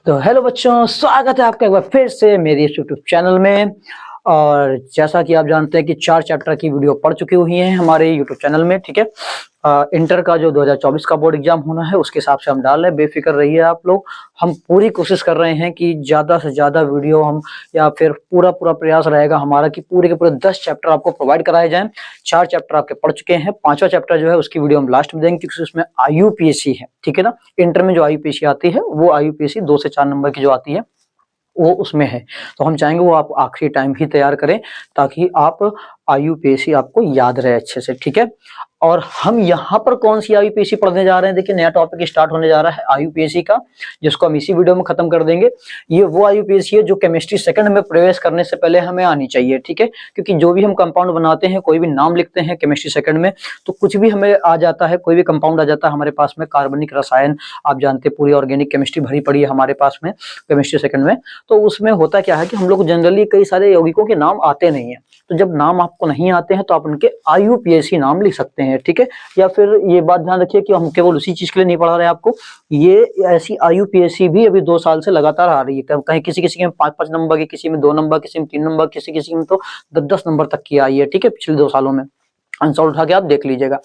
तो हेलो बच्चों, स्वागत है आपका एक बार फिर से मेरी इस यूट्यूब चैनल में। और जैसा कि आप जानते हैं कि 4 चैप्टर की वीडियो पढ़ चुकी हुई हैं हमारे यूट्यूब चैनल में, ठीक है। इंटर का जो 2024 का बोर्ड एग्जाम होना है उसके हिसाब से हम डाल रहे हैं, बेफिक्र रहिए आप लोग। हम पूरी कोशिश कर रहे हैं कि ज़्यादा से ज़्यादा वीडियो हम या फिर पूरा प्रयास रहेगा हमारा कि पूरे के पूरे 10 चैप्टर आपको प्रोवाइड कराए जाएं। 4 चैप्टर आपके पढ़ चुके हैं, 5वां चैप्टर जो है उसकी वीडियो हम लास्ट में देंगे क्योंकि उसमें IUPAC है, ठीक है ना। इंटर में जो IUPAC आती है वो IUPAC 2 से 4 नंबर की जो आती है वो उसमें है। तो हम चाहेंगे वो आप आखिरी टाइम ही तैयार करें ताकि आप IUPAC आपको याद रहे अच्छे से, ठीक है। और हम यहाँ पर कौन सी IUPAC पढ़ने जा रहे हैं, देखिए नया टॉपिक स्टार्ट होने जा रहा है IUPAC का, जिसको हम इसी वीडियो में खत्म कर देंगे। ये वो IUPAC है जो केमिस्ट्री सेकंड में प्रवेश करने से पहले हमें आनी चाहिए, ठीक है। क्योंकि जो भी हम कंपाउंड बनाते हैं, कोई भी नाम लिखते हैं केमिस्ट्री सेकंड में, तो कुछ भी हमें आ जाता है, कोई भी कंपाउंड आ जाता है हमारे पास में, कार्बनिक रसायन आप जानते हैं, पूरी ऑर्गेनिक केमिस्ट्री भरी पड़ी है हमारे पास में केमिस्ट्री सेकंड में। तो उसमें होता क्या है कि हम लोग जनरली कई सारे यौगिकों के नाम आते नहीं है, तो जब नाम आपको नहीं आते हैं तो आप उनके IUPAC नाम लिख सकते हैं, ठीक है। या फिर ये बात ध्यान रखिए कि हम केवल उसी चीज के लिए नहीं पढ़ा रहे हैं आपको, ये ऐसी IUPAC भी अभी 2 साल से लगातार आ रही है। कहीं किसी किसी में 5-5 नंबर की, किसी में 2 नंबर, किसी में 3 नंबर, किसी किसी में तो 10-10 नंबर तक की आई है, ठीक है, पिछले 2 सालों में। आंसर उठा के आप देख लीजिएगा।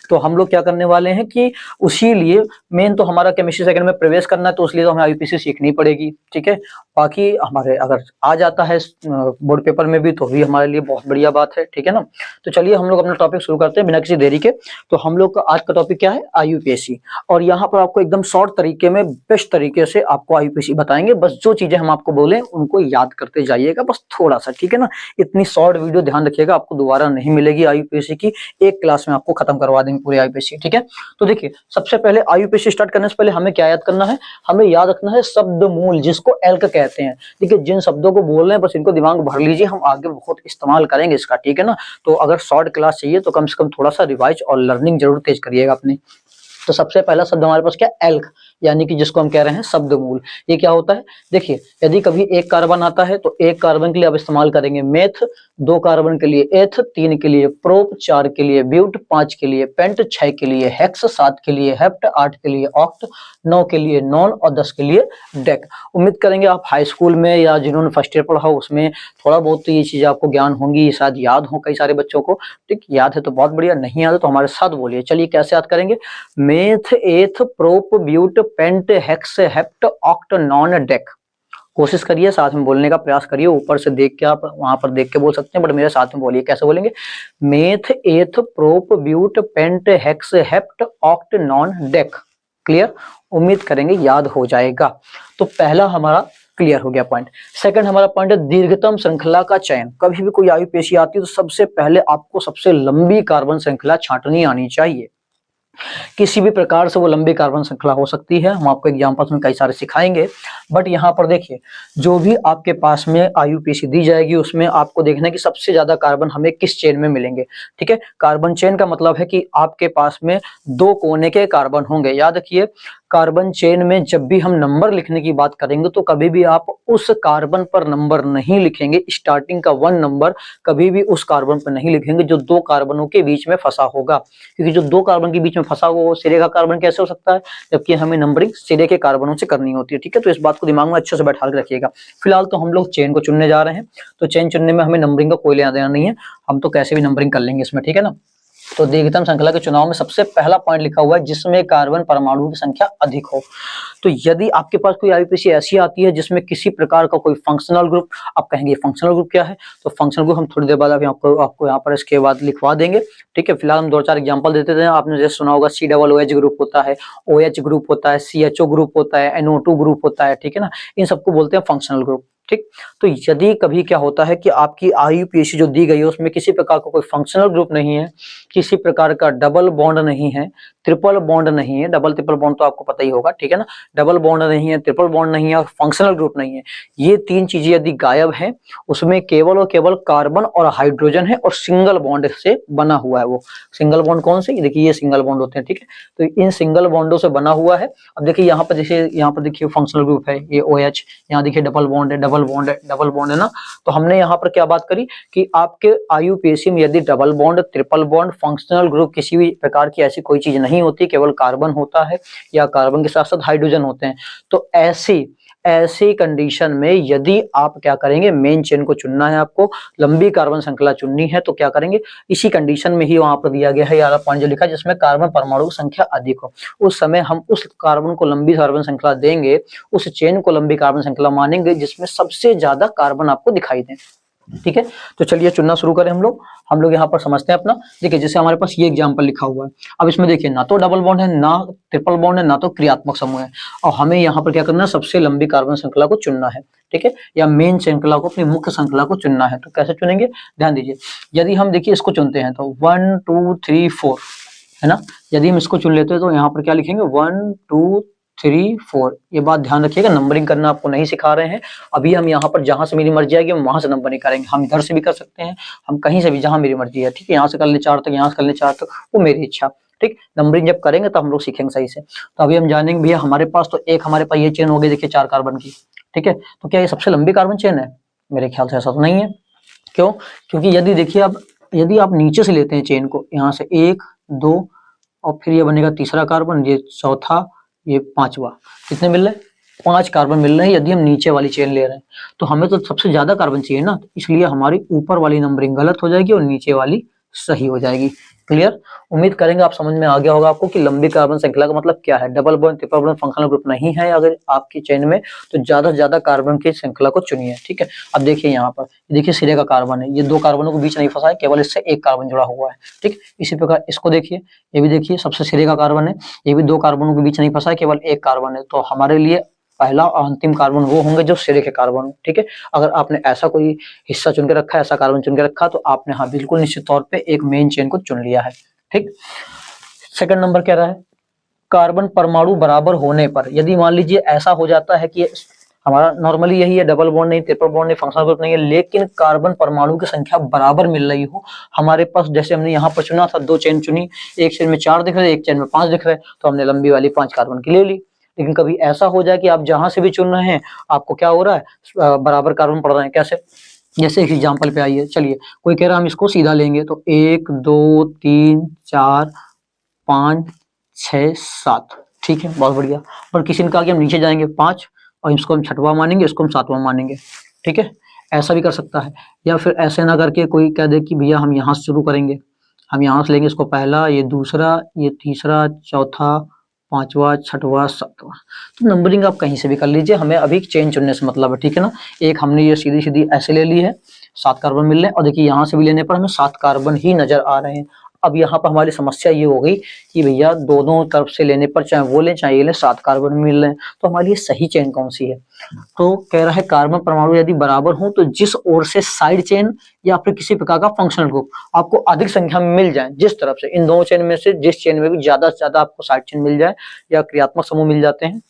तो हम लोग क्या करने वाले हैं कि उसी लिए मेन तो हमारा केमिस्ट्री सेकंड में प्रवेश करना है, तो उसलिए तो हमें IUPAC सीखनी पड़ेगी, ठीक है। बाकी हमारे अगर आ जाता है बोर्ड पेपर में भी तो भी हमारे लिए बहुत बढ़िया बात है, ठीक है ना। तो चलिए हम लोग अपना टॉपिक शुरू करते हैं बिना किसी देरी के। तो हम लोग का आज का टॉपिक क्या है, IUPAC। और यहाँ पर आपको एकदम शॉर्ट तरीके में, बेस्ट तरीके से आपको IUPAC बताएंगे। बस जो चीजें हम आपको बोले उनको याद करते जाइएगा, बस थोड़ा सा, ठीक है ना। इतनी शॉर्ट वीडियो ध्यान रखिएगा, आपको दोबारा नहीं मिलेगी IUPAC की, एक क्लास में आपको खत्म करवा देंगे पूरी IUPAC, ठीक है। तो देखिए सबसे पहले IUPAC स्टार्ट करने से पहले हमें क्या याद करना है, हमें याद रखना है शब्द मूल, जिसको एल्क कहते हैं। देखिए जिन शब्दों को बोल रहे हैं बस इनको दिमाग भर लीजिए, हम आगे बहुत इस्तेमाल करेंगे इसका, ठीक है ना। तो अगर शॉर्ट क्लास चाहिए तो कम से कम थोड़ा सा रिवाइज और लर्निंग जरूर तेज करिएगा अपनी। तो सबसे पहला शब्द हमारे पास क्या, एल्क, यानी कि जिसको हम कह रहे हैं शब्द मूल। ये क्या होता है, देखिए यदि कभी एक कार्बन आता है तो एक कार्बन के लिए आप इस्तेमाल करेंगे मेथ, 2 कार्बन के लिए एथ, 3 के लिए प्रोप, 4 के लिए ब्यूट, 5 के लिए पेंट, 6 के लिए हेक्स, 7 के लिए हेप्ट, 8 के लिए ऑक्ट, 9 के लिए नॉन और 10 के लिए डेक। उम्मीद करेंगे आप हाई स्कूल में या जिन्होंने फर्स्ट ईयर पढ़ा हो उसमें थोड़ा बहुत तो ये चीजें आपको ज्ञान होंगी, शायद याद हो कई सारे बच्चों को, ठीक। याद है तो बहुत बढ़िया, नहीं याद है तो हमारे साथ बोलिए। चलिए कैसे याद करेंगे, meth, eth, prop, but, pent, hex, hept, oct, non, dec. कोशिश करिए साथ में बोलने का प्रयास करिए, ऊपर से देख के आप वहां पर देख के बोल सकते हैं, बट मेरे साथ में बोलिए। कैसे बोलेंगे, meth, eth, prop, but, pent, hex, hept, oct, non, dec. Clear, उम्मीद करेंगे याद हो जाएगा। तो पहला हमारा क्लियर हो गया पॉइंट। सेकंड हमारा पॉइंट है दीर्घतम श्रृंखला का चयन। कभी भी कोई IUPAC आती है तो सबसे पहले आपको सबसे लंबी कार्बन श्रृंखला छांटनी आनी चाहिए। किसी भी प्रकार से वो लंबी कार्बन श्रृंखला हो सकती है, हम आपको एग्जांपल्स में कई सारे सिखाएंगे। बट यहाँ पर देखिए जो भी आपके पास में IUPAC दी जाएगी उसमें आपको देखना है कि सबसे ज्यादा कार्बन हमें किस चेन में मिलेंगे, ठीक है। कार्बन चेन का मतलब है कि आपके पास में 2 कोने के कार्बन होंगे। याद रखिए कार्बन चेन में जब भी हम नंबर लिखने की बात करेंगे तो कभी भी आप उस कार्बन पर नंबर नहीं लिखेंगे, स्टार्टिंग का 1 नंबर कभी भी उस कार्बन पर नहीं लिखेंगे जो 2 कार्बनों के बीच में फंसा होगा, क्योंकि जो 2 कार्बन के बीच में फंसा हुआ वो सिरे का कार्बन कैसे हो सकता है, जबकि हमें नंबरिंग सिरे के कार्बनों से करनी होती है, ठीक है। तो इस बात को दिमाग में अच्छे से बैठा के रखिएगा। फिलहाल तो हम लोग चेन को चुनने जा रहे हैं, तो चेन चुनने में हमें नंबरिंग का कोई लेना देना नहीं है, हम तो कैसे भी नंबरिंग कर लेंगे इसमें, ठीक है ना। तो दीर्घतम श्रृंखला के चुनाव में सबसे पहला पॉइंट लिखा हुआ है जिसमें कार्बन परमाणु की संख्या अधिक हो। तो यदि आपके पास कोई IUPAC ऐसी आती है जिसमें किसी प्रकार का कोई फंक्शनल ग्रुप, आप कहेंगे फंक्शनल ग्रुप क्या है, तो फंक्शनल ग्रुप हम थोड़ी देर बाद आपको यहाँ पर इसके बाद लिखवा देंगे, ठीक है। फिलहाल हम 2-4 एग्जांपल देते थे। आपने जैसे सुना होगा COOH ग्रुप होता है, OH ग्रुप होता है, CHO ग्रुप होता है, NO2 ग्रुप होता है, ठीक है ना। इन सबको बोलते हैं फंक्शनल ग्रुप, ठीक। तो यदि कभी क्या होता है कि आपकी IUPAC जो दी गई है उसमें किसी प्रकार का कोई फंक्शनल ग्रुप नहीं है, किसी प्रकार का डबल बॉन्ड नहीं है, ट्रिपल बॉन्ड नहीं है, डबल ट्रिपल बॉन्ड तो आपको पता ही होगा, ठीक है ना। डबल बॉन्ड नहीं है, ट्रिपल बॉन्ड नहीं है और फंक्शनल ग्रुप नहीं है, ये 3 चीजें यदि गायब हैं, उसमें केवल और केवल कार्बन और हाइड्रोजन है और सिंगल बॉन्ड से बना हुआ है। वो सिंगल बॉन्ड कौन से, देखिए ये सिंगल बॉन्ड होते हैं, ठीक है। तो इन सिंगल बॉन्डों से बना हुआ है। अब देखिए यहाँ पर जैसे यहाँ पर देखिए फंक्शनल ग्रुप है ये OH, यहाँ देखिए डबल बॉन्ड है, डबल बॉन्ड है, डबल बॉन्ड है ना। तो हमने यहाँ पर क्या बात करी कि आपके IUPAC में यदि double bond, triple bond, functional group किसी भी प्रकार की ऐसी कोई चीज नहीं नहीं होती, केवल कार्बन होता है या कार्बन के साथ साथ हाइड्रोजन होते हैं। तो ऐसी कंडीशन में यदि आप क्या करेंगे, मेन चेन को चुनना है, आपको लंबी कार्बन श्रृंखला चुननी है, तो क्या करेंगे, इसी कंडीशन में ही वहां पर दिया गया है यार पॉइंट जो लिखा है जिसमें कार्बन परमाणु की संख्या अधिक हो, उस समय हम उस कार्बन को लंबी कार्बन श्रृंखला देंगे, उस चेन को लंबी कार्बन श्रृंखला मानेंगे जिसमें सबसे ज्यादा कार्बन आपको दिखाई दे। ठीक है, तो चलिए चुनना शुरू करें हम लोग यहाँ पर समझते हैं अपना। देखिए जैसे हमारे पास ये एग्जांपल लिखा हुआ है, अब इसमें देखिए ना तो डबल बॉन्ड है, ना ट्रिपल बॉन्ड है, ना तो क्रियात्मक समूह है, और हमें यहाँ पर क्या करना है, सबसे लंबी कार्बन श्रृंखला को चुनना है। ठीक है, या मेन श्रृंखला को, अपनी मुख्य श्रृंखला को चुनना है। तो कैसे चुनेंगे, ध्यान दीजिए, यदि हम देखिए इसको चुनते हैं तो 1 2 3 4 है ना, यदि हम इसको चुन लेते हैं तो यहाँ पर क्या लिखेंगे 1 2 3 4। ये बात ध्यान रखिएगा, नंबरिंग करना आपको नहीं सिखा रहे हैं अभी, हम यहाँ पर जहां से मेरी मर्जी आएगी हम वहां से नंबरिंग करेंगे। हम इधर से भी कर सकते हैं, हम कहीं से भी, जहां मेरी मर्जी है। ठीक है, यहाँ से कर ले 4 तक, यहाँ से कर ले 4 तक, वो मेरी इच्छा। ठीक, नंबरिंग जब करेंगे तो हम लोग सीखेंगे सही से। तो अभी हम जानेंगे भैया हमारे पास तो एक, हमारे पास ये चेन हो गई देखिए 4 कार्बन की। ठीक है, तो क्या ये सबसे लंबी कार्बन चेन है? मेरे ख्याल से ऐसा तो नहीं है। क्यों? क्योंकि यदि देखिए अब यदि आप नीचे से लेते हैं चेन को, यहाँ से 1 2 और फिर ये बनेगा तीसरा कार्बन, ये चौथा, ये पांचवा, कितने मिल रहे हैं? 5 कार्बन मिल रहे हैं यदि हम नीचे वाली चेन ले रहे हैं। तो हमें तो सबसे ज्यादा कार्बन चाहिए ना, इसलिए हमारी ऊपर वाली नंबरिंग गलत हो जाएगी और नीचे वाली सही हो जाएगी। क्लियर? उम्मीद करेंगे आप समझ में आ गया होगा आपको कि लंबी कार्बन श्रृंखला का मतलब क्या है। Double bond, triple bond functional group नहीं है अगर आपकी चेन में, तो ज्यादा से ज्यादा कार्बन की श्रृंखला को चुनिए। ठीक है, अब देखिए यहाँ पर, देखिए सिरे का कार्बन है, ये 2 कार्बनों के बीच नहीं फंसा है, केवल इससे 1 कार्बन जुड़ा हुआ है। ठीक, इसी प्रकार इसको देखिए, ये भी देखिए सबसे सिरे का कार्बन है, ये भी 2 कार्बनों के बीच नहीं फंसा है, केवल 1 कार्बन है। तो हमारे लिए पहला और अंतिम कार्बन वो होंगे जो सिरे के कार्बन हो। ठीक है, अगर आपने ऐसा कोई हिस्सा चुन के रखा है, ऐसा कार्बन चुन के रखा, तो आपने हाँ बिल्कुल निश्चित तौर पे एक मेन चेन को चुन लिया है। ठीक, सेकंड नंबर कह रहा है कार्बन परमाणु बराबर होने पर, यदि मान लीजिए ऐसा हो जाता है कि हमारा नॉर्मली यही है, डबल बॉन्ड नहीं, ट्रिपल बॉन्ड नहीं, फंक्शनल ग्रुप नहीं है, लेकिन कार्बन परमाणु की संख्या बराबर मिल रही हो हमारे पास, जैसे हमने यहाँ पर चुना था, 2 चेन चुनी, एक चेन में 4 दिख रहे, एक चेन में 5 दिख रहे, तो हमने लंबी वाली 5 कार्बन की ले ली। लेकिन कभी ऐसा हो जाए कि आप जहां से भी चुन रहे हैं आपको क्या हो रहा है, बराबर कार्बन पड़ रहे हैं। कैसे? जैसे एक एग्जाम्पल पे आइए, चलिए कोई कह रहा है हम इसको सीधा लेंगे, तो 1 2 3 4 5 6 7। ठीक है, बहुत बढ़िया। और किसी ने कहा कि हम नीचे जाएंगे 5 और इसको हम छठवां मानेंगे, इसको हम 7वां मानेंगे। ठीक है, ऐसा भी कर सकता है। या फिर ऐसे ना करके कोई कह दे कि भैया हम यहाँ से शुरू करेंगे, हम यहाँ से लेंगे इसको पहला, ये दूसरा, ये तीसरा, चौथा, 5वां, 6वां, 7वां। तो नंबरिंग आप कहीं से भी कर लीजिए, हमें अभी चेन चुनने से मतलब है। ठीक है ना, एक हमने ये सीधी सीधी ऐसे ले ली है, 7 कार्बन मिल रहे हैं, और देखिए यहाँ से भी लेने पर हमें 7 कार्बन ही नजर आ रहे हैं। अब यहाँ पर हमारी समस्या ये हो गई कि भैया दोनों तरफ से लेने पर, चाहे वो लें चाहे ये लें, 7 कार्बन मिल रहे हैं, तो हमारी ये सही चेन कौन सी है? तो कह रहा है कार्बन परमाणु यदि बराबर हो तो जिस ओर से साइड चेन या फिर किसी प्रकार का फंक्शनल ग्रुप आपको अधिक संख्या में मिल जाए, जिस तरफ से, इन दोनों चेन में से जिस चेन में भी ज्यादा से ज्यादा आपको साइड चेन मिल जाए या क्रियात्मक समूह मिल जाते हैं,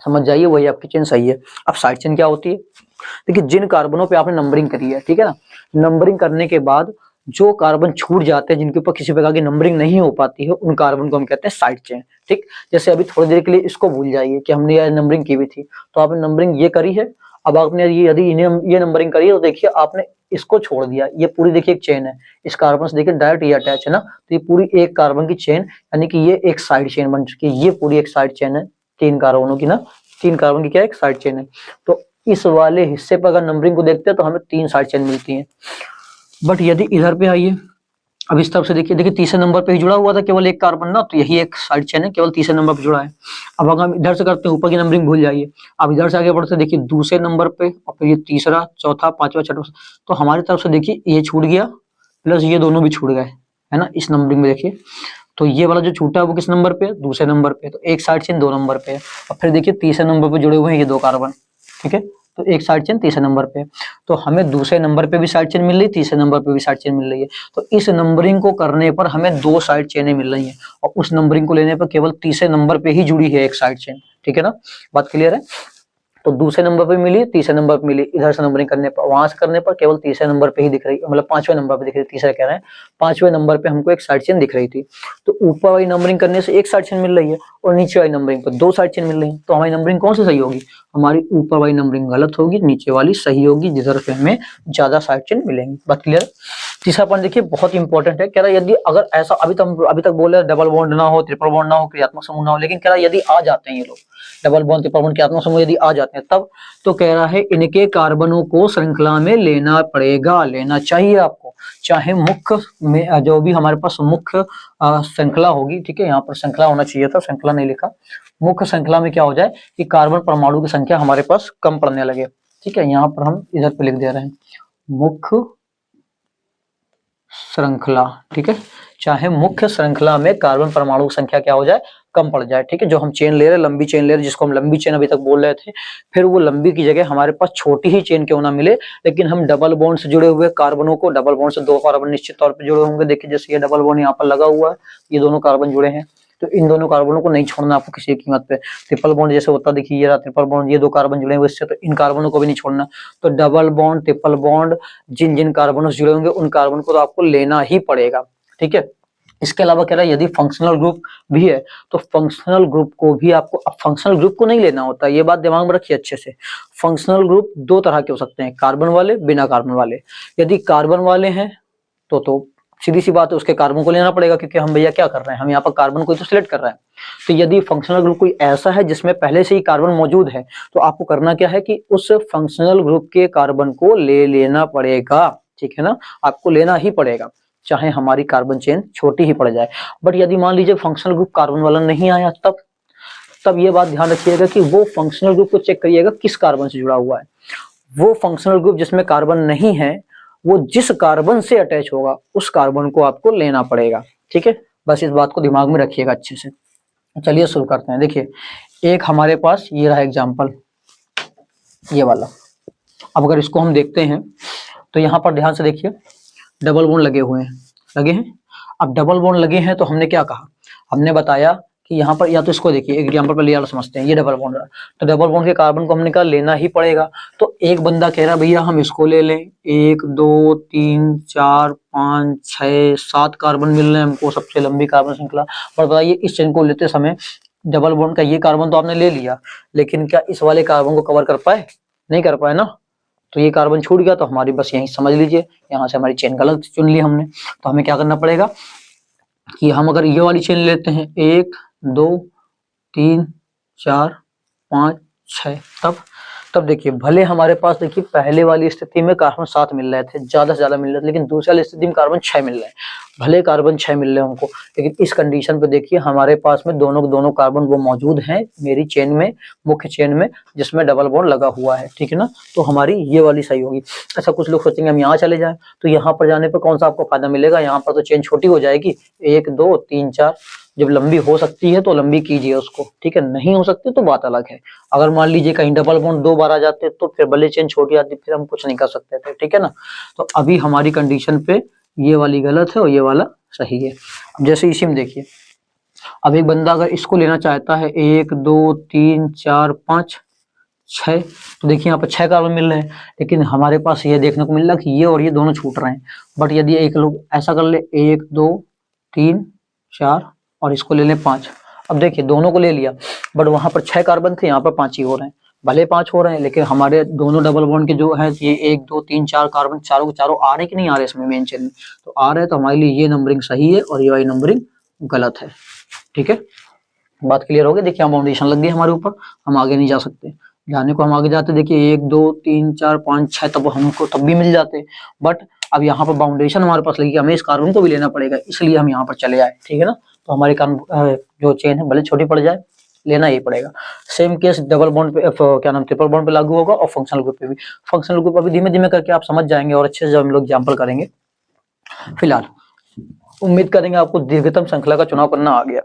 समझ जाइए वही आपकी चेन सही है। अब साइड चेन क्या होती है? देखिए जिन कार्बनों पे आपने नंबरिंग करी है, ठीक है ना, नंबरिंग करने के बाद जो कार्बन छूट जाते हैं, जिनके ऊपर किसी प्रकार की नंबरिंग नहीं हो पाती है, उन कार्बन को हम कहते हैं साइड चेन। ठीक, जैसे अभी थोड़ी देर के लिए इसको भूल जाइए कि हमने ये नंबरिंग की हुई थी, तो आपने नंबरिंग ये करी है, अब आपने ये यदि ये नंबरिंग करी है तो देखिए आपने इसको छोड़ दिया, ये पूरी देखिए एक चेन है, इस कार्बन से देखिए डायरेक्ट ये अटैच है ना, तो ये पूरी एक कार्बन की चेन, यानी कि ये एक साइड चेन बन चुकी है, ये पूरी एक साइड चेन है, 3 कार्बनों की ना, 3 कार्बन की क्या एक साइड चेन है। तो इस वाले हिस्से पर अगर नंबरिंग को देखते हैं तो हमें 3 साइड चेन मिलती है। बट यदि इधर पे आइए, अब इस तरफ से देखिए तीसरे नंबर पे ही जुड़ा हुआ था केवल एक कार्बन ना, तो यही एक साइड चेन है, केवल तीसरे नंबर पे जुड़ा है। अब अगर हम इधर से करते हैं, ऊपर की नंबरिंग भूल जाइए, अब इधर से आगे बढ़ते देखिए दूसरे नंबर पे, और फिर ये तीसरा, चौथा, 5वां, 6वां, तो हमारी तरफ से देखिए ये छूट गया, प्लस ये दोनों भी छूट गए, है ना, इस नंबरिंग में देखिए। तो ये वाला जो छूटा है वो किस नंबर पे? दूसरे नंबर पे। तो एक साइड चेन 2 नंबर पे है, और फिर देखिए तीसरे नंबर पे जुड़े हुए हैं ये 2 कार्बन। ठीक है, तो एक साइड चेन तीसरे नंबर पे, तो हमें दूसरे नंबर पे भी साइड चेन मिल रही है, तीसरे नंबर पे भी साइड चेन मिल रही है। तो इस नंबरिंग को करने पर हमें 2 साइड चेनें मिल रही हैं, और उस नंबरिंग को लेने पर केवल तीसरे नंबर पे ही जुड़ी है एक साइड चेन। ठीक है ना, बात क्लियर है? तो दूसरे नंबर पे मिली, तीसरे नंबर पे मिली, इधर से नंबरिंग करने पर, वहां से करने पर केवल तीसरे नंबर पे ही दिख रही, मतलब 5वें नंबर पे दिख रही, तीसरा कह रहे हैं, 5वें नंबर पे हमको एक साइड चेन दिख रही थी। तो ऊपर वाली नंबरिंग करने से एक साइड चेन मिल रही है और नीचे वाली नंबरिंग पर 2 साइड चेन मिल रही है, तो हमारी नंबरिंग कौन सी सही होगी? हमारी ऊपर वाली नंबरिंग गलत होगी, नीचे वाली सही होगी, जिधर से हमें ज्यादा साइड चेन मिलेंगी। बात क्लियर? तीसरा पॉइंट देखिए, बहुत इंपॉर्टेंट है, कह रहा है यदि अगर ऐसा अभी तक बोल रहे डबल बॉन्ड ना हो, ट्रिपल बॉन्ड ना हो, क्रियात्मक समूह ना हो, लेकिन कह रहा है यदि आ जाते हैं ये लोग, डबल बॉन्ड ट्रिपल बॉन्ड क्रियात्मक समूह यदि आ जाते हैं तब, तो कह रहा है इनके कार्बनों को श्रृंखला में लेना पड़ेगा, लेना चाहिए आपको, चाहे मुख्य में जो भी हमारे पास मुख्य श्रृंखला होगी, ठीक है, यहाँ पर श्रृंखला होना चाहिए था, श्रृंखला नहीं लिखा, मुख्य श्रृंखला में क्या हो जाए कि कार्बन परमाणु की संख्या हमारे पास कम पड़ने लगे, ठीक है, यहाँ पर हम इधर पे लिख दे रहे हैं मुख्य श्रृंखला, ठीक है, चाहे मुख्य श्रृंखला में कार्बन परमाणु की संख्या क्या हो जाए, कम पड़ जाए, ठीक है, जो हम चेन ले रहे हैं, लंबी चेन ले रहे हैं, जिसको हम लंबी चेन अभी तक बोल रहे थे, फिर वो लंबी की जगह हमारे पास छोटी ही चेन क्यों ना मिले, लेकिन हम डबल बॉन्ड से जुड़े हुए कार्बनों को, डबल बॉन्ड से 2 कार्बन निश्चित तौर पर जुड़े होंगे, देखिए जैसे ये डबल बॉन्ड यहाँ पर लगा हुआ है, ये दोनों कार्बन जुड़े हैं, तो इन दोनों कार्बनों को नहीं छोड़ना आपको किसी कीमत पे। ट्रिपल बॉन्ड जैसे होता देखिए, ये रहा ट्रिपल बॉन्ड, ये 2 कार्बन जुड़े हुए इससे, तो इन कार्बनों को भी नहीं छोड़ना। तो डबल बॉन्ड, ट्रिपल बॉन्ड, जिन जिन कार्बनों से जुड़े होंगे उन कार्बन को तो आपको लेना ही पड़ेगा, ठीक है। इसके अलावा कह रहा है यदि फंक्शनल ग्रुप भी है तो फंक्शनल ग्रुप को भी आपको, अब फंक्शनल ग्रुप को नहीं लेना होता, ये बात दिमाग में रखिए अच्छे से। फंक्शनल ग्रुप 2 तरह के हो सकते हैं, कार्बन वाले, बिना कार्बन वाले। यदि कार्बन वाले हैं तो सीधी सी बात है, उसके कार्बन को लेना पड़ेगा, क्योंकि हम भैया क्या कर रहे हैं, हम यहाँ पर कार्बन को तो सिलेक्ट कर रहे हैं। तो यदि फंक्शनल ग्रुप कोई ऐसा है जिसमें पहले से ही कार्बन मौजूद है, तो आपको करना क्या है कि उस फंक्शनल ग्रुप के कार्बन को ले लेना पड़ेगा, ठीक है ना, आपको लेना ही पड़ेगा, चाहे हमारी कार्बन चेन छोटी ही पड़ जाए। बट यदि मान लीजिए फंक्शनल ग्रुप कार्बन वाला नहीं आया, तब ये बात ध्यान रखिएगा कि वो फंक्शनल ग्रुप को चेक करिएगा किस कार्बन से जुड़ा हुआ है। वो फंक्शनल ग्रुप जिसमें कार्बन नहीं है, वो जिस कार्बन से अटैच होगा उस कार्बन को आपको लेना पड़ेगा, ठीक है, बस इस बात को दिमाग में रखिएगा अच्छे से। चलिए शुरू करते हैं। देखिए एक हमारे पास ये रहा एग्जाम्पल, ये वाला। अब अगर इसको हम देखते हैं तो यहाँ पर ध्यान से देखिए, डबल बॉन्ड लगे हैं। अब डबल बॉन्ड लगे हैं तो हमने क्या कहा, हमने बताया कि यहाँ पर, या तो इसको देखिए एग्जाम्पल पर लिया समझते हैं, ये डबल बॉन्ड रहा, तो डबल बॉन्ड के कार्बन को हमने कहा लेना ही पड़ेगा। तो एक बंदा कह रहा भैया हम इसको ले लें, 1 2 3 4 5 6 7 कार्बन मिल रहे हैं हमको, सबसे लंबी कार्बन श्रृंखला। और बताइए इस चेन को लेते समय डबल बॉन्ड का ये कार्बन तो आपने ले लिया, लेकिन क्या इस वाले कार्बन को कवर कर पाए? नहीं कर पाए ना, तो ये कार्बन छूट गया, तो हमारी बस यही समझ लीजिए, यहाँ से हमारी चेन गलत चुन ली हमने। तो हमें क्या करना पड़ेगा कि हम अगर ये वाली चेन लेते हैं 1 2 3 4 5 6, तब देखिए भले हमारे पास देखिए पहले वाली स्थिति में कार्बन 7 मिल रहे थे, ज्यादा से ज्यादा मिल रहे थे, लेकिन दूसरी वाली स्थिति में कार्बन 6 मिल रहे हैं। भले कार्बन 6 मिल रहे हैं हमको, लेकिन इस कंडीशन पे देखिए हमारे पास में दोनों कार्बन वो मौजूद हैं मेरी चेन में, मुख्य चेन में, जिसमें डबल बॉन्ड लगा हुआ है, ठीक है ना, तो हमारी ये वाली सही होगी। अच्छा कुछ लोग सोचेंगे हम यहाँ चले जाएं, तो यहाँ पर जाने पर कौन सा आपको फायदा मिलेगा, यहाँ पर तो चेन छोटी हो जाएगी, 1 2 3 4, जब लंबी हो सकती है तो लंबी कीजिए उसको, ठीक है, नहीं हो सकती तो बात अलग है। अगर मान लीजिए कहीं डबल बॉन्ड 2 बार आ जाते तो फिर भले चेन छोटी आती, फिर हम कुछ नहीं कर सकते थे, ठीक है ना। तो अभी हमारी कंडीशन पे ये वाली गलत है और ये वाला सही है। अब जैसे इसी में देखिए, अब एक बंदा अगर इसको लेना चाहता है 1 2 3 4 5 6, तो देखिए यहाँ पर 6 कार्बन मिल रहे हैं, लेकिन हमारे पास ये देखने को मिल रहा है कि ये और ये दोनों छूट रहे हैं। बट यदि एक लोग ऐसा कर ले 1 2 3 4 और इसको ले लें 5, अब देखिए दोनों को ले लिया, बट वहां पर 6 कार्बन थे, यहाँ पर 5 ही हो रहे हैं, भले 5 हो रहे हैं, लेकिन हमारे दोनों डबल बॉन्ड के जो है ये 1 2 3 4 कार्बन चारों के चारों आ रहे कि नहीं आ रहे इसमें मेन चेन में, तो आ रहे हैं, तो हमारे लिए ये नंबरिंग सही है और ये वाली नंबरिंग गलत है, ठीक है, बात क्लियर हो गई। देखिए यहाँ बाउंडेशन लग गई हमारे ऊपर, हम आगे नहीं जा सकते, जाने को हम आगे जाते देखिए 1 2 3 4 5 6 तब हमको तब भी मिल जाते, बट अब यहाँ पर बाउंडेशन हमारे पास लगी, हमें इस कार्बन को भी लेना पड़ेगा, इसलिए हम यहाँ पर चले आए, ठीक है ना। तो हमारी जो चेन है भले छोटी पड़ जाए, लेना ही पड़ेगा। सेम केस डबल बॉन्ड पे, क्या नाम, ट्रिपल बॉन्ड पे लागू होगा और फंक्शनल ग्रुप पे भी। फंक्शनल ग्रुप अभी धीमे धीमे करके आप समझ जाएंगे और अच्छे से जब हम लोग एग्जाम्पल करेंगे। फिलहाल उम्मीद करेंगे आपको दीर्घतम श्रृंखला का चुनाव करना आ गया।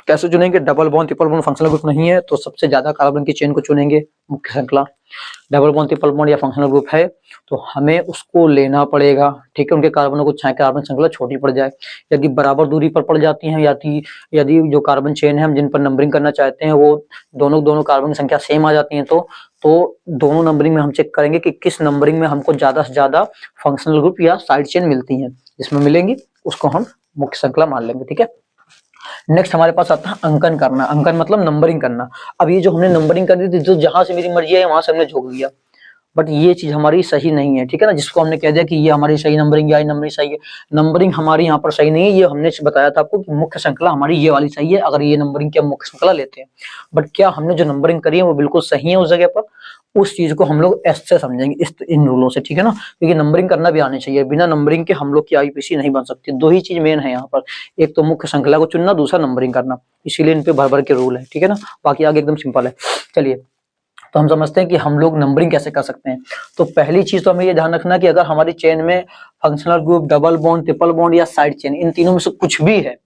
कैसे चुनेंगे? Double bond triple bond functional group नहीं है तो सबसे ज्यादा कार्बन की चेन को चुनेंगे मुख्य श्रृंखला। डबल बॉन्ड ट्रिपल बॉन्ड या फंक्शनल ग्रुप है तो हमें उसको लेना पड़ेगा, ठीक है। उनके कार्बनों को चाहे कार्बन श्रृंखला छोटी पड़ जाए, यदि बराबर दूरी पर पड़ जाती है, यदि जो कार्बन चेन है हम जिन पर नंबरिंग करना चाहते हैं वो दोनों कार्बन की संख्या सेम आ जाती है तो दोनों नंबरिंग में हम चेक करेंगे कि किस नंबरिंग में हमको ज्यादा से ज्यादा फंक्शनल ग्रुप या साइड चेन मिलती है। जिसमें मिलेंगी उसको हम मुख्य श्रृंखला मान लेंगे, ठीक है। नेक्स्ट हमारे पास आता है अंकन करना। अंकन मतलब नंबरिंग करना। अब ये जो हमने नंबरिंग कर दी थी, जो जहां से मेरी मर्जी है वहां से हमने झोंक दिया, बट ये चीज हमारी सही नहीं है, ठीक है ना। जिसको हमने कह दिया कि ये हमारी सही नंबरिंग या नंबरिंग सही है, नंबरिंग हमारी यहाँ पर सही नहीं है। ये हमने बताया था आपको कि मुख्य श्रृंखला हमारी ये वाली सही है अगर ये नंबरिंग की हम मुख्य श्रृंखला लेते हैं। बट क्या हमने जो नंबरिंग करी है वो बिल्कुल सही है उस जगह पर? उस चीज को हम लोग एस से समझेंगे, इन रूलों से, ठीक है ना। क्योंकि नंबरिंग करना भी आनी चाहिए, बिना नंबरिंग के हम लोग की आईपीसी नहीं बन सकती। दो ही चीज मेन है यहाँ पर, एक तो मुख्य श्रृंखला को चुनना, दूसरा नंबरिंग करना। इसीलिए इन पे भर भर के रूल है, ठीक है ना। बाकी आगे एकदम सिंपल है। चलिए तो हम समझते हैं कि हम लोग नंबरिंग कैसे कर सकते हैं। तो पहली चीज तो हमें ये ध्यान रखना कि अगर हमारी चेन में functional group, double bond, triple bond या साइड चेन, इन तीनों में से कुछ भी है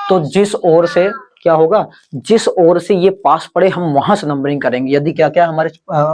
तो जिस ओर से क्या होगा, जिस ओर से ये पास पड़े हम वहां से नंबरिंग करेंगे। यदि क्या क्या हमारे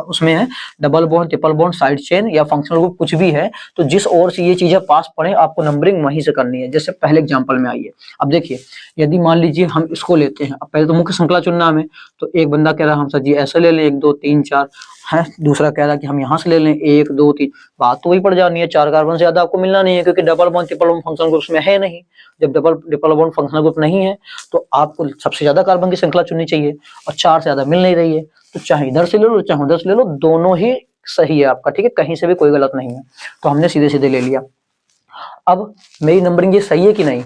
उसमें है double bond, triple bond, side chain या फंक्शनल ग्रुप कुछ भी है तो जिस ओर से ये चीजें पास पड़े आपको नंबरिंग वहीं से करनी है। जैसे पहले एग्जांपल में आइए, अब देखिए यदि मान लीजिए हम इसको लेते हैं। अब पहले तो मुख्य श्रृंखला चुनना हमें, तो एक बंदा कह रहा हम सर जी ऐसे ले लें 1 2 3 4 है, दूसरा कह रहा कि हम यहाँ से ले लें 1 2 3। बात तो वही पड़ जानी है, 4 कार्बन से ज्यादा आपको मिलना नहीं है क्योंकि double bond triple bond functional group में है नहीं। जब double triple bond functional group नहीं है तो आपको सबसे ज्यादा कार्बन की श्रृंखला चुननी चाहिए और 4 से ज्यादा मिल नहीं रही है तो चाहे इधर से ले लो चाहे उधर से ले लो, दोनों ही सही है आपका, ठीक है। कहीं से भी कोई गलत नहीं है, तो हमने सीधे सीधे ले लिया। अब मेरी नंबरिंग ये सही है कि नहीं,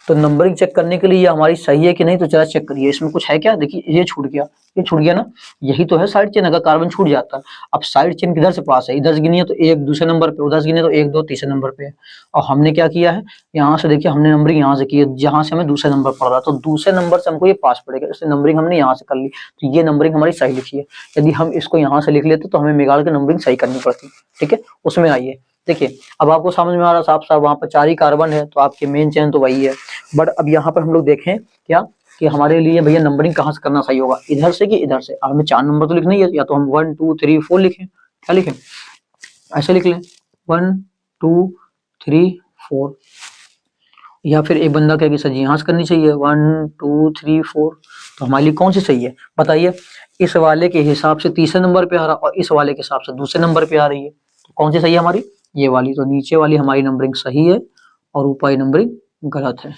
तो नंबरिंग चेक करने के लिए ये हमारी सही है कि नहीं तो जरा चेक करिए इसमें कुछ है क्या। देखिए ये छूट गया, ये छूट गया ना, यही तो है साइड चेन। अगर कार्बन छूट जाता, अब साइड चेन किधर से पास है, इधर से गिनी है तो 1 दूसरे नंबर पे, उधर से गिनी तो 1 2 तीसरे नंबर पे है। और हमने क्या किया है, यहाँ से देखिए हमने नंबरिंग यहाँ से की है जहां से हमें दूसरे नंबर पड़ रहा, तो दूसरे नंबर से हमको ये पास पड़ेगा, इसलिए नंबरिंग हमने यहाँ से कर ली, तो ये नंबरिंग हमारी सही लिखी है। यदि हम इसको यहाँ से लिख लेते तो हमें मेगाड़ के नंबरिंग सही करनी पड़ती, ठीक है। उसमें आइए देखिए, अब आपको समझ में आ रहा साफ साफ, वहां पर 4 ही कार्बन है तो आपके मेन चेन तो वही है। बट अब यहाँ पर हम लोग देखें क्या कि हमारे लिए भैया नंबरिंग कहाँ से करना सही होगा, इधर से कि इधर से। अब हमें 4 नंबर तो लिखना ही है, या तो हम 1 2 3 4 लिखें, क्या लिखें, ऐसे लिख लें 1 2 3 4। या फिर एक बंदा कहेगी सर जी यहाँ से करनी चाहिए 1 2 3 4। तो हमारे लिए कौन सी सही है बताइए। इस वाले के हिसाब से तीसरे नंबर पे आ रहा और इस वाले के हिसाब से दूसरे नंबर पे आ रही है, तो कौन सी सही है हमारी, ये वाली। तो नीचे वाली हमारी नंबरिंग सही है और ऊपर वाली नंबरिंग गलत है,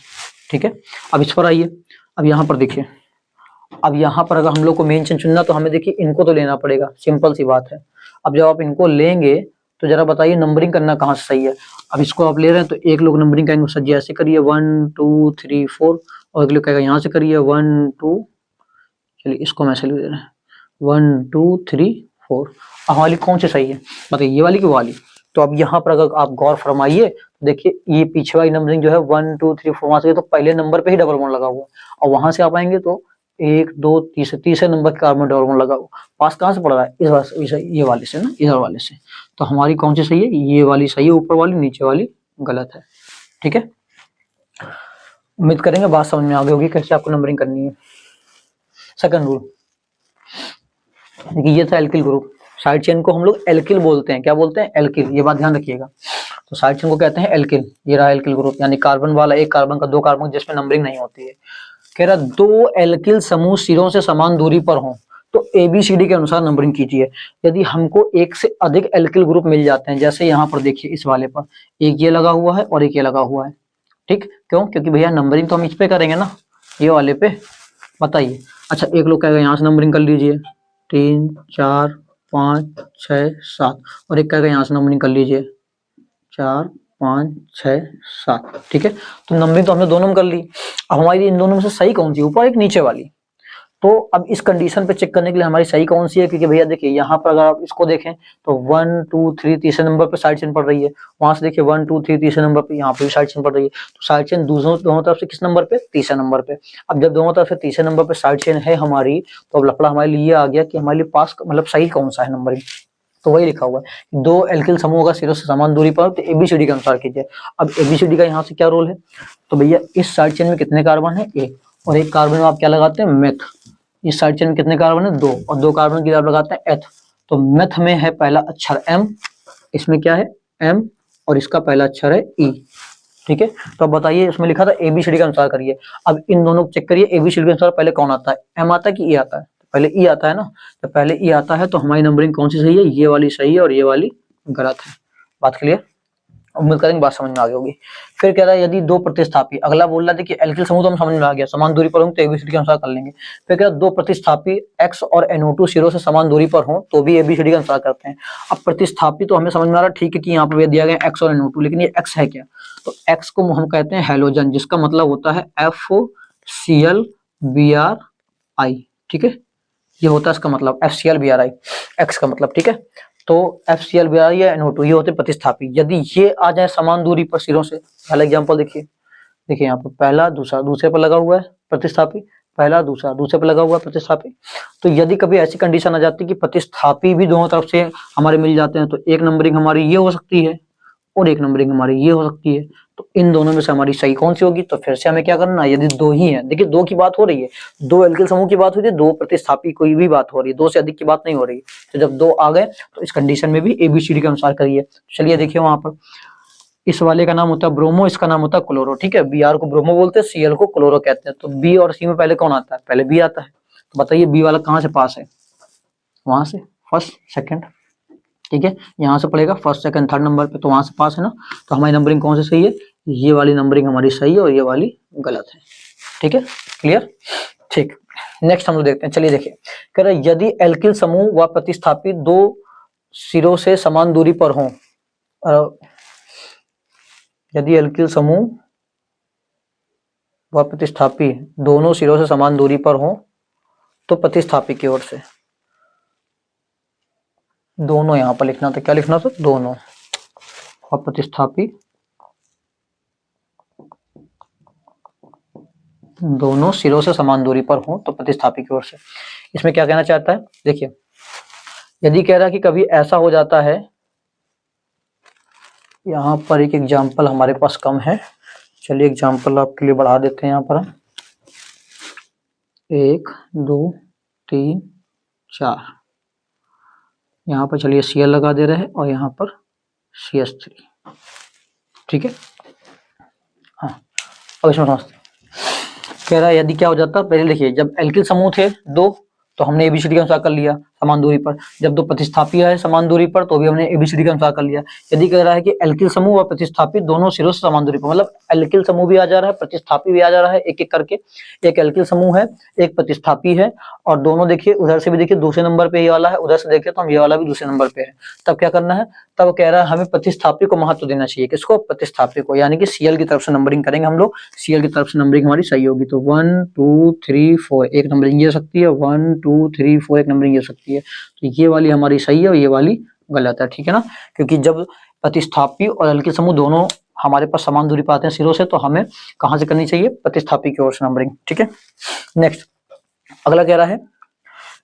ठीक है। अब इस पर आइए, अब यहाँ पर देखिए, अब यहाँ पर अगर हम लोग को मेन चेन चुनना तो हमें देखिए इनको तो लेना पड़ेगा, सिंपल सी बात है। अब जब आप इनको लेंगे तो जरा बताइए नंबरिंग करना कहाँ से सही है। अब इसको आप ले रहे हैं तो एक लोग नंबरिंग करेंगे सर जी ऐसे करिए 1 2 3 4, और एक लोग कहेगा यहाँ से करिए 1 2, चलिए इसको मैं ऐसे ले रहे हैं 1 2 3 4। हमारी कौन सी सही है बताइए, ये वाली कि वो वाली। तो अब यहाँ पर अगर आप गौर फरमाइए तो देखिए ये पीछे वाली नंबरिंग जो है 1 2 3 4 वहां से तो पहले नंबर पे ही डबल बॉन्ड लगा हुआ, और वहां से आप आएंगे तो 1 2 तीसरे नंबर के कार्बन डबल बॉन्ड लगा हुआ। पास कहाँ से पड़ रहा है, इस ये वाले से ना, इधर वाले से। तो हमारी कौन सी सही है, ये वाली सही है ऊपर वाली, नीचे वाली गलत है, ठीक है। उम्मीद करेंगे बात समझ में आ गई होगी कैसे आपको नंबरिंग करनी है। सेकंड रूल देखिए, ये था एल्किल ग्रुप। साइड चेन को हम लोग एल्किल बोलते हैं, क्या बोलते हैं, एल्किल, ये बात ध्यान रखिएगा। तो साइड चेन को कहते हैं एल्किल। ये रहा एल्किल ग्रुप, यानी कार्बन वाला एक कार्बन का 2 कार्बन जिसमें नंबरिंग नहीं होती है। कह रहा 2 एल्किल समूह सिरों से समान दूरी पर हों तो ABCD के अनुसार नंबरिंग कीजिए। यदि हमको एक से अधिक एल्किल ग्रुप मिल जाते हैं, जैसे यहाँ पर देखिए इस वाले पर एक ये लगा हुआ है और एक ये लगा हुआ है, ठीक, क्यों, क्योंकि भैया नंबरिंग तो हम इस पे करेंगे ना, ये वाले पे। बताइए, अच्छा एक लोग कहेगा यहाँ से नंबरिंग कर लीजिए 3 4 5 6 7, और एक कहेगा यहाँ से नंबरिंग कर लीजिए 4 5 6 7, ठीक है। तो नंबरिंग तो हमने दोनों में कर ली। अब हमारी इन दोनों में से सही कौन सी, ऊपर एक नीचे वाली। तो अब इस कंडीशन पे चेक करने के लिए हमारी सही कौन सी है, क्योंकि भैया देखिए यहाँ पर अगर आप इसको देखें तो 1 2 3 तीसरे नंबर पे साइड चेन पड़ रही है, वहां से देखिए 1 2 3 तीसरे नंबर पे, यहाँ पे भी साइड चेन पड़ रही है। तो साइड चेन दोनों तरफ से किस नंबर पे, तीसरे नंबर पे। अब जब दोनों तरफ से तीसरे नंबर पे साइड चेन है हमारी, तो अब लफड़ा हमारे लिए आ गया कि हमारे लिए पास मतलब सही कौन सा है नंबरिंग। तो वही लिखा हुआ है, दो एल्किल समूह का सिरों से समान दूरी पर हो तो एबीसीडी के अनुसार कीजिए। अब एबीसीडी का यहाँ से क्या रोल है, तो भैया इस साइड चेन में कितने कार्बन है, एक, और एक कार्बन में आप क्या लगाते हैं, मेथ। इस साइड चेन में कितने कार्बन है, दो, और दो कार्बन की आप लगाते हैं एथ। तो मेथ में है पहला अक्षर एम, इसमें क्या है एम, और इसका पहला अक्षर है ई, ठीक है। तो अब बताइए, इसमें लिखा था एबीसीडी के अनुसार करिए। अब इन दोनों को चेक करिए, एबीसीडी के अनुसार पहले कौन आता है, एम आता है कि ई आता है, पहले ई आता है ना, तो पहले ई आता है, तो हमारी नंबरिंग कौन सी सही है, ये वाली सही है और ये वाली गलत है। बात क्लियर, उम्मीद करेंगे बात समझ में आ गई होगी। फिर कह रहा है यदि दो प्रतिस्थापी, अगला बोल रहा है कि एल्किल समूह तो हम समझ में आ गया, समान दूरी पर होंगे तो एबीसीडी के अनुसार कर लेंगे। फिर कह रहा है दो प्रतिस्थापी एक्स और NO2 सिरों से समान दूरी पर हो तो भी एबीसीडी के अनुसार करते हैं। अब प्रतिस्थापी तो हमें समझ में आ रहा है, ठीक है कि यहाँ पर दिया गया एक्स और NO2, लेकिन ये एक्स है क्या, तो एक्स को हम कहते हैं हैलोजन, जिसका मतलब होता है FClBrI, ठीक है, ये होता है इसका मतलब FClBrI, एक्स का मतलब, ठीक है। तो FClBrI या NO2 ये होते प्रतिस्थापी। यदि ये आ जाए समान दूरी पर सिरों से, पहला एग्जांपल देखिए, देखिए यहाँ पर पहला दूसरा, दूसरे पर लगा हुआ है प्रतिस्थापी, पहला दूसरा, दूसरे पर लगा हुआ है प्रतिस्थापी। तो यदि कभी ऐसी कंडीशन आ जाती है कि प्रतिस्थापी भी दोनों तरफ से हमारे मिल जाते हैं, तो एक नंबरिंग हमारी ये हो सकती है और एक नंबरिंग हमारी ये हो सकती है। तो इन दोनों में से हमारी सही कौन सी होगी, तो फिर से हमें क्या करना है, यदि दो ही है, देखिए दो की बात हो रही है, दो एल्किल समूह की बात हो रही है, दो प्रतिस्थापी कोई भी बात हो रही है, दो से अधिक की बात नहीं हो रही है। तो जब दो आ गए तो इस कंडीशन में भी एबीसीडी के अनुसार करिए। चलिए देखिए, वहां पर इस वाले का नाम होता है ब्रोमो, इसका नाम होता है क्लोरो, ठीक है। Br को ब्रोमो बोलते हैं, Cl को क्लोरो कहते हैं। तो बी और सी में पहले कौन आता है, पहले बी आता है। तो बताइए बी वाला कहाँ से पास है, वहां से फर्स्ट सेकंड, ठीक है, यहाँ से पड़ेगा फर्स्ट सेकंड थर्ड नंबर पे, तो वहां से पास है ना। तो हमारी नंबरिंग कौन सी सही है, ये वाली नंबरिंग हमारी सही है और ये वाली गलत है, ठीक है, क्लियर, ठीक। नेक्स्ट हम लोग देखते हैं, चलिए देखिए, कह रहे यदि एल्किल समूह व प्रतिस्थापी दो सिरों से समान दूरी पर हों, यदि एल्किल समूह व प्रतिस्थापी दोनों सिरों से समान दूरी पर हों तो प्रतिस्थापी की ओर से, दोनों यहां पर लिखना था, क्या लिखना था, दोनों, और प्रतिस्थापी दोनों सिरों से समान दूरी पर हो तो प्रतिस्थापी की ओर से। इसमें क्या कहना चाहता है, देखिए यदि कह रहा है कि कभी ऐसा हो जाता है, यहाँ पर एक एग्जाम्पल हमारे पास कम है, चलिए एग्जाम्पल आपके लिए बढ़ा देते हैं। यहाँ पर 1 2 3 4, यहाँ पर चलिए Cl लगा दे रहे हैं और यहाँ पर CH3, ठीक है। हाँ, अब इसमें समझते हैं, कह रहा है यदि क्या हो जाता, पहले देखिए जब एल्किल समूह थे दो तो हमने एबीसीडी के अनुसार कर लिया समान दूरी पर, जब दो प्रतिस्थापी है समान दूरी पर तो भी हमने एबीसीडी के अनुसार कर लिया। यदि कह रहा है कि एल्किल समूह व प्रतिस्थापी दोनों सिरों से समान दूरी पर, मतलब एल्किल समूह भी आ जा रहा है, प्रतिस्थापी भी आ जा रहा है, एक एक करके, एक एल्किल समूह है, एक प्रतिस्थापी है, और दोनों देखिए उधर से भी देखिए दूसरे नंबर पे ये वाला है, उधर से देखिए तो हम ये वाला भी दूसरे नंबर पे है। तब क्या करना है, तब कह रहा है हमें प्रतिस्थापी को महत्व देना चाहिए, किसको, प्रतिस्थापी को, यानी कि Cl की तरफ से नंबरिंग करेंगे हम लोग, Cl की तरफ से नंबरिंग हमारी सही होगी। तो 1 2 3 4 एक नंबरिंग ये हो सकती है, 1 2 3 4 एक नंबरिंग ये हो सकती है। तो ये वाली हमारी सही है और ये वाली गलत है, ठीक है ना, क्योंकि जब प्रतिस्थापी और एल्किल समूह दोनों हमारे पास समान दूरी पर आते हैं सिरों से, तो हमें कहां से करनी चाहिए, प्रतिस्थापी की ओर से नंबरिंग, ठीक है। नेक्स्ट अगला कह रहा है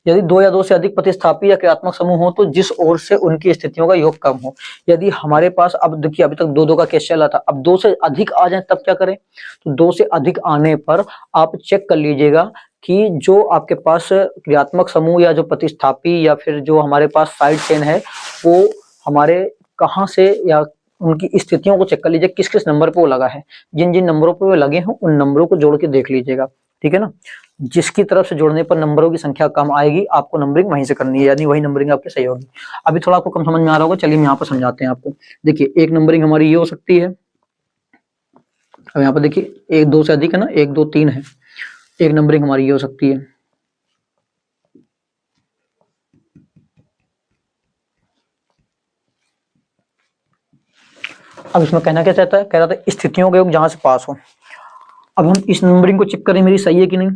यदि दो या दो से अधिक प्रतिस्थापी या क्रियात्मक समूह हो तो जिस ओर से उनकी स्थितियों का योग कम हो। यदि हमारे पास, अब देखिए अभी तक दो दो का केस चला था, अब दो से अधिक आ जाए तब क्या करें, तो दो से अधिक आने पर आप चेक कर लीजिएगा कि जो आपके पास क्रियात्मक समूह या जो प्रतिस्थापी या फिर जो हमारे पास साइड चेन है वो हमारे कहाँ से, या उनकी स्थितियों को चेक कर लीजिए किस किस नंबर पे वो लगा है, जिन जिन नंबरों पे वो लगे हों उन नंबरों को जोड़ के देख लीजिएगा, ठीक है ना। जिसकी तरफ से जोड़ने पर नंबरों की संख्या कम आएगी आपको नंबरिंग वहीं से करनी है, यानी वही नंबरिंग आपकी सही होगी। अभी थोड़ा आपको कम समझ में आ रहा होगा, चलिए हम यहाँ पर समझाते हैं आपको। देखिए एक नंबरिंग हमारी ये हो सकती है, अब यहाँ पर देखिए 1 2 से अधिक है ना, 1 2 3 है, एक नंबरिंग हमारी ये हो सकती है। अब इसमें कहना क्या चाहता है, कह रहा था स्थितियों के योग जहां से पास हो। अब हम इस नंबरिंग को चेक करें मेरी सही है कि नहीं,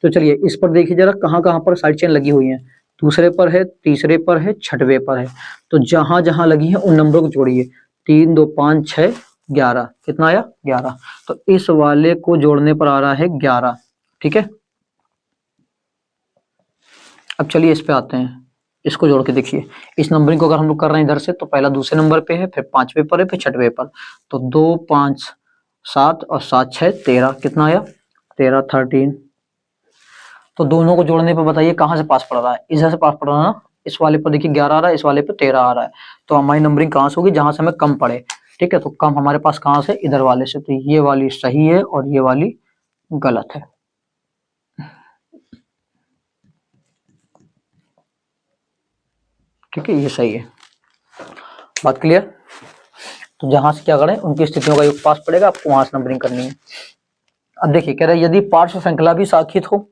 तो चलिए इस पर देखिए जरा कहाँ कहाँ पर साइड चेन लगी हुई है, दूसरे पर है, तीसरे पर है, छठवें पर है। तो जहां जहां लगी है उन नंबरों को जोड़िए, 3 2 5 6 11, कितना आया 11, तो इस वाले को जोड़ने पर आ रहा है 11, ठीक है। अब चलिए इस पे आते हैं, इसको जोड़ के देखिए, इस नंबरिंग को अगर हम लोग कर रहे हैं इधर से तो पहला दूसरे नंबर पे है, फिर 5वें पर है, फिर 6वें पर। तो 2 5 7 और 7 6 13, कितना आया 13 13। तो दोनों को जोड़ने पे बताइए कहाँ से पास पड़ रहा है, इधर से पास पड़ रहा है ना। इस वाले पर देखिए 11 आ रहा है, इस वाले पे 13 आ रहा है। तो हमारी नंबरिंग कहाँ से होगी, जहां से हमें कम पड़े। ठीक है, तो कम हमारे पास कहाँ से, इधर वाले से। तो ये वाली सही है और ये वाली गलत है। ठीक है, ये सही है। बात क्लियर। तो जहां से क्या करें, उनकी स्थितियों का योग पास पड़ेगा, आपको वहां से नंबरिंग करनी है। अब देखिए कह रहा है यदि पार्श्व श्रृंखला भी साखित हो,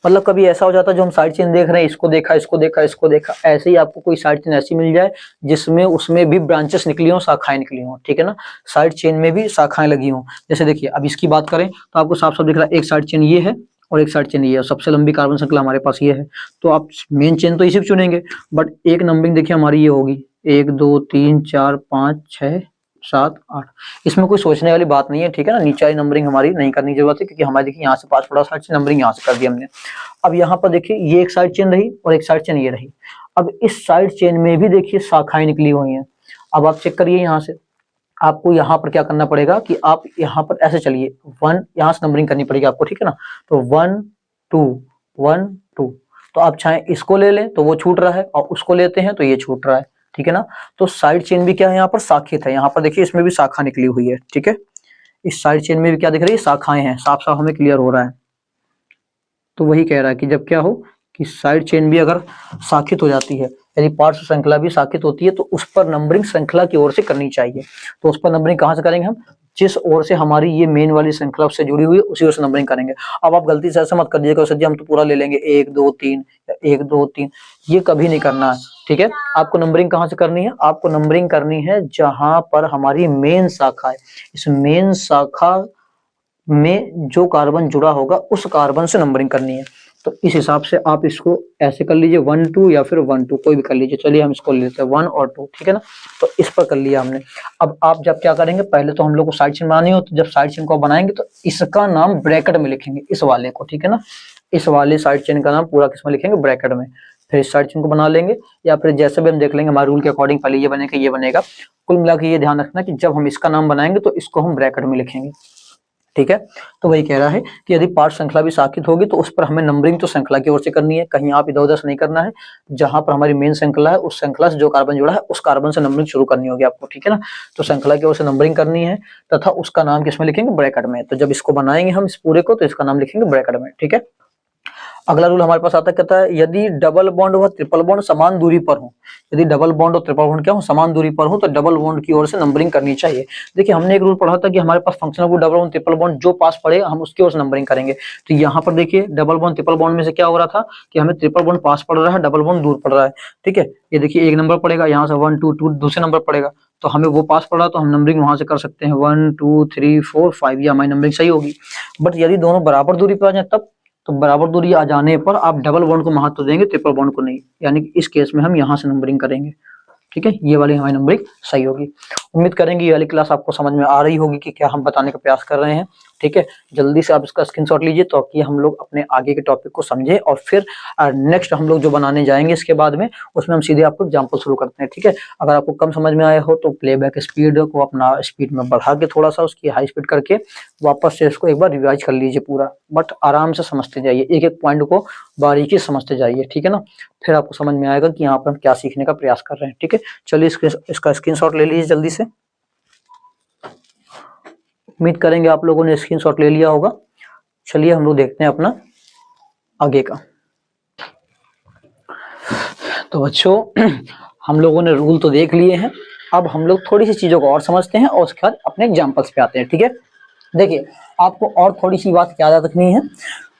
मतलब कभी ऐसा हो जाता है जो हम साइड चेन देख रहे हैं, इसको देखा इसको देखा इसको देखा, ऐसे ही आपको कोई साइड चेन ऐसी मिल जाए जिसमें उसमें भी ब्रांचेस निकली हो, शाखाएं निकली हो। ठीक है ना, साइड चेन में भी शाखाएं लगी हो। जैसे देखिए अब इसकी बात करें तो आपको साफ साफ दिख रहा है, एक साइड चेन ये है और एक साइड चेन ये है, और सबसे लंबी कार्बन श्रृंखला हमारे पास ये है। तो आप मेन चेन तो इसी को चुनेंगे, बट एक नंबरिंग देखिए हमारी ये होगी 1 2 3 4 5 6 7 8। इसमें कोई सोचने वाली बात नहीं है। ठीक है ना, नीचे वाली नंबरिंग हमारी नहीं करनी जरूरत है, क्योंकि हमारे देखिए यहाँ से पास पड़ा साइड से नंबरिंग यहाँ से कर दी हमने। अब यहाँ पर देखिए ये एक साइड चेन रही और एक साइड चेन ये रही। अब इस साइड चेन में भी देखिए शाखाएं निकली हुई हैं। अब आप चेक करिए यहाँ से, आपको यहाँ पर क्या करना पड़ेगा कि आप यहाँ पर ऐसे चलिए, 1 यहाँ से नंबरिंग करनी पड़ेगी आपको। ठीक है ना, तो 1 2 1 2। तो आप चाहे इसको ले लें तो वो छूट रहा है, और उसको लेते हैं तो ये छूट रहा है। ठीक है ना, तो साइड चेन भी क्या है, यहाँ पर शाखित है। यहाँ पर देखिए इसमें भी शाखा निकली हुई है। ठीक है, इस साइड चेन में भी क्या दिख रही है, शाखाएं हैं। साफ साफ हमें क्लियर हो रहा है। तो वही कह रहा है कि जब क्या हो कि साइड चेन भी अगर शाखित हो जाती है, यदि पार्श्व श्रृंखला भी शाखित होती है, तो उस पर नंबरिंग श्रृंखला की ओर से करनी चाहिए। तो उस पर नंबरिंग कहाँ से करेंगे हम, जिस ओर से हमारी ये मेन वाली श्रृंखला उससे जुड़ी हुई है उसी ओर से नंबरिंग करेंगे। अब आप गलती से ऐसा मत कर दीजिएगा सर जी हम तो पूरा ले लेंगे 1 2 3 या 1 2 3, ये कभी नहीं करना है। ठीक है, आपको नंबरिंग कहाँ से करनी है, आपको नंबरिंग करनी है जहां पर हमारी मेन शाखा है। इस मेन शाखा में जो कार्बन जुड़ा होगा उस कार्बन से नंबरिंग करनी है। तो इस हिसाब से आप इसको ऐसे कर लीजिए 1 2 या फिर 1 2 कोई भी कर लीजिए। चलिए हम इसको ले लेते हैं 1 और 2। ठीक है ना, तो इस पर कर लिया हमने। अब आप जब क्या करेंगे, पहले तो हम लोग को साइड चेन बनानी हो, तो जब साइड चेन को बनाएंगे तो इसका नाम ब्रैकेट में लिखेंगे, इस वाले को। ठीक है ना, इस वाले साइड चेन का नाम पूरा किसमें लिखेंगे, ब्रैकेट में। फिर इस साइड चेन को बना लेंगे, या फिर जैसे भी हम देख लेंगे हमारे रूल के अकॉर्डिंग, पहले ये बनेगा ये बनेगा। कुल मिला के ये ध्यान रखना कि जब हम इसका नाम बनाएंगे तो इसको हम ब्रैकेट में लिखेंगे। ठीक है, तो वही कह रहा है कि यदि पार्श्व श्रृंखला भी शाखित होगी तो उस पर हमें नंबरिंग तो श्रृंखला की ओर से करनी है, कहीं आप इधर उधर से नहीं करना है। जहां पर हमारी मेन श्रृंखला है उस श्रृंखला से जो कार्बन जुड़ा है उस कार्बन से नंबरिंग शुरू करनी होगी आपको। ठीक है ना, तो श्रृंखला की ओर से नंबरिंग करनी है तथा उसका नाम किसमें लिखेंगे, ब्रैकेट में। तो जब इसको बनाएंगे हम इस पूरे को तो इसका नाम लिखेंगे ब्रैकेट में। ठीक है, अगला रूल हमारे पास आता कहता है यदि डबल बॉन्ड व ट्रिपल बॉन्ड समान दूरी पर हो, यदि डबल बॉन्ड और ट्रिपल बॉन्ड क्या हो, समान दूरी पर हो, तो डबल बॉन्ड की ओर से नंबरिंग करनी चाहिए। देखिए हमने एक रूल पढ़ा था कि हमारे पास function of double bond triple bond जो पास पड़े हम उसकी ओर से नंबरिंग करेंगे। तो यहाँ पर देखिए डबल बॉन्ड ट्रिपल बॉन्ड में से क्या हो रहा था कि हमें ट्रिपल बॉन्ड पास पड़ रहा है, डबल बॉन्ड दूर पड़ रहा है। ठीक है, ये देखिए एक नंबर पड़ेगा यहाँ से 1 2 2, दूसरे नंबर पड़ेगा, तो हमें वो पास पड़ा तो हम नंबरिंग वहां से कर सकते हैं 1 2 3 4 5, ये हमारी नंबरिंग सही होगी। बट यदि दोनों बराबर दूरी पर आ जाए तब, तो बराबर दूरी आ जाने पर आप डबल बॉन्ड को महत्व देंगे, ट्रिपल बॉन्ड को नहीं। यानी कि इस केस में हम यहाँ से नंबरिंग करेंगे। ठीक है, ये वाली हमारी नंबरिंग सही होगी। उम्मीद करेंगे ये वाली क्लास आपको समझ में आ रही होगी कि क्या हम बताने का प्रयास कर रहे हैं। ठीक है, जल्दी से आप इसका स्क्रीनशॉट लीजिए ताकि हम लोग अपने आगे के टॉपिक को समझें, और फिर नेक्स्ट हम लोग जो बनाने जाएंगे इसके बाद में उसमें हम सीधे आपको एग्जाम्पल शुरू करते हैं। ठीक है, अगर आपको कम समझ में आया हो तो प्लेबैक स्पीड को अपना स्पीड में बढ़ा के थोड़ा सा उसकी हाई स्पीड करके वापस से इसको एक बार रिवाइज कर लीजिए पूरा, बट आराम से समझते जाइए, एक एक पॉइंट को बारीकी समझते जाइए। ठीक है ना, फिर आपको समझ में आएगा कि यहाँ पर हम क्या सीखने का प्रयास कर रहे हैं। ठीक है, चलिए इसका स्क्रीनशॉट ले लीजिए जल्दी से। उम्मीद करेंगे आप लोगों ने स्क्रीनशॉट ले लिया होगा। चलिए हम लोग देखते हैं अपना आगे का। तो बच्चों हम लोगों ने रूल तो देख लिए हैं, अब हम लोग थोड़ी सी चीजों को और समझते हैं और उसके बाद अपने एग्जाम्पल्स पे आते हैं। ठीक है, देखिए आपको और थोड़ी सी बात याद रखनी है।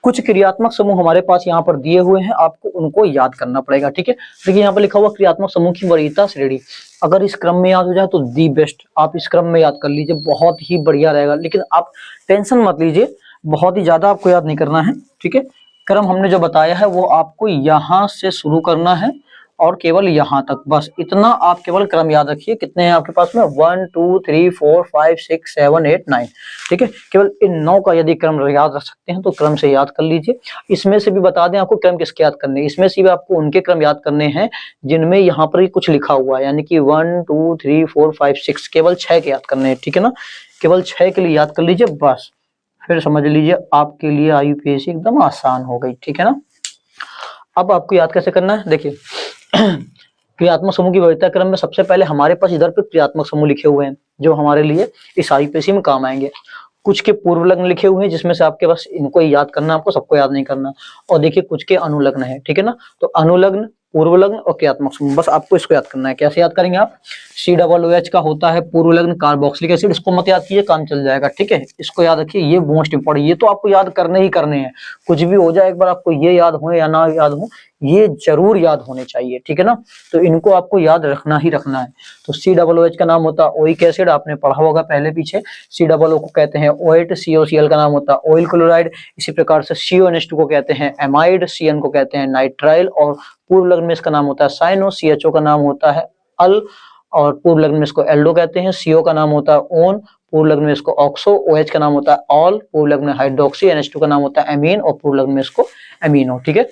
कुछ क्रियात्मक समूह हमारे पास यहाँ पर दिए हुए हैं, आपको उनको याद करना पड़ेगा। ठीक है, देखिए यहाँ पर लिखा हुआ क्रियात्मक समूह की वरीयता श्रेणी, अगर इस क्रम में याद हो जाए तो दी बेस्ट, आप इस क्रम में याद कर लीजिए, बहुत ही बढ़िया रहेगा। लेकिन आप टेंशन मत लीजिए, बहुत ही ज्यादा आपको याद नहीं करना है। ठीक है, क्रम हमने जो बताया है वो आपको यहाँ से शुरू करना है और केवल यहाँ तक, बस इतना आप केवल क्रम याद रखिए। कितने हैं आपके पास में, 1 2 3 4 5 6 7 8 9, ठीक है। केवल इन 9 का यदि क्रम याद रख सकते हैं तो क्रम से याद कर लीजिए। इसमें से भी बता दें आपको क्रम किसके याद करने हैं, इसमें से भी आपको उनके क्रम याद करने हैं जिनमें यहाँ पर ही कुछ लिखा हुआ है, यानी कि 1 2 3 4 5 6, केवल 6 के याद करने हैं, ठीक है ना। केवल 6 के लिए याद कर लीजिए बस, फिर समझ लीजिए आपके लिए IUPAC एकदम आसान हो गई, ठीक है ना। अब आपको याद कैसे करना है, देखिए क्रियात्मक समूह की वैधता क्रम में सबसे पहले हमारे पास इधर पे क्रियात्मक समूह लिखे हुए हैं जो हमारे लिए इस IUPAC में काम आएंगे। कुछ के पूर्व लग्न लिखे हुए हैं जिसमें से आपके पास इनको याद करना, आपको सबको याद नहीं करना। और देखिए कुछ के अनुलग्न है, ठीक है ना। तो अनुलग्न, पूर्व लग्न और क्रियात्मक समूह, बस आपको इसको याद करना है। कैसे याद करेंगे आप, COOH का होता है पूर्व लग्न कार्बोक्सिलिक एसिड, इसको मत याद कीजिए, काम चल जाएगा, ठीक है। इसको याद रखिए, ये मोस्ट इंपॉर्टेंट, ये तो आपको याद करने ही करने हैं। कुछ भी हो जाए एक बार आपको ये याद हो या ना याद हो, ये जरूर याद होने चाहिए, ठीक है ना। तो इनको आपको याद रखना ही रखना है। तो COOH का नाम होता है ओइक एसिड, आपने पढ़ा होगा पहले पीछे। COO को कहते हैं OH, COCl का नाम होता है ऑयल क्लोराइड। इसी प्रकार से CONH2 को कहते हैं एमाइड, CN को कहते हैं नाइट्राइल, और पूर्व लग्न में इसका नाम होता है साइनो, CHO का नाम होता है अल, और पूर्व लग्न में इसको एल्डो कहते हैं। CO का नाम होता है ओन, पूर्व लग्न में इसको ऑक्सो, OH का नाम होता है ऑल, पूर्व लग्न में हाइड्रोक्सी, NH2 का नाम होता है एमीन, और पूर्व लग्न में इसको एमीनो, ठीक है।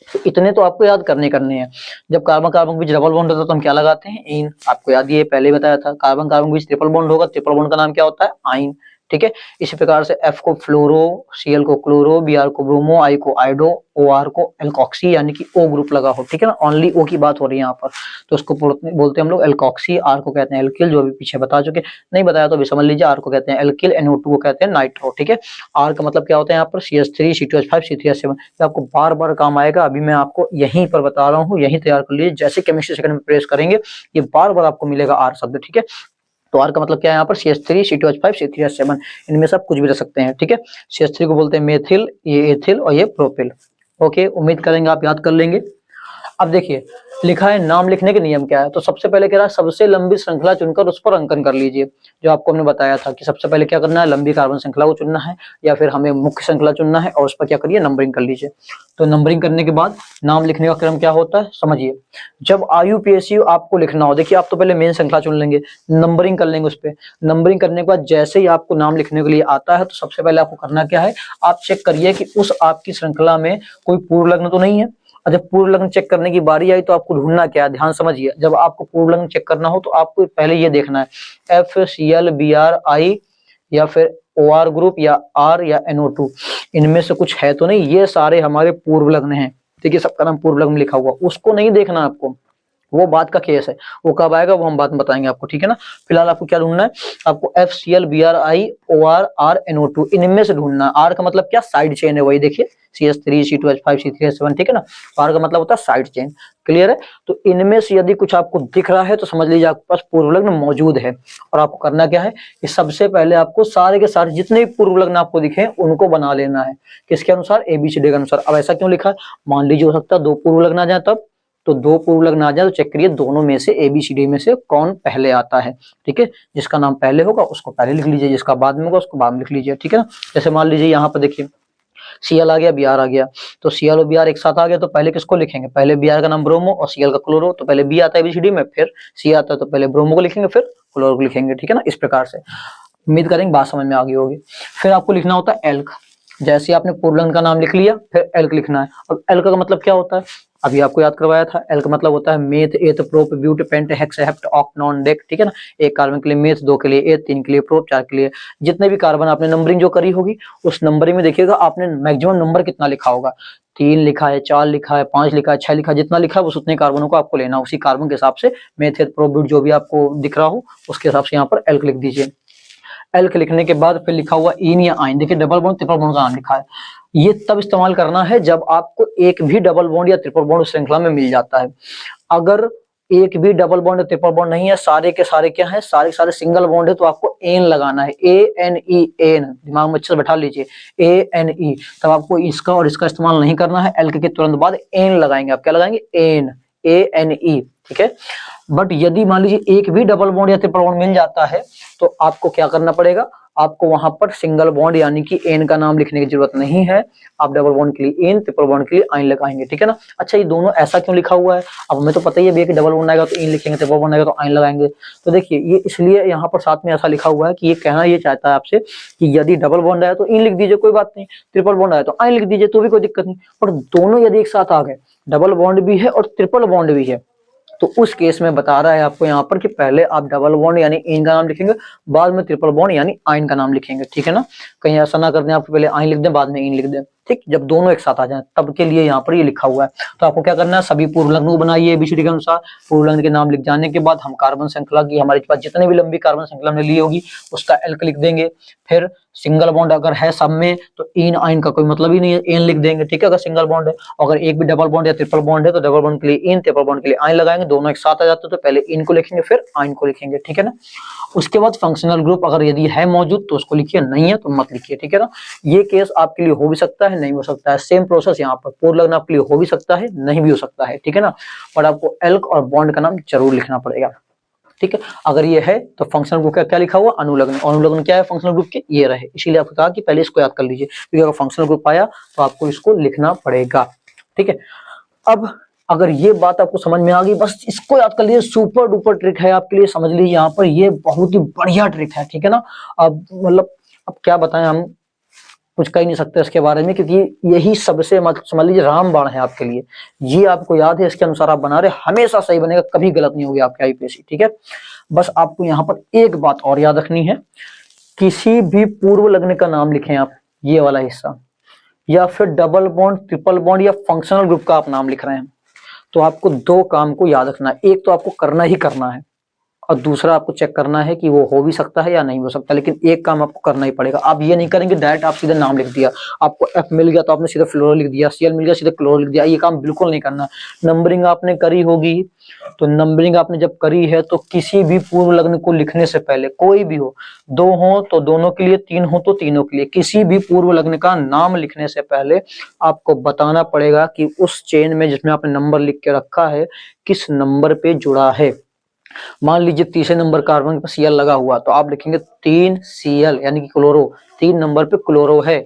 तो इतने तो आपको याद करने है। जब कार्बन कार्बन के बीच डबल बॉन्ड होता है तो हम क्या लगाते हैं, इन। आपको याद, ये पहले बताया था। कार्बन कार्बन के बीच ट्रिपल बॉन्ड होगा, ट्रिपल बॉन्ड का नाम क्या होता है, आइन, ठीक है। इसी प्रकार से F को फ्लोरो, Cl को क्लोरो, Br को ब्रोमो, I को आइडो, OR को एल्कोक्सी, यानी कि O ग्रुप लगा हो, ठीक है ना। ओनली O की बात हो रही है यहाँ पर, तो उसको बोलते हैं हम लोग एल्कोक्सी। R को कहते हैं एल्किल, जो अभी पीछे बता चुके, नहीं बताया तो भी समझ लीजिए। R को कहते हैं एल्किल, NO2 को कहते हैं नाइट्रो, ठीक है। R का मतलब क्या होता है यहाँ पर, CH3 C2H5 C3H7, ये आपको बार बार काम आएगा। अभी मैं आपको यहीं पर बता रहा हूँ, यहीं तैयार कर लीजिए। जैसे केमिस्ट्री सेकंड में प्रेस करेंगे ये बार बार आपको मिलेगा R शब्द, ठीक है। तो R का मतलब क्या है यहाँ पर, CH3 C2H5 C3H7, इनमें से आप कुछ भी रख सकते हैं, ठीक है। CH3 को बोलते हैं मेथिल, ये एथिल और ये प्रोपिल। ओके, उम्मीद करेंगे आप याद कर लेंगे। अब देखिए लिखा है नाम लिखने के नियम क्या है। तो सबसे पहले कह रहा है सबसे लंबी श्रृंखला चुनकर उस पर अंकन कर लीजिए। जो आपको हमने बताया था कि सबसे पहले क्या करना है, लंबी कार्बन श्रृंखला को चुनना है, या फिर हमें मुख्य श्रृंखला चुनना है और उस पर क्या करिए, नंबरिंग कर लीजिए। तो नंबरिंग करने के बाद नाम लिखने का क्रम क्या होता है, समझिए। जब IUPAC आपको लिखना हो, देखिए आप तो पहले मेन श्रृंखला चुन लेंगे, नंबरिंग कर लेंगे उस पर। नंबरिंग करने के बाद जैसे ही आपको नाम लिखने के लिए आता है तो सबसे पहले आपको करना क्या है, आप चेक करिए कि उस आपकी श्रृंखला में कोई पूर्व लग्न तो नहीं है। और जब पूर्व लग्न चेक करने की बारी आई तो आपको ढूंढना क्या है, ध्यान समझिए। जब आपको पूर्व लग्न चेक करना हो तो आपको पहले ये देखना है FCl BRI या फिर OR ग्रुप या R या NO2, इनमें से कुछ है तो नहीं। ये सारे हमारे पूर्व लग्न हैं, ठीक है, सबका नाम पूर्व लग्न लिखा हुआ, उसको नहीं देखना आपको, वो बात का केस है, वो कब आएगा वो हम बात में बताएंगे आपको, ठीक है ना। फिलहाल आपको क्या ढूंढना है, आपको FCl BRI OR R NO2 इनमें से ढूंढना है। R का मतलब क्या, साइड चेन है, वही देखिए CH3 C2H5 C3H7, ठीक है ना। R का मतलब होता है साइड चेन, क्लियर है। तो इनमें से यदि कुछ आपको दिख रहा है तो समझ लीजिए आपके पास पूर्व लग्न मौजूद है। और आपको करना क्या है कि सबसे पहले आपको सारे के सारे जितने भी पूर्व लग्न आपको दिखे उनको बना लेना है, किसके अनुसार, ABCD के अनुसार। अब ऐसा क्यों लिखा है, मान लीजिए हो सकता है 2 पूर्व लग्न आ जाए, तब तो 2 पूर्व लग्न आ जाए तो चेक करिए दोनों में से ABCD में से कौन पहले आता है, ठीक है। जिसका नाम पहले होगा उसको पहले लिख लीजिए, जिसका बाद में होगा उसको बाद में लिख लीजिए, ठीक है ना। जैसे मान लीजिए यहाँ पर देखिए Cl आ गया, Br आ गया, तो Cl और Br एक साथ आ गया तो पहले किसको लिखेंगे, पहले Br का नाम ब्रोमो और Cl का क्लोरो। तो पहले B आता है ABCD में, फिर C आता है, तो पहले ब्रोमो को लिखेंगे फिर क्लोरो को लिखेंगे, ठीक है ना। इस प्रकार से उम्मीद करेंगे बात समझ में आ गई होगी। फिर आपको लिखना होता है एल्क। जैसे आपने पूर्व लग्न का नाम लिख लिया फिर एल्क लिखना है। अब एल्क का मतलब क्या होता है, अभी आपको याद करवाया था। एल्क मतलब होता है meth eth prop but pent hex hept oct non dec, ठीक है ना। एक कार्बन के लिए मेथ, 2 के लिए एथ, 3 के लिए प्रोप, 4 के लिए, जितने भी कार्बन आपने नंबरिंग जो करी होगी उस नंबरिंग में देखिएगा आपने मैक्सिमम नंबर कितना लिखा होगा, 3 लिखा है, 4 लिखा है, 5 लिखा है, 6 लिखा है, जितना लिखा है बस उतने कार्बनों को आपको लेना, उसी कार्बन के हिसाब से मेथ एथ प्रोप ब्यूट जो भी आपको दिख रहा हो उसके हिसाब से यहाँ पर एल्क लिख दीजिए। एल्क लिखने के बाद फिर लिखा हुआ इन या आइन, देखिए डबल बॉन्ड ट्रिपल बॉन्ड का नाम लिखा है। ये तब इस्तेमाल करना है जब आपको एक भी डबल बॉन्ड या ट्रिपल बॉन्ड श्रृंखला में मिल जाता है। अगर एक भी डबल बॉन्ड या ट्रिपल बॉन्ड नहीं है, सारे के सारे क्या है, सारे सारे सिंगल बॉन्ड है, तो आपको एन लगाना है, ANE, एन, दिमाग में अच्छे से बैठा लीजिए, ANE। तब आपको इसका और इसका इस्तेमाल नहीं करना है, एल्क के तुरंत बाद एन लगाएंगे। आप क्या लगाएंगे, एन, ANE, ठीक है। बट यदि मान लीजिए एक भी डबल बॉन्ड या ट्रिपल बॉन्ड मिल जाता है तो आपको क्या करना पड़ेगा, आपको वहां पर सिंगल बॉन्ड यानी कि एन का नाम लिखने की जरूरत नहीं है। आप डबल बॉन्ड के लिए एन, ट्रिपल बॉन्ड के लिए आइन लगाएंगे, ठीक है ना। अच्छा, ये दोनों ऐसा क्यों लिखा हुआ है, अब हमें तो पता ही है भैया कि डबल बॉन्ड आएगा तो एन लिखेंगे, ट्रिपल बॉन्ड आएगा तो आइन लगाएंगे। तो देखिए ये इसलिए यहाँ पर साथ में ऐसा लिखा हुआ है कि ये कहना ये चाहता है आपसे कि यदि डबल बॉन्ड आया तो इन लिख दीजिए, कोई बात नहीं, ट्रिपल बॉन्ड आया तो आइन लिख दीजिए, तो भी कोई दिक्कत नहीं। और दोनों यदि एक साथ आ गए, डबल बॉन्ड भी है और ट्रिपल बॉन्ड भी है, तो उस केस में बता रहा है आपको यहाँ पर कि पहले आप डबल बॉन्ड यानी इन का नाम लिखेंगे, बाद में ट्रिपल बॉन्ड यानी आइन का नाम लिखेंगे, ठीक है ना। कहीं ऐसा ना कर दें आप पहले आइन लिख दें बाद में इन लिख दें, ठीक। जब दोनों एक साथ आ जाएं तब के लिए यहाँ पर ये लिखा हुआ है। तो आपको क्या करना है, सभी पूर्व लग्न को बनाइए एबीसीडी के अनुसार। पूर्व लग्न के नाम लिख जाने के बाद हम कार्बन श्रृंखला की, हमारे पास जितने भी लंबी कार्बन श्रृंखला हमने ली होगी उसका एल्क लिख देंगे। फिर सिंगल बॉन्ड अगर है सब में तो इन आइन का कोई मतलब ही नहीं है, एन लिख देंगे, ठीक है, अगर सिंगल बॉन्ड है। अगर एक भी डबल बॉन्ड या ट्रिपल बॉन्ड है तो डबल बॉन्ड के लिए इन, ट्रिपल बॉन्ड के लिए आइन लगाएंगे। दोनों एक साथ आ जाते हैं तो पहले इन को लिखेंगे फिर आइन को लिखेंगे, ठीक है ना। उसके बाद फंक्शनल ग्रुप अगर यदि है मौजूद तो उसको लिखिए, नहीं है तो मत लिखिए, ठीक है ना। ये केस आपके लिए हो भी सकता है, नहीं हो सकता है। सेम प्रोसेस यहाँ पर पूर्व लग्न आपके लिए हो भी सकता है, नहीं भी हो सकता है, ठीक है ना। पर आपको एल्क और बॉन्ड का नाम जरूर लिखना पड़ेगा, ठीक है। अगर ये है तो फंक्शनल ग्रुप का क्या लिखा हुआ, अनुलग्न। अनुलग्न क्या है फंक्शनल ग्रुप के, ये रहे। इसीलिए आपको कहा कि पहले इसको याद कर लीजिए, क्योंकि अगर फंक्शनल ग्रुप आया तो आपको इसको लिखना पड़ेगा, ठीक है। अब अगर ये बात आपको समझ में आ गई, बस इसको याद कर लीजिए, सुपर डुपर ट्रिक है आपके लिए, समझ लीजिए यहाँ पर, ये बहुत ही बढ़िया ट्रिक है, ठीक है ना। अब मतलब अब क्या बताएं, हम कुछ कह नहीं सकते इसके बारे में, क्योंकि यही सबसे समझ लीजिए रामबाण है आपके लिए। ये आपको याद है, इसके अनुसार आप बना रहे, हमेशा सही बनेगा, कभी गलत नहीं होगी आपके आईपीएससी, ठीक है। बस आपको यहाँ पर एक बात और याद रखनी है, किसी भी पूर्व लग्न का नाम लिखें आप, ये वाला हिस्सा, या फिर डबल बॉन्ड, ट्रिपल बॉन्ड या फंक्शनल ग्रुप का आप नाम लिख रहे हैं, तो आपको दो काम को याद रखना है। एक तो आपको करना ही करना है और दूसरा आपको चेक करना है कि वो हो भी सकता है या नहीं हो सकता, लेकिन एक काम आपको करना ही पड़ेगा। आप ये नहीं करेंगे डायरेक्ट आप सीधे नाम लिख दिया, आपको एफ मिल गया तो आपने सीधे फ्लोरो लिख दिया, सीएल मिल गया सीधे क्लोरो लिख दिया, ये काम बिल्कुल नहीं करना। नंबरिंग आपने करी होगी, तो नंबरिंग आपने जब करी है तो किसी भी पूर्व लग्न को लिखने से पहले, कोई भी हो, दो हो तो दोनों के लिए, तीन हो तो तीनों के लिए, किसी भी पूर्व लग्न का नाम लिखने से पहले आपको बताना पड़ेगा कि उस चेन में जिसमें आपने नंबर लिख के रखा है किस नंबर पे जुड़ा है। मान लीजिए तीसरे नंबर कार्बन पर सीएल लगा हुआ, तो आप लिखेंगे 3 सीएल यानी कि क्लोरो, 3 नंबर पे क्लोरो है।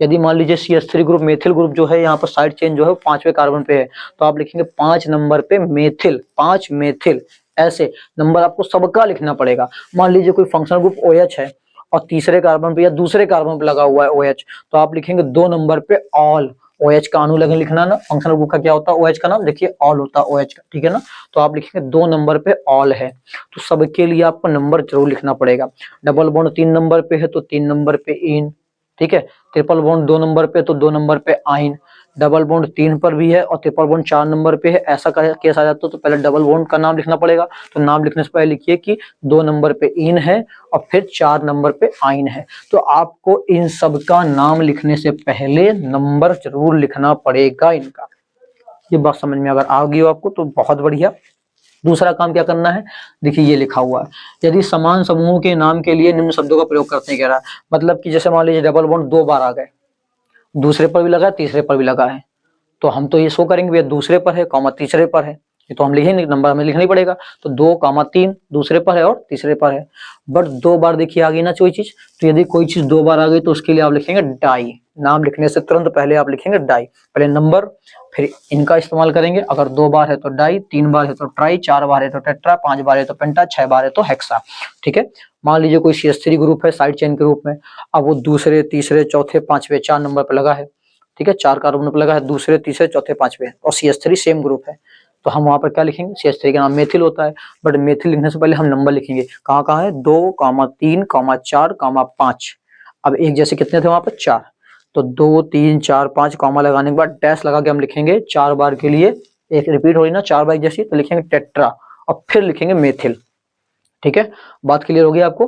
यदि मान लीजिए CH3 ग्रुप, मेथिल ग्रुप जो है यहाँ पर साइड चेन जो है 5वें कार्बन पे है, तो आप लिखेंगे 5 नंबर पे मेथिल, 5 मेथिल। ऐसे नंबर आपको सबका लिखना पड़ेगा। मान लीजिए कोई फंक्शनल ग्रुप OH है और तीसरे कार्बन पे या दूसरे कार्बन पे लगा हुआ है OH, तो आप लिखेंगे 2 नंबर पे ऑल। OH का अनुलग्न लिखना ना, फंक्शनल ग्रुप का क्या होता है, OH का नाम देखिए ऑल होता है OH का, ठीक है ना। तो आप लिखेंगे 2 नंबर पे ऑल है, तो सबके लिए आपको नंबर जरूर लिखना पड़ेगा। डबल बॉन्ड 3 नंबर पे है तो 3 नंबर पे इन, ठीक है। ट्रिपल बॉन्ड 2 नंबर पे तो 2 नंबर पे आइन। डबल बॉन्ड 3 पर भी है और ट्रिपल बॉन्ड 4 नंबर पे है, ऐसा केस आ जाता है तो पहले डबल बॉन्ड का नाम लिखना पड़ेगा। तो नाम लिखने से पहले लिखिए कि 2 नंबर पे इन है और फिर 4 नंबर पे आइन है। तो आपको इन सब का नाम लिखने से पहले नंबर जरूर लिखना पड़ेगा इनका। ये बात समझ में अगर आ गई हो आपको तो बहुत बढ़िया। दूसरा काम क्या करना है, देखिए ये लिखा हुआ है, यदि समान समूहों के नाम के लिए निम्न शब्दों का प्रयोग करते हैं, कह रहा है मतलब कि जैसे मान लीजिए डबल बॉन्ड 2 बार आ गए, दूसरे पर भी लगा है तीसरे पर भी लगा है, तो हम तो ये शो करेंगे भैया दूसरे पर है कॉमा तीसरे पर है, ये तो हम लिखेंगे, नंबर हमें लिखना ही पड़ेगा। तो 2,3 दूसरे पर है और तीसरे पर है। बट 2 बार देखिए आ गई ना कोई चीज, तो यदि कोई चीज 2 बार आ गई तो उसके लिए आप लिखेंगे डाई। नाम लिखने से तुरंत पहले आप लिखेंगे डाई, पहले नंबर फिर इनका इस्तेमाल करेंगे। अगर 2 बार है तो डाई, 3 बार है तो ट्राई, 4 बार है तो टेट्रा, 5 बार है तो पेंटा, 6 बार है तो हेक्सा, ठीक है। मान लीजिए कोई CH3 ग्रुप है साइड चेन के रूप में, अब वो दूसरे तीसरे चौथे पांचवे 4 नंबर पे लगा है, ठीक है, 4 कार्बन पे लगा है, दूसरे तीसरे चौथे पांचवे, और CH3 सेम ग्रुप है, तो हम वहां पर क्या लिखेंगे, CH3 का नाम मेथिल होता है, बट मेथिल लिखने से पहले हम नंबर लिखेंगे। कहाँ कहाँ है, 2, 3, 4, 5। अब एक जैसे कितने थे वहां पर 4, तो 2, 3, 4, 5 कॉमा लगाने के बाद डैश लगा के हम लिखेंगे 4 बार के लिए, एक रिपीट हो रही ना 4 बार जैसी, तो लिखेंगे टेट्रा और फिर लिखेंगे मेथिल, ठीक है। बात क्लियर होगी आपको।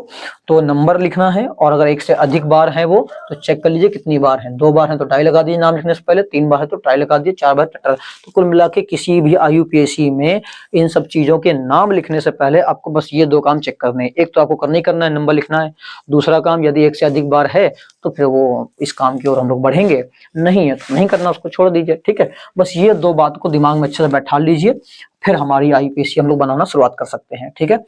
तो नंबर लिखना है और अगर एक से अधिक बार है वो तो चेक कर लीजिए कितनी बार है। 2 बार है तो डाई लगा दीजिए नाम लिखने से पहले, 3 बार है तो ट्राई लगा दीजिए, 4 बार टेट्रा। तो कुल मिला के किसी भी IUPAC में इन सब चीजों के नाम लिखने से पहले आपको बस ये 2 काम चेक करने हैं। एक तो आपको करना ही करना है, नंबर लिखना है। दूसरा काम यदि एक से अधिक बार है तो फिर वो इस काम की ओर हम लोग बढ़ेंगे, नहीं है तो नहीं करना, उसको छोड़ दीजिए, ठीक है। बस ये 2 बात को दिमाग में अच्छे से बैठा लीजिए, फिर हमारी IUPAC हम लोग बनाना शुरुआत कर सकते हैं, ठीक है।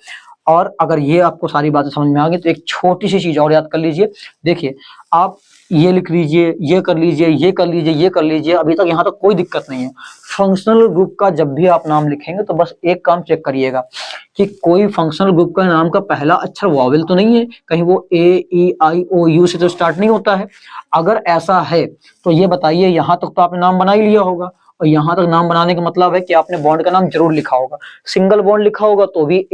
और अगर ये आपको सारी बातें समझ में आ गई तो एक छोटी सी चीज और याद कर लीजिए। देखिए आप ये लिख लीजिए, ये कर लीजिए, ये कर लीजिए, ये कर लीजिए, अभी तक यहाँ तक कोई दिक्कत नहीं है। फंक्शनल ग्रुप का जब भी आप नाम लिखेंगे तो बस एक काम चेक करिएगा कि कोई फंक्शनल ग्रुप का नाम का पहला अक्षर वॉवेल तो नहीं है, कहीं वो ए ई आई ओ यू से तो स्टार्ट नहीं होता है। अगर ऐसा है तो ये बताइए, यहाँ तक तो आपने नाम बना ही लिया होगा, और यहाँ तक नाम बनाने का मतलब है कि आपने बॉन्ड का नाम जरूर लिखा होगा। सिंगल बॉन्ड लिखा होगा तो भी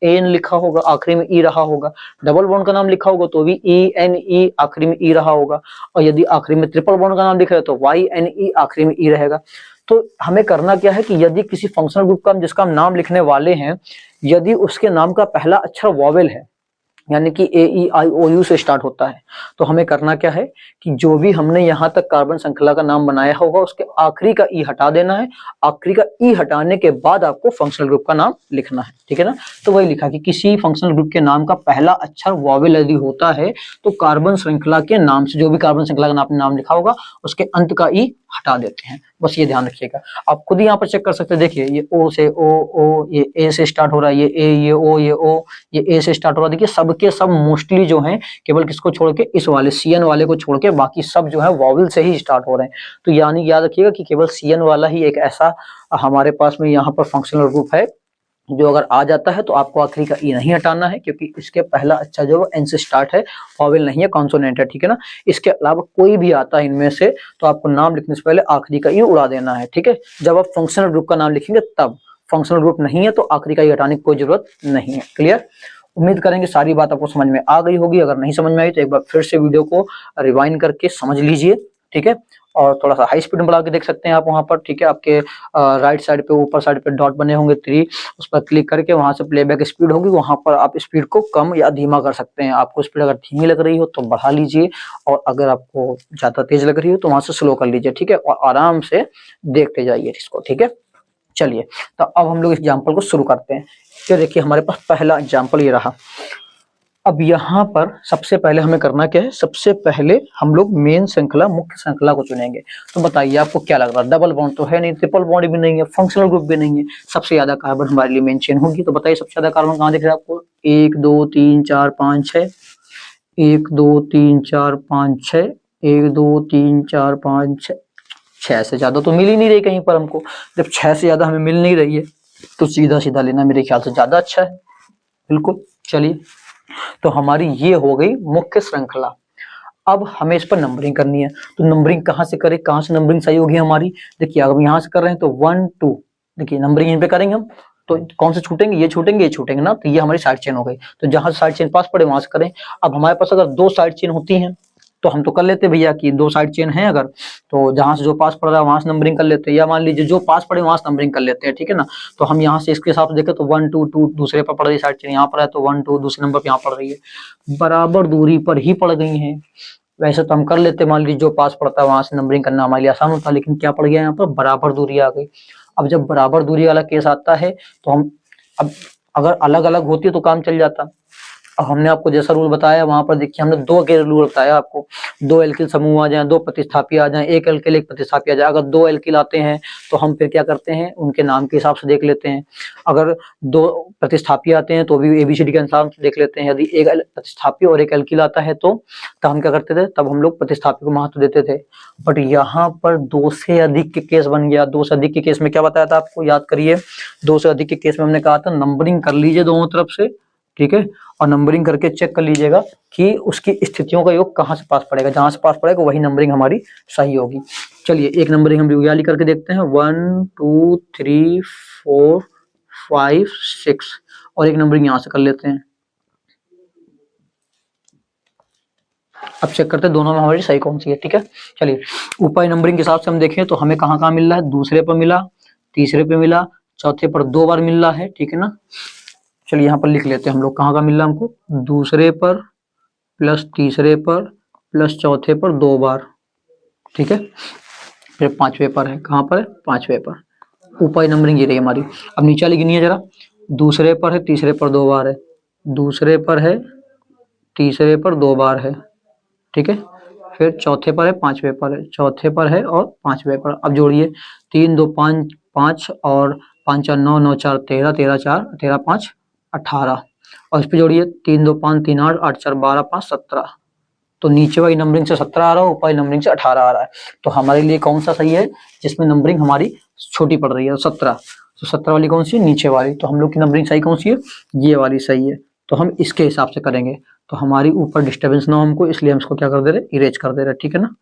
एन लिखा होगा, आखिरी में ई रहा होगा। डबल बॉन्ड का नाम लिखा होगा तो भी ई आखिरी में ई रहा होगा। और यदि आखिरी में ट्रिपल बॉन्ड का नाम लिख रहे हैं तो YNE आखिरी में ई रहेगा। तो हमें करना क्या है कि यदि किसी फंक्शनल ग्रुप का जिसका हम नाम लिखने वाले हैं, यदि उसके नाम का पहला अक्षर वॉवेल है, यानी कि AEIOU से स्टार्ट होता है, तो हमें करना क्या है कि जो भी हमने यहाँ तक कार्बन श्रृंखला का नाम बनाया होगा उसके आखिरी का ई हटा देना है। आखिरी का ई हटाने के बाद आपको फंक्शनल ग्रुप का नाम लिखना है, ठीक है ना। तो वही लिखा कि किसी फंक्शनल ग्रुप के नाम का पहला अक्षर वॉवेल यदि होता है तो कार्बन श्रृंखला के नाम से, जो भी कार्बन श्रृंखला का आपने नाम लिखा होगा उसके अंत का ई हटा देते हैं। बस ये ध्यान रखिएगा। आप खुद ही यहाँ पर चेक कर सकते हैं। देखिए ये ओ से ओ, ये ए से स्टार्ट हो रहा है, ये ए, ये ओ, ये ए से स्टार्ट हो रहा है। देखिए सबके सब मोस्टली जो हैं, केवल किसको छोड़ के, इस वाले CN वाले को छोड़ के बाकी सब जो है वॉवेल से ही स्टार्ट हो रहे हैं। तो यानी याद रखिएगा कि केवल CN वाला ही एक ऐसा हमारे पास में यहाँ पर फंक्शनल ग्रुप है जो अगर आ जाता है तो आपको आखिरी का ई नहीं हटाना है, क्योंकि इसके पहला अक्षर जो है एन से स्टार्ट है, वॉवेल नहीं है, कॉन्सोनेंट है, ठीक है ना। इसके अलावा कोई भी आता है इनमें से तो आपको नाम लिखने से पहले आखिरी का ई उड़ा देना है, ठीक है। जब आप फंक्शनल ग्रुप का नाम लिखेंगे तब, फंक्शनल ग्रुप नहीं है तो आखिरी का ई हटाने की कोई जरूरत नहीं है। क्लियर? उम्मीद करेंगे सारी बात आपको समझ में आ गई होगी। अगर नहीं समझ में आई तो एक बार फिर से वीडियो को रिवाइंड करके समझ लीजिए, ठीक है। और थोड़ा सा हाई स्पीड में बढ़ा के देख सकते हैं आप वहां पर, ठीक है। आपके राइट साइड पे, ऊपर साइड पे डॉट बने होंगे 3, उस पर क्लिक करके वहां से प्लेबैक स्पीड होगी, वहां पर आप स्पीड को कम या धीमा कर सकते हैं। आपको स्पीड अगर धीमी लग रही हो तो बढ़ा लीजिए, और अगर आपको ज्यादा तेज लग रही हो तो वहां से स्लो कर लीजिए, ठीक है। और आराम से देखते जाइए इसको, ठीक है। चलिए तो अब हम लोग इस एग्जाम्पल को शुरू करते हैं। तो देखिए हमारे पास पहला एग्जाम्पल ये रहा। अब यहाँ पर सबसे पहले हमें करना क्या है, सबसे पहले हम लोग मेन श्रृंखला, मुख्य श्रृंखला को चुनेंगे। तो बताइए आपको क्या लग रहा है, डबल बॉन्ड तो है नहीं, ट्रिपल बॉन्ड भी नहीं है, फंक्शनल ग्रुप भी नहीं है, सबसे ज्यादा कार्बन हमारे लिए मेन चेन होगी। तो बताइए सबसे ज्यादा कार्बन कहाँ दिख रहा है आपको? 1 2 3 4 5 6, 1 2 3 4 5 6, 1 2 3 4 5 6, 6 से ज्यादा तो मिल ही नहीं रही कहीं पर हमको। जब 6 से ज्यादा हमें मिल नहीं रही है तो सीधा सीधा लेना मेरे ख्याल से ज्यादा अच्छा है। बिल्कुल। चलिए तो हमारी ये हो गई मुख्य श्रृंखला। अब हमें इस पर नंबरिंग करनी है। तो नंबरिंग कहाँ से करें, कहाँ से नंबरिंग सही होगी हमारी? देखिए अगर हम यहाँ से कर रहे हैं तो 1 2, देखिए नंबरिंग यहीं पे करेंगे हम, तो कौन से छूटेंगे? ये छूटेंगे, ये छूटेंगे ना, तो ये हमारी साइड चेन हो गई। तो जहां से साइड चेन पास पड़े वहां से करें। अब हमारे पास अगर 2 साइड चेन होती हैं तो हम तो कर लेते भैया कि 2 साइड चेन है अगर, तो जहां से जो पास पड़ रहा है वहां से नंबरिंग कर लेते हैं, या मान लीजिए जो पास पड़े वहां से नंबरिंग कर लेते हैं, ठीक है ना। तो हम यहाँ से इसके हिसाब से देखें तो 1 2 2 दूसरे पर पड़ रही साइड चेन यहाँ पर है, तो 1 2 दूसरे नंबर पर यहाँ पड़ रही है, बराबर दूरी पर ही पड़ गई है। वैसे तो हम कर लेते, मान लीजिए जो पास पड़ता है वहां से नंबरिंग करना हमारे लिए आसान होता है, लेकिन क्या पड़ गया यहाँ पर, बराबर दूरी आ गई। अब जब बराबर दूरी वाला केस आता है तो हम, अब अगर अलग अलग होती तो काम चल जाता। अब हमने आपको जैसा रूल बताया वहां पर देखिए हमने 2 के रूल बताया आपको, 2 एल्किल समूह आ जाए, 2 प्रतिस्थापी आ जाए, 1 एल्किल 1 प्रतिस्थापी आ जाए। अगर 2 एल्किल आते हैं तो हम फिर क्या करते हैं, उनके नाम के हिसाब से देख लेते हैं। अगर 2 प्रतिस्थापी आते हैं तो भी ABCD के अनुसार देख लेते हैं। यदि 1 प्रतिस्थापी और 1 एल्किल आता है तो तब हम क्या करते थे, तब हम लोग प्रतिस्थापी को महत्व देते थे। बट यहाँ पर 2 से अधिक के केस बन गया। 2 से अधिक के केस में क्या बताया था आपको, याद करिए। 2 से अधिक के केस में हमने कहा था नंबरिंग कर लीजिए दोनों तरफ से, ठीक है। और नंबरिंग करके चेक कर लीजिएगा कि उसकी स्थितियों का योग कहाँ से पास पड़ेगा, जहां से पास पड़ेगा वही नंबरिंग हमारी सही होगी। चलिए एक नंबरिंग हम रियाली करके देखते हैं, 1 2 3 4 5 6, और एक नंबरिंग यहां से कर लेते हैं। अब चेक करते हैं दोनों में हमारी सही कौन सी है, ठीक है। चलिए ऊपर नंबरिंग के हिसाब से हम देखें तो हमें कहाँ कहाँ मिल रहा है, दूसरे पर मिला, तीसरे पे मिला, चौथे पर 2 बार मिल रहा है, ठीक है ना। चलिए यहाँ पर लिख लेते हैं हम लोग कहाँ का मिल रहा है हमको, दूसरे पर प्लस तीसरे पर प्लस चौथे पर 2 बार, ठीक है। फिर 5वें पर है, कहाँ पर है, 5वें पर। ऊपर नंबरिंग ये रही हमारी। अब नीचे वाली गिनिए जरा, दूसरे पर है, तीसरे पर 2 बार है, दूसरे पर है, तीसरे पर 2 बार है, ठीक है। फिर चौथे पर है, 5वें पर है, चौथे पर है और 5वें पर। अब जोड़िए 3 2 5 5 और 5 4 9 9 4 13 13 4 13 5 18 और इस पे जोड़िए 3 2 5 3 8 8 4 12 5 17। तो नीचे वाली नंबरिंग से 17 आ रहा है, ऊपर वाली नंबरिंग से 18 आ रहा है। तो हमारे लिए कौन सा सही है, जिसमें नंबरिंग हमारी छोटी पड़ रही है 17। तो 17 वाली कौन सी है, नीचे वाली। तो हम लोग की नंबरिंग सही कौन सी है, ये वाली सही है। तो हम इसके हिसाब से करेंगे। तो हमारी ऊपर डिस्टर्बेंस ना हो हमको, इसलिए हम इसको क्या कर दे रहे, इरेज कर दे रहे, ठीक है ना,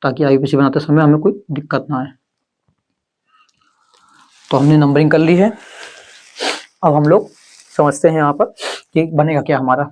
ताकि आईपीसी बनाते समय हमें कोई दिक्कत ना आए। तो हमने नंबरिंग कर ली है। अब हम लोग समझते हैं यहाँ पर कि बनेगा क्या हमारा।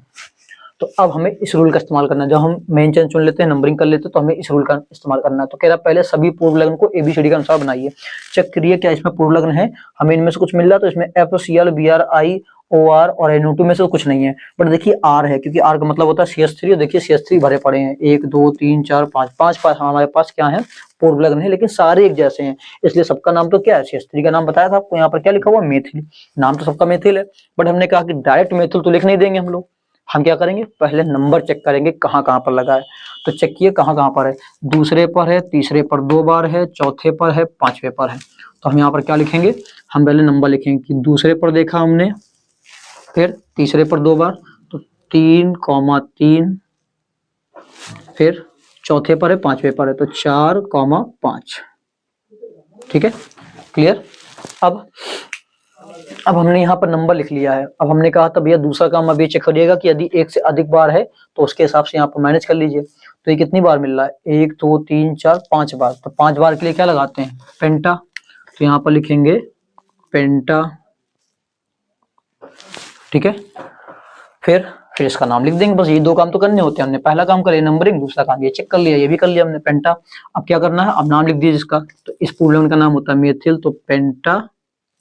तो अब हमें इस रूल का इस्तेमाल करना है। जब हम मेन चेन चुन लेते हैं, नंबरिंग कर लेते हैं, तो हमें इस रूल का इस्तेमाल करना है। तो कह रहा पहले सभी पूर्व लग्न को एबीसीडी के अनुसार बनाइए। चेक करिए क्या इसमें पूर्व लग्न है, हमें इनमें से कुछ मिल रहा है। तो इसमें FCL BRI OR और NO2 में से कुछ नहीं है, बट देखिए R है, क्योंकि R का मतलब होता है CH3। और देखिए CH3 भरे पड़े हैं, 1 2 3 4 5 5 हमारे पास क्या है, पूर्व लग्न है, लेकिन सारे एक जैसे हैं, इसलिए सबका नाम तो क्या है, CH3 का नाम बताया था आपको। यहाँ पर क्या लिखा हुआ, मेथिल। नाम तो सबका मेथिल है, बट हमने कहा कि डायरेक्ट मेथिल तो लिख नहीं देंगे हम लोग। हम क्या करेंगे, पहले नंबर चेक करेंगे कहाँ कहाँ पर लगा है। तो चेक किए कहाँ कहाँ पर है, दूसरे पर है, तीसरे पर 2 बार है, चौथे पर है, 5वें पर है। तो हम यहाँ पर क्या लिखेंगे, हम पहले नंबर लिखेंगे कि दूसरे पर देखा हमने, फिर तीसरे पर 2 बार, तो 3,3, फिर चौथे पर है, 5वें पर है, तो 4,5। ठीक है, क्लियर। अब हमने यहाँ पर नंबर लिख लिया है। अब हमने कहा था भैया दूसरा काम अब ये चेक करिएगा कि यदि 1 से अधिक बार है तो उसके हिसाब से यहाँ पर मैनेज कर लीजिए। तो ये कितनी बार मिल रहा है, 1 2 3 4 5 बार। तो 5 बार के लिए क्या लगाते हैं, पेंटा। तो यहाँ पर लिखेंगे पेंटा, ठीक है। फिर इसका नाम लिख देंगे। बस ये 2 काम तो करने होते हैं। हमने पहला काम करे नंबरिंग, दूसरा काम ये चेक कर लिया, ये भी कर लिया हमने, पेंटा। अब क्या करना है, अब नाम लिख दिया जिसका। तो इस पूर्ण लग्न का नाम होता है मेथिल, तो पेंटा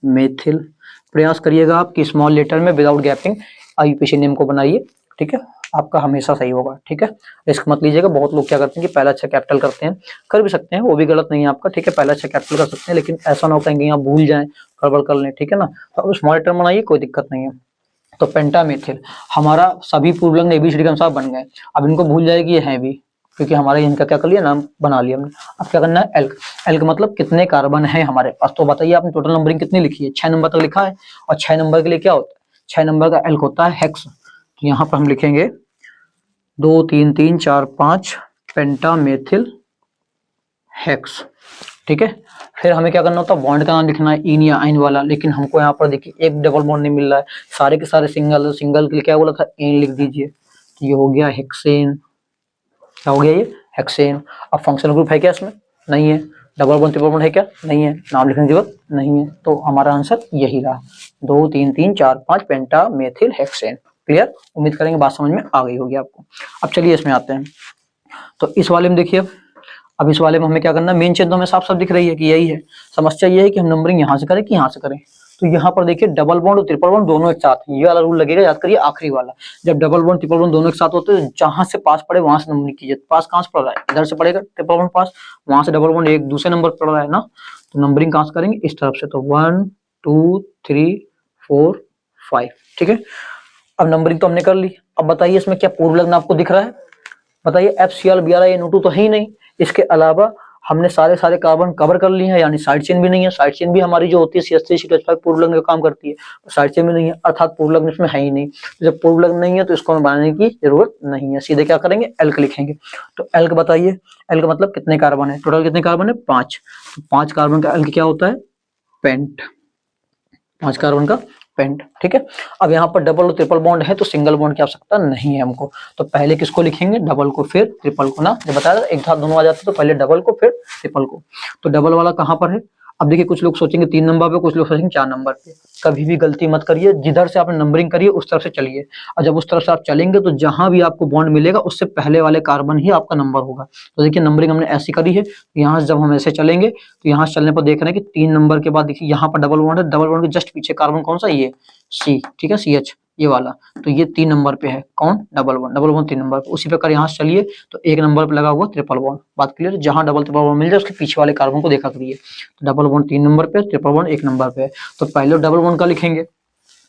मेथिल। प्रयास करिएगा आप कि स्मॉल लेटर में विदाउट गैपिंग आईयूपीएसी नेम को बनाइए, ठीक है, आपका हमेशा सही होगा, ठीक है। रिस्क मत लीजिएगा। बहुत लोग क्या करते हैं कि पहला अक्षर कैपिटल करते हैं, कर भी सकते हैं, वो भी गलत नहीं है आपका, ठीक है। पहला अक्षर कैपिटल कर सकते हैं, लेकिन ऐसा ना हो कहीं आप भूल जाएं, गड़बड़ कर लें, ठीक है ना। तो स्मॉल लेटर बनाइए, कोई दिक्कत नहीं है। तो पेंटामेथिल हमारा सभी पूर्व लग्न एबीसीडी के अनुसार बन गए। अब इनको भूल जाएगी ये है भी, क्योंकि हमारे इनका क्या कर लिया, नाम बना लिया हमने। अब क्या करना है, एल्क। एल्क मतलब कितने कार्बन है हमारे पास। तो बताइए आपने टोटल नंबरिंग कितनी लिखी है, 6 नंबर तक लिखा है। और 6 नंबर के लिए क्या होता है, 6 नंबर का एल्क होता है हेक्स। तो यहाँ पर हम लिखेंगे 2 3 3 4 5 पेंटामेथिल हेक्स, ठीक है। फिर हमें क्या करना होता है, बॉन्ड का नाम लिखना है, इन या आइन वाला। लेकिन हमको यहाँ पर देखिए एक डबल बॉन्ड नहीं मिल रहा है, सारे के सारे सिंगल। सिंगल के लिए क्या बोला था, इन लिख दीजिए। तो ये हो गया हेक्सेन। क्या हो गया ये, हेक्सेन। अब फंक्शनल ग्रुप है क्या इसमें, नहीं है। डबल बॉन्ड ट्रिपल बॉन्ड है क्या, नहीं है। नाम लिखने की जरूरत नहीं है। तो हमारा आंसर यही रहा, 2 3 3 4 5 पेंटामेथिल हेक्सेन। क्लियर, उम्मीद करेंगे बात समझ में आ गई होगी आपको। अब चलिए इसमें आते हैं। तो इस वाले में देखिए, अब इस वाले में हमें क्या करना है, मेन चीज तो हमें साफ साफ दिख रही है कि यही है। समस्या ये है कि हम नंबरिंग यहाँ से करें कि यहाँ से करें। तो यहाँ पर देखिए डबल बॉन्ड और ट्रिपल बॉन्ड दोनों एक साथ हैं, ये वाला रूल लगेगा, याद करिए आखिरी वाला। जब डबल बॉन्ड ट्रिपल बॉन्ड दोनों एक साथ होते हैं, जहां से पास पड़े वहां से नंबरिंग कीजिए। पास कहां से पड़ रहा है, इधर से पड़ेगा ट्रिपल बॉन्ड पास, वहां से डबल बॉन्ड एक दूसरे नंबर पर पड़ रहा है ना, तो नंबरिंग कहां से करेंगे, इस तरफ से। तो 1 2 3 4 5, ठीक है। अब नंबरिंग तो हमने कर ली। अब बताइए इसमें क्या पूर्व लग्न आपको दिख रहा है, बताइए। FCL BRI NO2 तो है ही नहीं। इसके अलावा हमने सारे कार्बन कवर कर लिए हैं, यानी साइड चेन भी नहीं है। साइड चेन भी हमारी जो होती है CH3 CH5 पूर्व लग्न का काम करती है, साइड चेन भी नहीं है, अर्थात पूर्व लग्न इसमें है ही नहीं। तो जब पूर्व लग्न नहीं है तो इसको बनाने की जरूरत नहीं है, सीधे क्या करेंगे, एल्क लिखेंगे। तो एल्क बताइए, एल्क मतलब कितने कार्बन है, टोटल कितने कार्बन है, 5। तो 5 कार्बन का एल्क क्या होता है, पेंट। 5 कार्बन का पेंट, ठीक है। अब यहाँ पर डबल और ट्रिपल बॉन्ड है, तो सिंगल बॉन्ड की आवश्यकता नहीं है हमको। तो पहले किसको लिखेंगे, डबल को, फिर ट्रिपल को ना, जब बताया एक साथ दोनों आ जाते तो पहले डबल को फिर ट्रिपल को। तो डबल वाला कहाँ पर है, अब देखिए कुछ लोग सोचेंगे 3 नंबर पे, कुछ लोग सोचेंगे 4 नंबर पे। कभी भी गलती मत करिए, जिधर से आपने नंबरिंग करिए उस तरफ से चलिए। और जब उस तरफ से आप चलेंगे तो जहां भी आपको बॉन्ड मिलेगा उससे पहले वाले कार्बन ही आपका नंबर होगा। तो देखिए नंबरिंग हमने ऐसी करी है, यहाँ से जब हम ऐसे चलेंगे तो यहाँ से चलने पर देख रहे हैं कि 3 नंबर के बाद देखिए यहाँ पर डबल बॉन्ड है, डबल बॉन्ड के जस्ट पीछे कार्बन कौन सा, ये C, ठीक है, CH ये वाला। तो ये 3 नंबर पे है, कौन, double bond. Double bond 3 number पे, उसी प्रकार यहाँ से चलिए तो 1 नंबर पे लगा हुआ ट्रिपल बॉन्ड। बात क्लियर, जहां डबल ट्रिपल बॉन्ड मिल जाए उसके पीछे वाले कार्बन को देखा करिए। तो डबल बॉन्ड 3 नंबर पे, ट्रिपल बॉन्ड 1 नंबर पे है। तो पहले डबल बॉन्ड का लिखेंगे,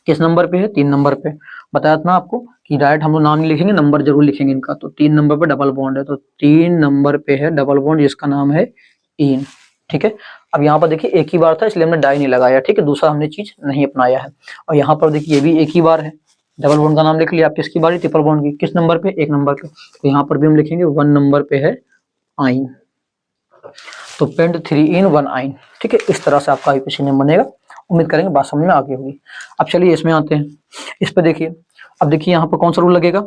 किस नंबर पे है, 3 नंबर पे। बताया था ना आपको कि डायरेक्ट हम लोग नाम नहीं लिखेंगे, नंबर जरूर लिखेंगे इनका। तो 3 नंबर पे डबल बॉन्ड है, तो 3 नंबर पे है डबल बॉन्ड जिसका नाम है इन, ठीक है। अब यहाँ पर देखिए एक ही बार था इसलिए हमने डाई नहीं लगाया, ठीक है, दूसरा हमने चीज नहीं अपनाया है। और यहाँ पर देखिए ये भी एक ही बार है, डबल बॉन्ड का नाम लिख लिया। आप किसकी बारी, ट्रिपल बॉन्ड की, किस नंबर पे, 1 नंबर पे। तो यहाँ पर भी हम लिखेंगे 1 नंबर पे है आइन, तो पेंट 3 in 1 आइन, ठीक है। इस तरह से आपका आईपीसी नेम बनेगा। उम्मीद करेंगे बात समझ में आ गई होगी। अब चलिए इसमें आते हैं, इस पे देखिए। अब देखिए यहाँ पर कौन सा रूल लगेगा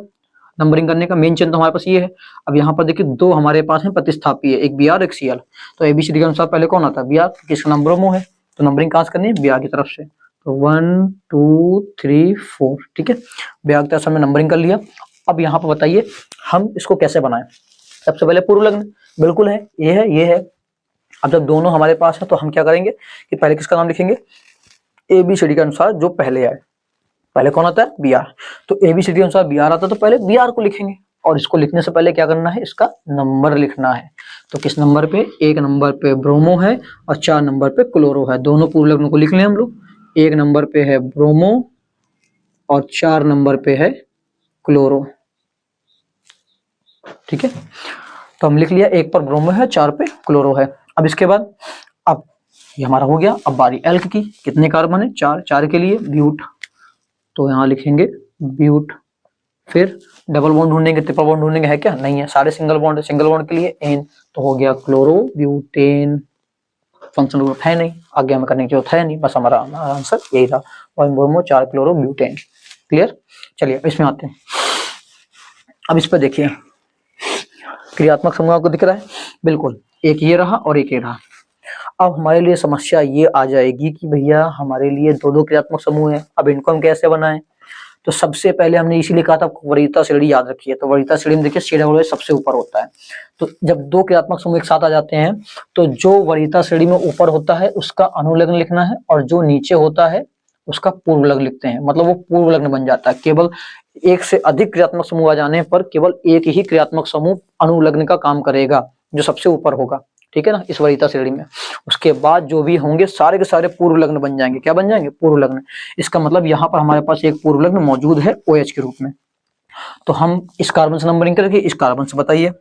नंबरिंग करने का, मेन चेन तो हमारे पास ये है। अब यहाँ पर देखिए दो हमारे पास है प्रतिस्थापी है, एक बी आर एक सी एल। तो एबीसीडी के अनुसार पहले कौन आता है, बी आर, किसका नाम ब्रोमो है, तो नंबरिंग कहाँ से करनी है, बी आर की तरफ से। तो 1 2 3 4, ठीक है, बी आर की तरफ से हमने नंबरिंग कर लिया। अब यहाँ पर बताइए हम इसको कैसे बनाएं। सबसे पहले पूर्व लग्न, बिल्कुल है, ये है। अब जब दोनों हमारे पास है तो हम क्या करेंगे कि पहले किसका नाम लिखेंगे, एबीसीडी के अनुसार जो पहले आए। पहले कौन आता है, बी आर। तो एबीसीडी के अनुसार बी आर आता है तो पहले बी आर को लिखेंगे, और इसको लिखने से पहले क्या करना है, इसका नंबर लिखना है। तो किस नंबर पे, 1 नंबर पे ब्रोमो है और 4 नंबर पे क्लोरो है। दोनों पूर्व लग्नों को लिख लें हम लोग। 1 नंबर पे है ब्रोमो और 4 नंबर पे है क्लोरो, ठीक है। तो हम लिख लिया, 1 पर ब्रोमो है, 4 पे क्लोरो है। अब इसके बाद अब ये हमारा हो गया। अब बारी एल्क की, कितने कार्बन है, 4, 4 के लिए ब्यूट, तो यहाँ लिखेंगे ब्यूट। फिर डबल बॉन्ड ढूंढेंगे, ट्रिपल बॉन्ड ढूंढेंगे, है क्या, नहीं है, सारे सिंगल बॉन्ड है। सिंगल बॉन्ड के लिए एन, तो हो गया क्लोरो ब्यूटेन। फंक्शनल ग्रुप है नहीं, आगे हमें करने की जरूरत है नहीं, बस हमारा आंसर यही था, 1 ब्रोमो 4 क्लोरो ब्यूटेन। क्लियर। चलिए इसमें आते हैं। अब इस पर देखिए क्रियात्मक समूह को दिख रहा है, बिल्कुल, एक ये रहा और एक ये रहा। अब हमारे लिए समस्या ये आ जाएगी कि भैया हमारे लिए दो क्रियात्मक समूह है, अब इनको हम कैसे बनाएं। तो सबसे पहले हमने इसीलिए कहा था आपको वरीयता श्रेणी याद रखिए। तो वरीयता श्रेणी में देखिए CWS सबसे ऊपर होता है। तो जब दो क्रियात्मक समूह एक साथ आ जाते हैं तो जो वरीयता श्रेणी में ऊपर होता है उसका अनुलग्न लिखना है, और जो नीचे होता है उसका पूर्व लग्न लिखते हैं, मतलब वो पूर्व लग्न बन जाता है। केवल एक से अधिक क्रियात्मक समूह आ जाने पर केवल एक ही क्रियात्मक समूह अनुलग्न का काम करेगा, जो सबसे ऊपर होगा, ठीक है ना, इस वरीयता श्रेणी में। उसके बाद जो भी होंगे सारे के सारे पूर्व लग्न बन जाएंगे। क्या बन जाएंगे, पूर्व लग्न। इसका मतलब यहाँ पर हमारे पास एक पूर्व लग्न मौजूद है OH के रूप में। तो हम इस कार्बन से नंबरिंग करेंगे, इस कार्बन से बताइए,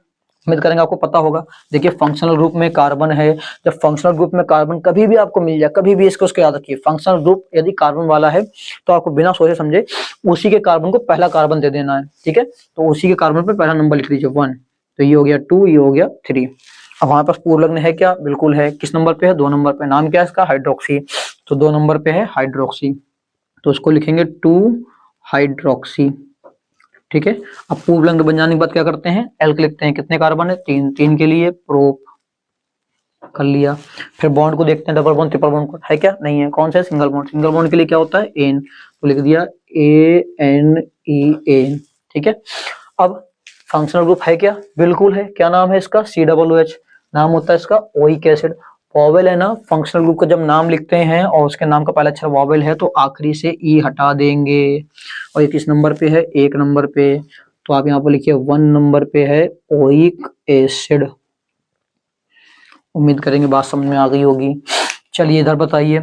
उम्मीद करेंगे आपको पता होगा। देखिए फंक्शनल ग्रुप में कार्बन है, जब फंक्शनल ग्रुप में कार्बन कभी भी आपको मिल जाए, कभी भी इसको याद रखिए, फंक्शनल ग्रुप यदि कार्बन वाला है तो आपको बिना सोचे समझे उसी के कार्बन को पहला कार्बन दे देना है, ठीक है। तो उसी के कार्बन पर पहला नंबर लिख लीजिए 1, तो ये हो गया 2, ये हो गया 3। अब हमारे पास पूर्व लग्न है क्या, बिल्कुल है। किस नंबर पे है, 2 नंबर पे। नाम क्या है इसका, हाइड्रोक्सी। तो 2 नंबर पे है हाइड्रोक्सी, तो इसको लिखेंगे 2 हाइड्रोक्सी, ठीक है। अब पूर्व लग्न बन जाने के बाद क्या करते हैं, एल्क लिखते हैं। कितने कार्बन है, 3, 3 के लिए प्रोप कर लिया। फिर बॉन्ड को देखते हैं, डबल बॉन्ड ट्रिपल बॉन्ड है क्या, नहीं है। कौन सा है, सिंगल बॉन्ड। सिंगल बॉन्ड के लिए क्या होता है, एन, तो लिख दिया ANEN, ठीक है। अब फंक्शनल ग्रुप है क्या, बिल्कुल है। क्या नाम है इसका, COOH नाम होता है इसका, ओइक एसिड। वॉवेल है ना, फंक्शनल ग्रुप का जब नाम लिखते हैं और उसके नाम का पहला अक्षर वॉवेल है तो आखिरी से ई हटा देंगे। और ये किस नंबर पे है, 1 नंबर पे। तो आप यहाँ पर लिखिए 1 नंबर पे है ओइक एसिड। उम्मीद करेंगे बात समझ में आ गई होगी। चलिए इधर बताइए,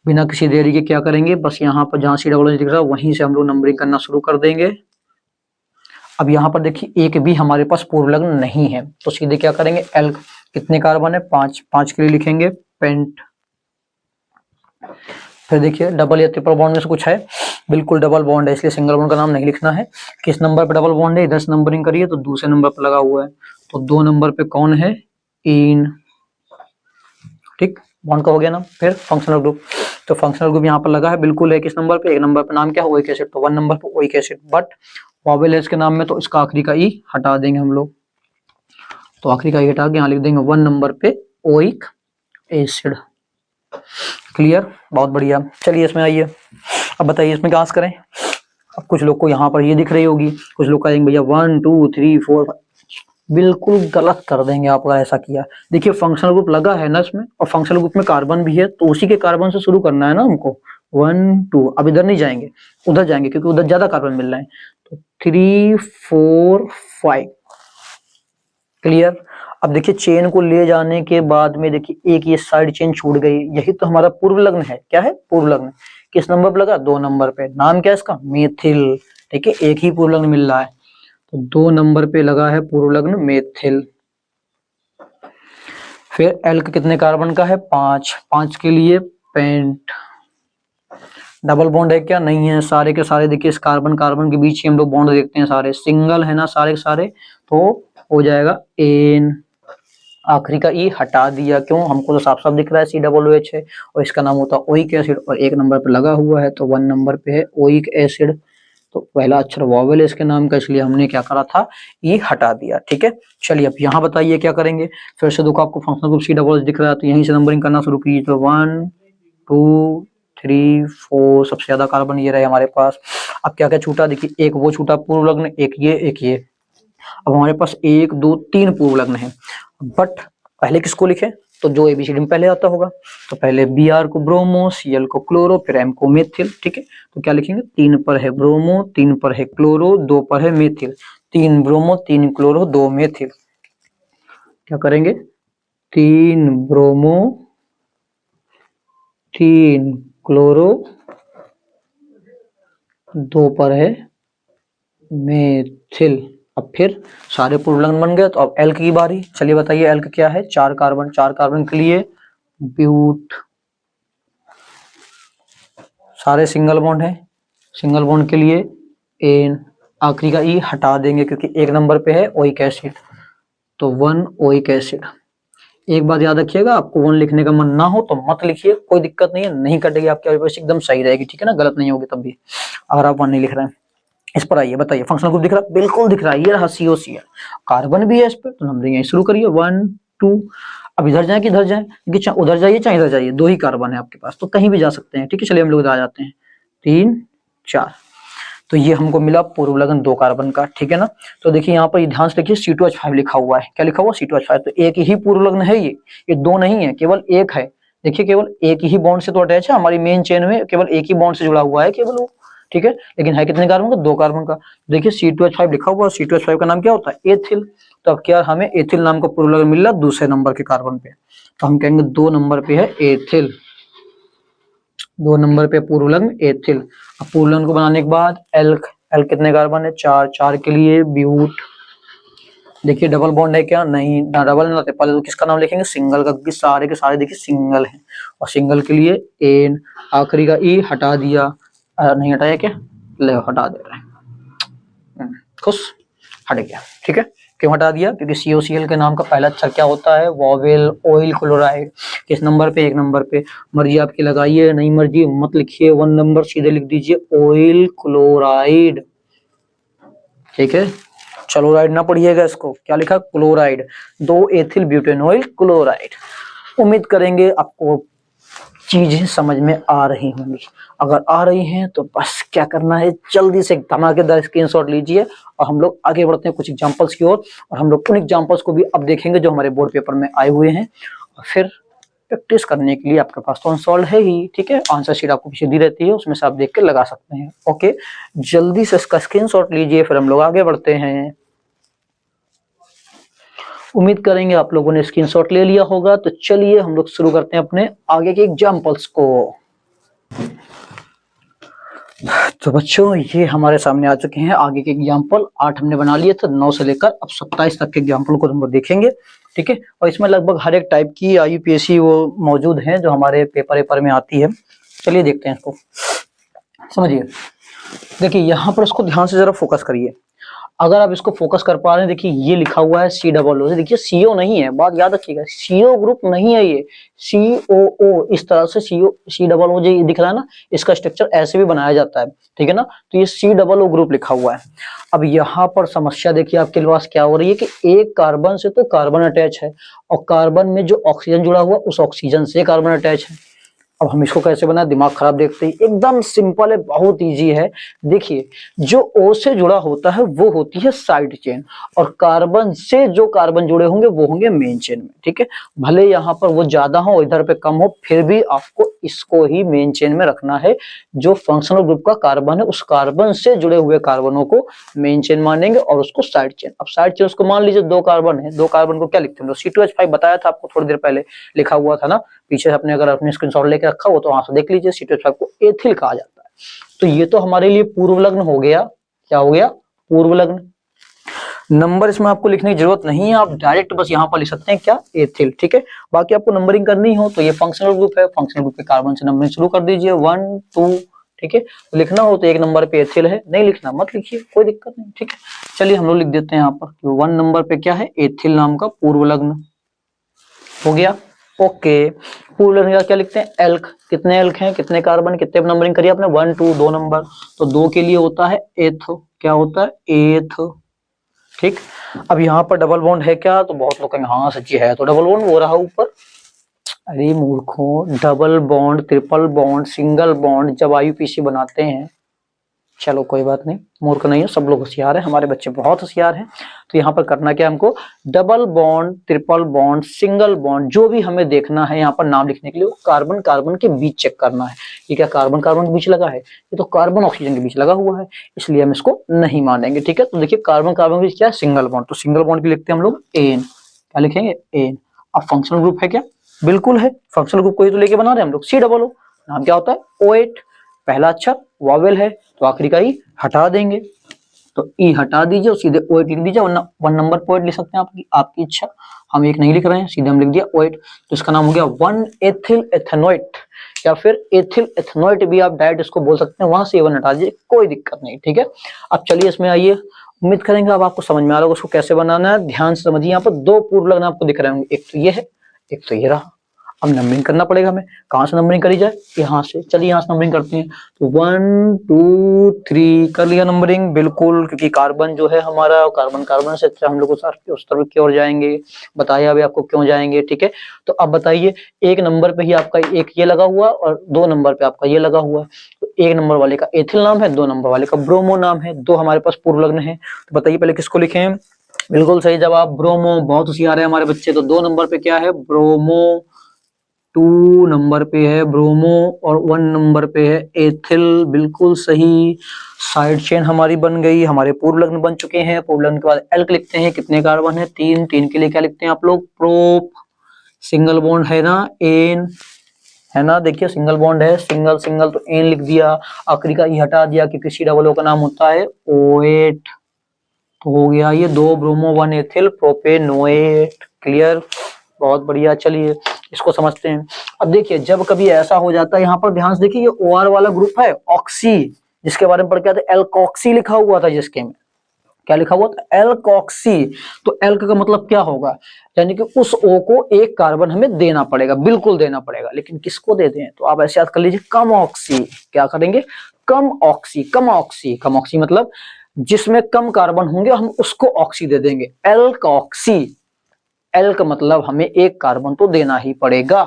बिना किसी देरी के क्या करेंगे, बस यहाँ पर जहाँ COOH दिख रहा है वहीं से हम लोग नंबरिंग करना शुरू कर देंगे। अब यहाँ पर देखिए एक भी हमारे पास पूर्व लग्न नहीं है, तो सीधे क्या करेंगे, एल्क। कितने कार्बन है, 5, 5 के लिए लिखेंगे पेंट। फिर देखिए डबल या ट्रिपल बॉन्ड में से कुछ है, बिल्कुल डबल बॉन्ड है, इसलिए सिंगल बॉन्ड का नाम नहीं लिखना है। किस नंबर पे डबल बॉन्ड है, इधर से नंबरिंग करिए तो दूसरे नंबर पर लगा हुआ है। तो 2 नंबर पे कौन है, इन, ठीक, बॉन्ड का हो गया ना। फिर फंक्शनल ग्रुप, तो फंक्शनल ग्रुप यहाँ पर लगा है, बिल्कुल है। किस नंबर पे, 1 नंबर पे। नाम क्या है, ओइक एसिड, तो 1 नंबर पे ओइक एसिड। बट वॉवेल है इसके नाम में तो इसका आखिरी का ई हटा देंगे हम लोग। तो आखिरी का ई हटा के यहाँ लिख देंगे 1 नंबर पे ओइक एसिड। क्लियर, बहुत बढ़िया। चलिए इसमें आइए, अब बताइए इसमें क्या करें। अब कुछ लोग को यहाँ पर ये दिख रही होगी, कुछ लोग कहेंगे भैया 1 2 3 4, बिल्कुल गलत कर देंगे आप अगर ऐसा किया। देखिए फंक्शनल ग्रुप लगा है ना इसमें, और फंक्शनल ग्रुप में कार्बन भी है, तो उसी के कार्बन से शुरू करना है ना हमको। 1 2, अब इधर नहीं जाएंगे, उधर जाएंगे क्योंकि उधर ज्यादा कार्बन मिल रहे हैं। तो 3 4 5। क्लियर। अब देखिए चेन को ले जाने के बाद में देखिए एक ये साइड चेन छूट गई, यही तो हमारा पूर्व लग्न है। क्या है, पूर्व लग्न। किस नंबर पे लगा, 2 नंबर पे। नाम क्या है इसका, मेथिल, ठीक है, एक ही पूर्व लग्न मिल रहा है, तो 2 नंबर पे लगा है पूर्व लग्न मेथिल। फिर एल्क कितने कार्बन का है, 5, 5 के लिए पेंट। डबल बॉन्ड है क्या, नहीं है। सारे के सारे देखिए इस कार्बन कार्बन के बीच ही हम लोग बॉन्ड देखते हैं, सारे सिंगल है ना सारे के सारे, तो हो जाएगा एन। आखिरी का ई हटा दिया, क्यों, हमको तो साफ साफ दिख रहा है COOH है और इसका नाम होता है ओइक एसिड और 1 नंबर पे लगा हुआ है, तो 1 नंबर पे है ओइक एसिड। तो पहला अक्षर वॉवेल है इसके नाम का, इसलिए हमने क्या करा था, ई हटा दिया। ठीक है, चलिए अब यहाँ बताइए क्या करेंगे। फिर से देखो आपको फंक्शनल ग्रुप COOH दिख रहा है, तो यहीं से नंबरिंग करना शुरू कीजिए। तो 1 2 3 4 सबसे ज्यादा कार्बन ये रहे हमारे पास। अब क्या क्या छूटा, देखिए एक वो छूटा पूर्व लग्न, एक ये। अब हमारे पास 1 2 3 पूर्व लग्न है, बट पहले किसको लिखे, तो जो ABCD में पहले आता होगा, तो पहले Br को ब्रोमो, Cl को क्लोरो, फिर M को मेथिल। ठीक है, तो क्या लिखेंगे, 3 पर है ब्रोमो, 3 पर है क्लोरो, 2 पर है मेथिल। 3 bromo 3 chloro 2 methyl. क्या करेंगे, 3 ब्रोमो 3 क्लोरो, 2 पर है मेथिल। अब फिर सारे पूर्व लग्न बन गए, तो अब एल्क की बारी। चलिए बताइए एल्क क्या है, 4 कार्बन, 4 कार्बन के लिए ब्यूट, सारे सिंगल बॉन्ड है, सिंगल बॉन्ड के लिए एन। आखिरी का ई हटा देंगे क्योंकि 1 नंबर पे है ओइक एसिड, तो 1 ओइक एसिड। एक बात याद रखिएगा, आपको 1 लिखने का मन ना हो तो मत लिखिए, कोई दिक्कत नहीं है, नहीं कटेगी आपकी आईपीएस, एकदम सही रहेगी। ठीक है ना, गलत नहीं होगी तब भी अगर आप 1 नहीं लिख रहे हैं। इस पर आइए, बताइए फंक्शनल ग्रुप दिख रहा है, बिल्कुल दिख रहा है, ये रहा COCl, कार्बन भी है इस पे, तो नंबरिंग यहीं शुरू करिए 1 2। अब इधर जाए कि इधर जाए, कि चाहे उधर जाइए चाहे इधर जाइए, 2 ही कार्बन है आपके पास, तो कहीं भी जा सकते हैं। ठीक है, चलिए हम लोग इधर आ जाते हैं, 3 4। तो ये हमको मिला पूर्व लग्न 2 कार्बन का। ठीक है ना, तो देखिए यहाँ पर ध्यान से देखिए C2H5 लिखा हुआ है, क्या लिखा हुआ C2H5, तो एक ही पूर्व लग्न है, ये 2 नहीं है, केवल एक है। देखिए केवल एक ही बॉन्ड से तो अटैच है, हमारी मेन चेन में केवल एक ही बॉन्ड से जुड़ा हुआ है केवल वो। ठीक है, लेकिन है कितने कार्बन का, 2 कार्बन का। देखिए C2H5 लिखा हुआ है, C2H5 का नाम क्या होता है, एथिल। तो अब क्या हमें एथिल नाम का पूर्व लग्न मिल रहा है दूसरे नंबर के कार्बन पे, तो हम कहेंगे 2 नंबर पे है एथिल, 2 नंबर पे पूर्व लग्न एथिल। अब पूर्व लग्न को बनाने के बाद एल्क, एल्क कितने कार्बन है, 4, 4 के लिए ब्यूट। देखिए डबल बॉन्ड है क्या, नहीं ना, डबल नहीं, पहले तो किसका नाम लिखेंगे, सिंगल का, क्योंकि सारे के सारे देखिए सिंगल हैं, और सिंगल के लिए एन। आखिरी का ई हटा दिया, नहीं हटाया क्या, ले हटा दे रहे हैं, खुश, हट गया। ठीक है, क्यों हटा दिया, क्योंकि COCl के नाम का पहला अक्षर क्या होता है, वॉवेल, ऑयल क्लोराइड। किस नंबर पे, 1 नंबर पे। मर्जी आपकी लगाइए, नहीं मर्जी मत लिखिए, 1 नंबर सीधे लिख दीजिए ऑयल क्लोराइड। ठीक है, क्लोराइड ना पढ़िएगा इसको, क्या लिखा, क्लोराइड, 2 एथिल ब्यूटेनॉइल क्लोराइड। उम्मीद करेंगे आपको चीजें समझ में आ रही होंगी, अगर आ रही हैं तो बस क्या करना है, जल्दी से धमाकेदार स्क्रीनशॉट लीजिए और हम लोग आगे बढ़ते हैं कुछ एग्जांपल्स की ओर, और हम लोग उन एग्जांपल्स को भी अब देखेंगे जो हमारे बोर्ड पेपर में आए हुए हैं, और फिर प्रैक्टिस करने के लिए आपके पास तो अनसॉल्व है ही। ठीक है, आंसर शीट आपको पीछे दी रहती है, उसमें से आप देख के लगा सकते हैं। ओके, जल्दी से इसका स्क्रीनशॉट लीजिए, फिर हम लोग आगे बढ़ते हैं। उम्मीद करेंगे आप लोगों ने स्क्रीनशॉट ले लिया होगा, तो चलिए हम लोग शुरू करते हैं अपने आगे के एग्जांपल्स को। तो बच्चों ये हमारे सामने आ चुके हैं आगे के एग्जांपल, 8 हमने बना लिए थे, 9 से लेकर अब 27 तक के एग्जांपल को हम लोग देखेंगे। ठीक है, और इसमें लगभग हर एक टाइप की IUPAC वो मौजूद हैं जो हमारे पेपर में आती है। चलिए देखते हैं इसको, समझिए। देखिए यहाँ पर इसको ध्यान से जरा फोकस करिए, अगर आप इसको फोकस कर पा रहे हैं, देखिए ये लिखा हुआ है COO, देखिए CO नहीं है, बात याद रखिएगा, CO ग्रुप नहीं है ये, COO, इस तरह से COO जो दिख रहा है ना, इसका स्ट्रक्चर ऐसे भी बनाया जाता है। ठीक है ना, तो ये COO ग्रुप लिखा हुआ है। अब यहाँ पर समस्या देखिए आपके पास क्या हो रही है कि एक कार्बन से तो कार्बन अटैच है, और कार्बन में जो ऑक्सीजन जुड़ा हुआ उस ऑक्सीजन से कार्बन अटैच है। अब हम इसको कैसे बनाए, दिमाग खराब देखते ही, एकदम सिंपल है, बहुत इजी है। देखिए जो O से जुड़ा होता है वो होती है साइड चेन, और कार्बन से जो कार्बन जुड़े होंगे वो होंगे मेन चेन में। ठीक है, भले यहाँ पर वो ज्यादा हो इधर पे कम हो, फिर भी आपको इसको ही मेन चेन में रखना है। जो फंक्शनल ग्रुप का कार्बन है उस कार्बन से जुड़े हुए कार्बनों को मेन चेन मानेंगे और उसको साइड चेन। अब साइड चेन उसको मान लीजिए 2 कार्बन है, 2 कार्बन को क्या लिखते हैं, C2H5 बताया था आपको थोड़ी देर पहले, लिखा हुआ था ना पीछे, अपने अगर अपने स्क्रीनशॉट लेके रखा हो तो वहां से देख लीजिए, C2H5 को एथिल कहा जाता है। तो ये तो हमारे लिए पूर्व लग्न हो गया, क्या हो गया, पूर्व लग्न। नंबर इसमें आपको लिखने की जरूरत नहीं है, आप डायरेक्ट बस यहाँ पर लिख सकते हैं क्या, एथिल, ठीक है। बाकी आपको नंबरिंग करनी हो तो ये फंक्शनल ग्रुप है, फंक्शनल ग्रुप के कार्बन से नंबरिंग शुरू कर दीजिए 1 2, ठीक है। तो लिखना हो तो 1 नंबर पे एथिल है, नहीं लिखना मत लिखिए, कोई दिक्कत नहीं, ठीक है। चलिए हम लोग लिख देते हैं यहाँ पर 1 नंबर पे क्या है, एथिल नाम का पूर्व लग्न हो गया। ओके, पूर्व लग्न का क्या लिखते हैं, एल्क, कितने एल्क हैं, कितने कार्बन, कितने नंबरिंग करिए आपने 1 2, 2 नंबर, तो 2 के लिए होता है एथ, क्या होता है एथ, ठीक। अब यहाँ पर डबल बॉन्ड है क्या, तो बहुत लोग कहेंगे हाँ सच्ची है, तो डबल बॉन्ड हो रहा ऊपर। अरे मूर्खों, double bond, triple bond, single bond जब आईयूपीएसी बनाते हैं, चलो कोई बात नहीं, मूर्ख नहीं है, सब लोग होशियार है, हमारे बच्चे बहुत होशियार हैं। तो यहाँ पर करना क्या हमको, double bond, triple bond, single bond, जो भी हमें देखना है यहाँ पर नाम लिखने के लिए कार्बन कार्बन के बीच चेक करना है। ये क्या कार्बन कार्बन के बीच लगा है, ये तो कार्बन ऑक्सीजन के बीच लगा हुआ है, इसलिए हम इसको नहीं मानेंगे, ठीक है। तो देखिए कार्बन कार्बन के बीच क्या है, सिंगल बॉन्ड, तो सिंगल बॉन्ड के लिखते हैं हम लोग एन, क्या लिखेंगे एन। अब फंक्शनल ग्रुप है क्या, बिल्कुल है, फंक्शनल ग्रुप को ही तो लेके बना रहे हैं हम लोग, सी डबल ओ, नाम क्या होता है O8, पहला अक्षर वॉवेल है तो आखिरी का ई हटा देंगे, तो ई हटा दीजिए और सीधे O8 लिख दीजिए, वरना 1 नंबर पर 8 लिख सकते हैं, आपकी इच्छा, हम एक नहीं लिख रहे हैं, सीधे हम लिख दिया O8, तो इसका नाम हो गया 1 एथिल एथेनोइट, या फिर एथिल एथेनोइट भी आप डायरेक्ट इसको बोल सकते हैं, वहां से 1 हटा दीजिए, कोई दिक्कत नहीं, ठीक है। अब चलिए इसमें आइए, उम्मीद करेंगे अब आपको समझ में आ रहा होगा उसको कैसे बनाना है। ध्यान से समझिए, यहाँ पर 2 पूर्व लग्न आपको दिख रहे होंगे, एक तो ये है, एक तो ये रहा। अब नंबरिंग करना पड़ेगा हमें, कहाँ से नंबरिंग करी जाए, यहाँ से, चलिए यहाँ से नंबरिंग करते हैं, तो 1 2 3 कर लिया नंबरिंग, बिल्कुल, क्योंकि कार्बन जो है हमारा, कार्बन कार्बन से हम लोग उस तरफ की ओर जाएंगे, बताया अभी आपको क्यों जाएंगे, ठीक है। तो अब बताइए, 1 नंबर पे ही आपका एक ये लगा हुआ और 2 नंबर पे आपका ये लगा हुआ है, तो 1 नंबर वाले का एथिल नाम है, 2 नंबर वाले का ब्रोमो नाम है, 2 हमारे पास पूर्व लग्न है, तो बताइए पहले किसको लिखे, बिल्कुल सही जवाब ब्रोमो, बहुत होशियार है हमारे बच्चे। तो 2 नंबर पे क्या है, ब्रोमो, 2 नंबर पे है ब्रोमो, और 1 नंबर पे है एथिल, बिल्कुल सही। साइड चेन हमारी बन गई, हमारे पूर्व लग्न बन चुके हैं। पूर्व लग्न के बाद एल्क लिखते हैं, कितने कार्बन है 3, 3 के लिए क्या लिखते हैं आप लोग, प्रोप, सिंगल बॉन्ड है ना एन, है ना, देखिए सिंगल बॉन्ड है, सिंगल सिंगल तो एन लिख दिया, आखिरी का ई हटा दिया क्योंकि सी डबल ओ का नाम होता है O8, तो हो गया ये 2 ब्रोमो 1 एथिल प्रोपेनोएट, क्लियर, बहुत बढ़िया। चलिए इसको समझते हैं। अब देखिए जब कभी ऐसा हो जाता है, यहाँ पर ध्यान से देखिए, ये OR वाला ग्रुप है ऑक्सी, जिसके बारे में पढ़ के आते एल्कोक्सी लिखा हुआ था, जिसके में क्या लिखा हुआ था, एल्कोक्सी, तो एल्क का मतलब क्या होगा, यानी कि उस O को एक कार्बन हमें देना पड़ेगा, बिल्कुल देना पड़ेगा, लेकिन किसको दे दें, तो आप ऐसे याद कर लीजिए, कम ऑक्सी, क्या करेंगे, कम ऑक्सी, कम ऑक्सी, कम ऑक्सी मतलब जिसमें कम कार्बन होंगे हम उसको ऑक्सी दे देंगे, एल्कोक्सी, एल्क मतलब हमें एक कार्बन तो देना ही पड़ेगा,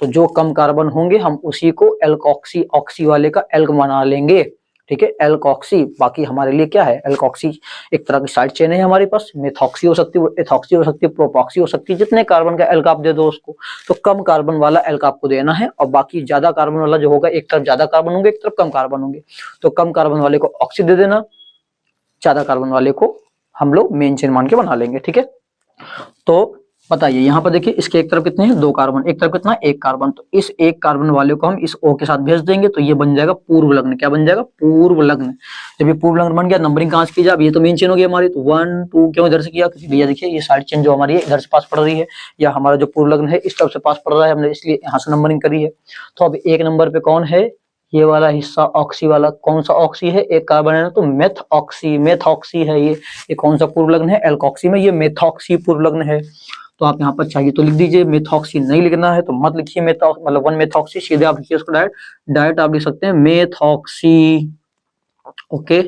तो जो कम कार्बन होंगे हम उसी को एल्कोक्सी, ऑक्सी वाले का एल्क बना लेंगे, ठीक है, एल्कोक्सी। बाकी हमारे लिए क्या है, एल्कोक्सी एक तरह की साइड चेन है हमारे पास, मेथॉक्सी हो सकती है, एथॉक्सी हो सकती है, प्रोपॉक्सी हो सकती है, जितने कार्बन का एल्क आप दे दो उसको, तो कम कार्बन वाला एल्क आपको देना है, और बाकी ज्यादा कार्बन वाला जो होगा, एक तरफ ज्यादा कार्बन होंगे, एक तरफ कम कार्बन होंगे, तो कम कार्बन वाले को ऑक्सी दे देना, ज्यादा कार्बन वाले को हम लोग मेन चेन मान के बना लेंगे, ठीक है। तो बताइए यहाँ पर देखिए, इसके एक तरफ कितने हैं, 2 कार्बन, एक तरफ कितना, 1 कार्बन, तो इस 1 कार्बन वाले को हम इस O के साथ भेज देंगे, तो ये बन जाएगा पूर्व लग्न, क्या बन जाएगा, पूर्व लग्न। जब ये पूर्व लग्न बन गया, नंबरिंग कहाँ से की जाए, अब ये तो मेन चेन हो गई हमारी, तो 1 2 क्यों इधर से किया, क्योंकि भैया देखिए ये साइड चेन जो हमारी है इधर से पास पड़ रही है, या हमारा जो पूर्व लग्न है इस तरफ से पास पड़ रहा है, हमने इसलिए यहाँ से नंबरिंग करी है। तो अब 1 नंबर पे कौन है, ये वाला हिस्सा ऑक्सी वाला, कौन सा ऑक्सी है, एक कार्बन है ना, तो मेथऑक्सी, मेथऑक्सी है ये कौन सा पूर्व लग्न है, एल्कोक्सी में, ये मेथॉक्सी पूर्व लग्न है। तो आप यहाँ पर चाहिए तो लिख दीजिए, मेथॉक्सी नहीं लिखना है तो मत लिखिए, मतलब 1 मेथॉक्सी, सीधे आप लिखिए उसको डायरेक्ट आप लिख सकते हैं मेथॉक्सी, ओके।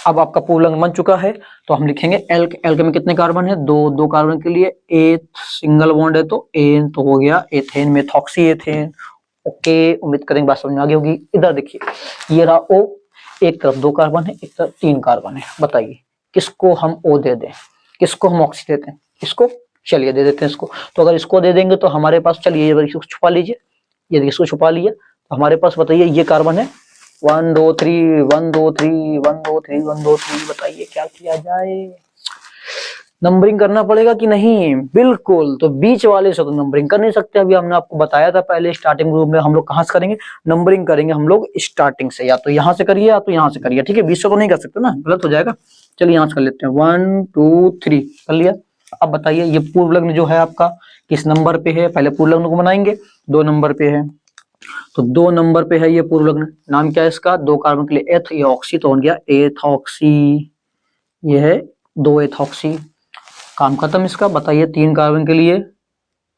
अब आपका पूर्व लग्न बन चुका है, तो हम लिखेंगे एल्क, एल्क में कितने कार्बन है, 2 कार्बन के लिए एथ, सिंगल बॉन्ड है तो एन, तो हो गया एथेन, मेथॉक्सी एथेन, ओके। उम्मीद करेंगे बात समझ में आ गई होगी। इधर देखिए ये रहा O, एक तरफ 2 कार्बन है, एक तरफ 3 कार्बन है, बताइए किसको हम O दे दें, किसको हम ऑक्सी देते हैं, इसको, चलिए दे देते हैं इसको। तो अगर इसको दे देंगे तो हमारे पास, चलिए ये इसको छुपा लीजिए, ये इसको छुपा लिया, तो हमारे पास बताइए ये कार्बन है 1 2 3 1 2 3 1 2 3 1 2 3, बताइए क्या किया जाए, नंबरिंग करना पड़ेगा कि नहीं? बिल्कुल। तो बीच वाले से तो नंबरिंग कर नहीं सकते। अभी हमने आपको बताया था पहले स्टार्टिंग ग्रुप में हम लोग कहाँ से करेंगे, नंबरिंग करेंगे हम लोग स्टार्टिंग से, या तो यहाँ से करिए या तो यहाँ से करिए, ठीक है। बीच से तो नहीं कर सकते ना, गलत हो जाएगा। चलिए यहाँ से कर लेते हैं, 1 2 3 कर लिया। अब बताइए ये पूर्व लग्न जो है आपका किस नंबर पे है? पहले पूर्व लग्न को बनाएंगे, 2 नंबर पे है। तो 2 नंबर पे है ये पूर्व लग्न। नाम क्या है इसका? 2 कार्बन के लिए एथ, ये ऑक्सी तो हो गया एथॉक्सी, ये है 2 एथॉक्सी। काम खत्म इसका। बताइए 3 कार्बन के लिए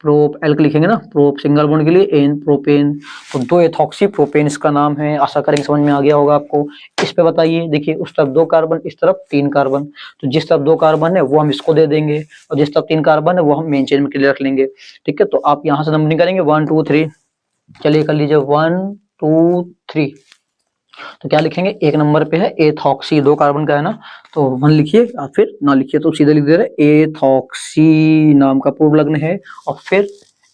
प्रोप, एल्क लिखेंगे ना, प्रोप सिंगल बॉन्ड के लिए एन, प्रोपेन। तो 2 एथॉक्सी प्रोपेन इसका नाम है। आशा करेंगे समझ में आ गया होगा आपको। इस पे बताइए, देखिए उस तरफ 2 कार्बन, इस तरफ 3 कार्बन। तो जिस तरफ 2 कार्बन है वो हम इसको दे देंगे और जिस तरफ 3 कार्बन है वो हम मेन चेन में क्लियर रख लेंगे, ठीक है। तो आप यहाँ से नंबरिंग करेंगे 1 2 3। चलिए कर लीजिए 1 2 3। तो क्या लिखेंगे? 1 नंबर पे है एथॉक्सी, 2 कार्बन का है ना, तो 1 लिखिए या फिर ना लिखिए तो सीधे लिख दे रहे एथॉक्सी नाम का पूर्व लग्न है। और फिर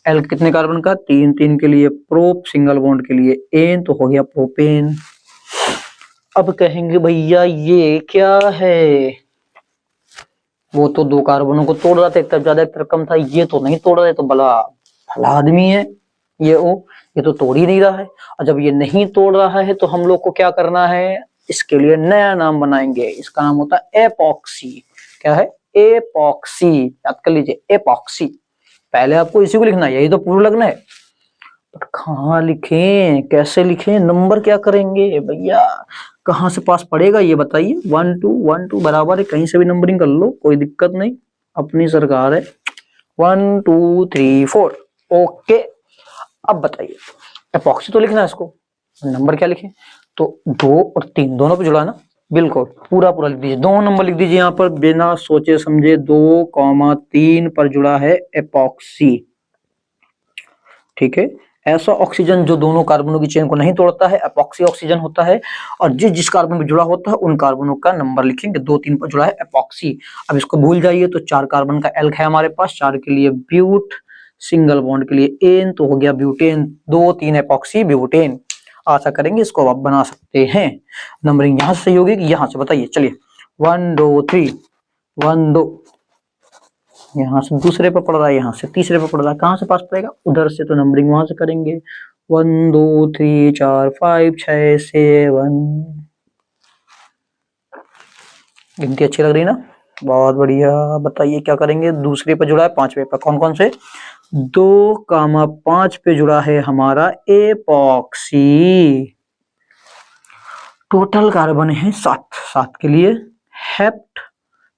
एल कितने कार्बन का? 3, 3 के लिए प्रोप, सिंगल बॉन्ड के लिए एन, तो हो गया प्रोपेन। अब कहेंगे भैया ये क्या है? वो तो 2 कार्बनों को तोड़ रहा था, एक तरफ ज्यादा एक तरफ कम था, ये तो नहीं तोड़ रहा है, तो भला भला आदमी है ये तो तोड़ ही नहीं रहा है। और जब ये नहीं तोड़ रहा है तो हम लोग को क्या करना है? इसके लिए नया नाम बनाएंगे, इसका नाम होता है एपॉक्सी। क्या है? एपॉक्सी। याद कर लीजिए एपॉक्सी। पहले आपको इसी को लिखना है, यही तो पूर्व लग्न है। पर कहाँ लिखें, कैसे लिखें, नंबर क्या करेंगे भैया? कहाँ से पास पड़ेगा ये बताइए? 1 2 1 2 बराबर है, कहीं से भी नंबरिंग कर लो, कोई दिक्कत नहीं, अपनी सरकार है। 1 2 3 4 ओके। अब बताइए एपॉक्सी तो लिखना है इसको, नंबर क्या लिखें? तो 2 और 3 दोनों पे जुड़ा है ना, बिल्कुल पूरा पूरा लिख दीजिए। 2 नंबर लिख दीजिए यहाँ पर बिना सोचे समझे, 2,3 पर जुड़ा है एपॉक्सी, ठीक है। ऐसा ऑक्सीजन जो दोनों कार्बनों की चेन को नहीं तोड़ता है एपॉक्सी ऑक्सीजन होता है। और जिस कार्बन पे जुड़ा होता है उन कार्बनों का नंबर लिखेंगे। 2 3 पर जुड़ा है एपॉक्सी। अब इसको भूल जाइए तो 4 कार्बन का एल्क है हमारे पास, 4 के लिए ब्यूट, सिंगल बॉन्ड के लिए एन, तो हो गया ब्यूटेन। 2 3 epoxy butane. आशा करेंगे इसको आप बना सकते हैं। नंबरिंग यहाँ से सही होगी कि यहाँ से? बताइए। चलिए 1 2 3 1 2, यहाँ से दूसरे पर पड़ रहा है, यहाँ से तीसरे पर पड़ रहा है, कहाँ से पास पड़ेगा? उधर से। तो नंबरिंग वहां से करेंगे 1 2 3 4 5 6 7। गिनती अच्छी लग रही ना? बहुत बढ़िया। बताइए क्या करेंगे? दूसरे पर जुड़ा है 5वें पर, कौन कौन से? 2,5 पे जुड़ा है हमारा एपॉक्सी। टोटल कार्बन है 7, 7 के लिए हेप्ट,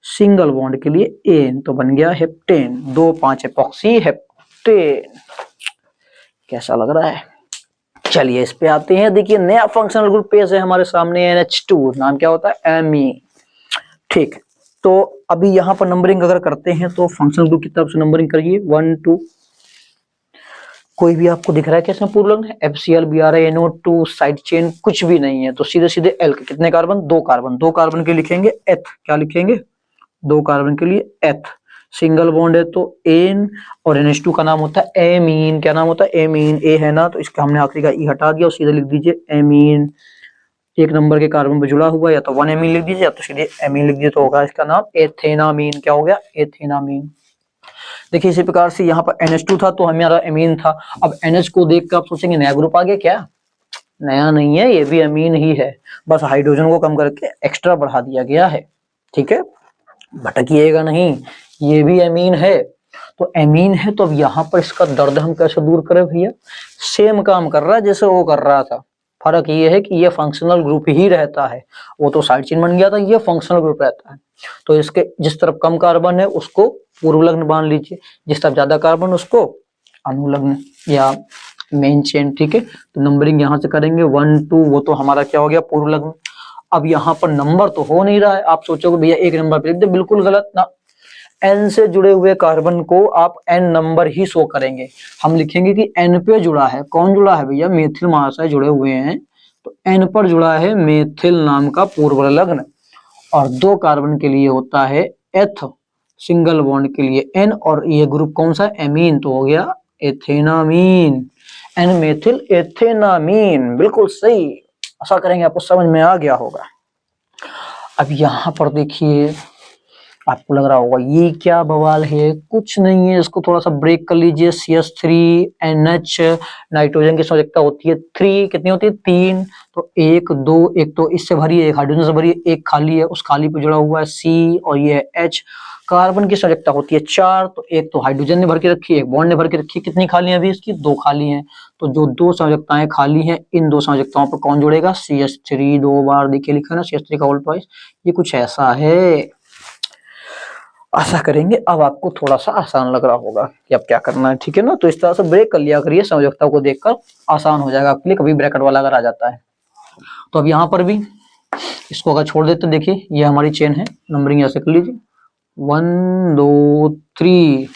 सिंगल बॉन्ड के लिए एन, तो बन गया हेप्टेन। 2 5 epoxy heptane. कैसा लग रहा है? चलिए इस पे आते हैं। देखिए नया फंक्शनल ग्रुप पेश है हमारे सामने, NH2। नाम क्या होता है? एमी, ठीक। तो अभी यहाँ पर नंबरिंग अगर करते हैं तो फंक्शनल ग्रुप की तरफ से नंबरिंग करिए 1 2। कोई भी आपको दिख रहा है कैसे पूर्व लग्न है? FCl Br NO2 side chain कुछ भी नहीं है, तो सीधे सीधे एल के कितने कार्बन? 2 कार्बन। 2 कार्बन के लिखेंगे एथ, क्या लिखेंगे? 2 कार्बन के लिए एथ। सिंगल बॉन्ड है तो एन, और NH2 का नाम होता है एमीन। क्या नाम होता है? एमीन। ए है ना, तो इसका हमने आखिरी का ई हटा दिया और सीधे लिख दीजिए एमीन। 1 नंबर के कार्बन पे जुड़ा हुआ, या तो 1 एमीन लिख दीजिए या तो सीधे एमीन लिख दीजिए, तो होगा इसका नाम एथेनामीन। क्या हो गया? एथेनामीन। देखिए इसी प्रकार से यहाँ पर NH2 था तो हमारा एमीन था। अब NH को देख कर आप सोचेंगे नया ग्रुप आ गया क्या? नया नहीं है, ये भी अमीन ही है, बस हाइड्रोजन को कम करके एक्स्ट्रा बढ़ा दिया गया है, ठीक है। भटकिएगा नहीं, ये भी अमीन है। तो अमीन है तो अब यहाँ पर इसका दर्द हम कैसे दूर करें भैया? सेम काम कर रहा है जैसे वो कर रहा था। फर्क ये है कि ये फंक्शनल ग्रुप ही रहता है, वो तो साइड चेन बन गया था, ये फंक्शनल ग्रुप रहता है। तो इसके जिस तरफ कम कार्बन है उसको पूर्व लग्न मान लीजिए, जिस तरफ ज्यादा कार्बन उसको अनुलग्न या मेन चेन, ठीक है। तो नंबरिंग यहाँ से करेंगे 1 2, वो तो हमारा क्या हो गया? पूर्व लग्न। अब यहाँ पर नंबर तो हो नहीं रहा है, आप सोचोगे भैया 1 नंबर पे लिख दे, बिल्कुल गलत ना। एन से जुड़े हुए कार्बन को आप एन नंबर ही शो करेंगे। हम लिखेंगे कि एन पे जुड़ा है, कौन जुड़ा है भैया? मेथिल महाशय जुड़े हुए हैं, तो एन पर जुड़ा है मेथिल नाम का पूर्व लग्न। और 2 कार्बन के लिए होता है एथ, सिंगल बॉन्ड के लिए एन, और ये ग्रुप कौन सा? एमीन, तो हो गया एथेनामीन। एन मेथिल एथेनामीन, बिल्कुल सही। आशा करेंगे आपको समझ में आ गया होगा। अब यहाँ पर देखिए आपको लग रहा होगा ये क्या बवाल है, कुछ नहीं है, इसको थोड़ा सा ब्रेक कर लीजिए। CH3NH नाइट्रोजन की संयोजकता होती है 3, कितनी होती है 3, तो 1 2, एक तो इससे भरी है, एक हाइड्रोजन से भरी है, एक खाली है, उस खाली पे जुड़ा हुआ है C और ये है H। कार्बन की संयोजकता होती है 4, तो एक तो हाइड्रोजन ने भर के रखी है, एक बॉन्ड ने भर के रखी है, कितनी खाली है अभी इसकी 2 खाली हैं। तो जो 2 संयोजकताएं खाली हैं, इन 2 संयोजकताओं पर कौन जुड़ेगा, CH3 2 बार देखिए लिखा है ना, CH3 का होल ट्वाइस, ये कुछ ऐसा है। आशा करेंगे अब आपको थोड़ा सा आसान लग रहा होगा कि अब क्या करना है, ठीक है ना। तो इस तरह से ब्रेक कर लिया करिए, संयोजकता को देखकर आसान हो जाएगा आपके लिए, कभी ब्रैकेट वाला अगर आ जाता है। तो अब यहाँ पर भी इसको अगर छोड़ देते, देखिए ये हमारी चेन है, नंबरिंग ऐसे कर लीजिए 1 2 3,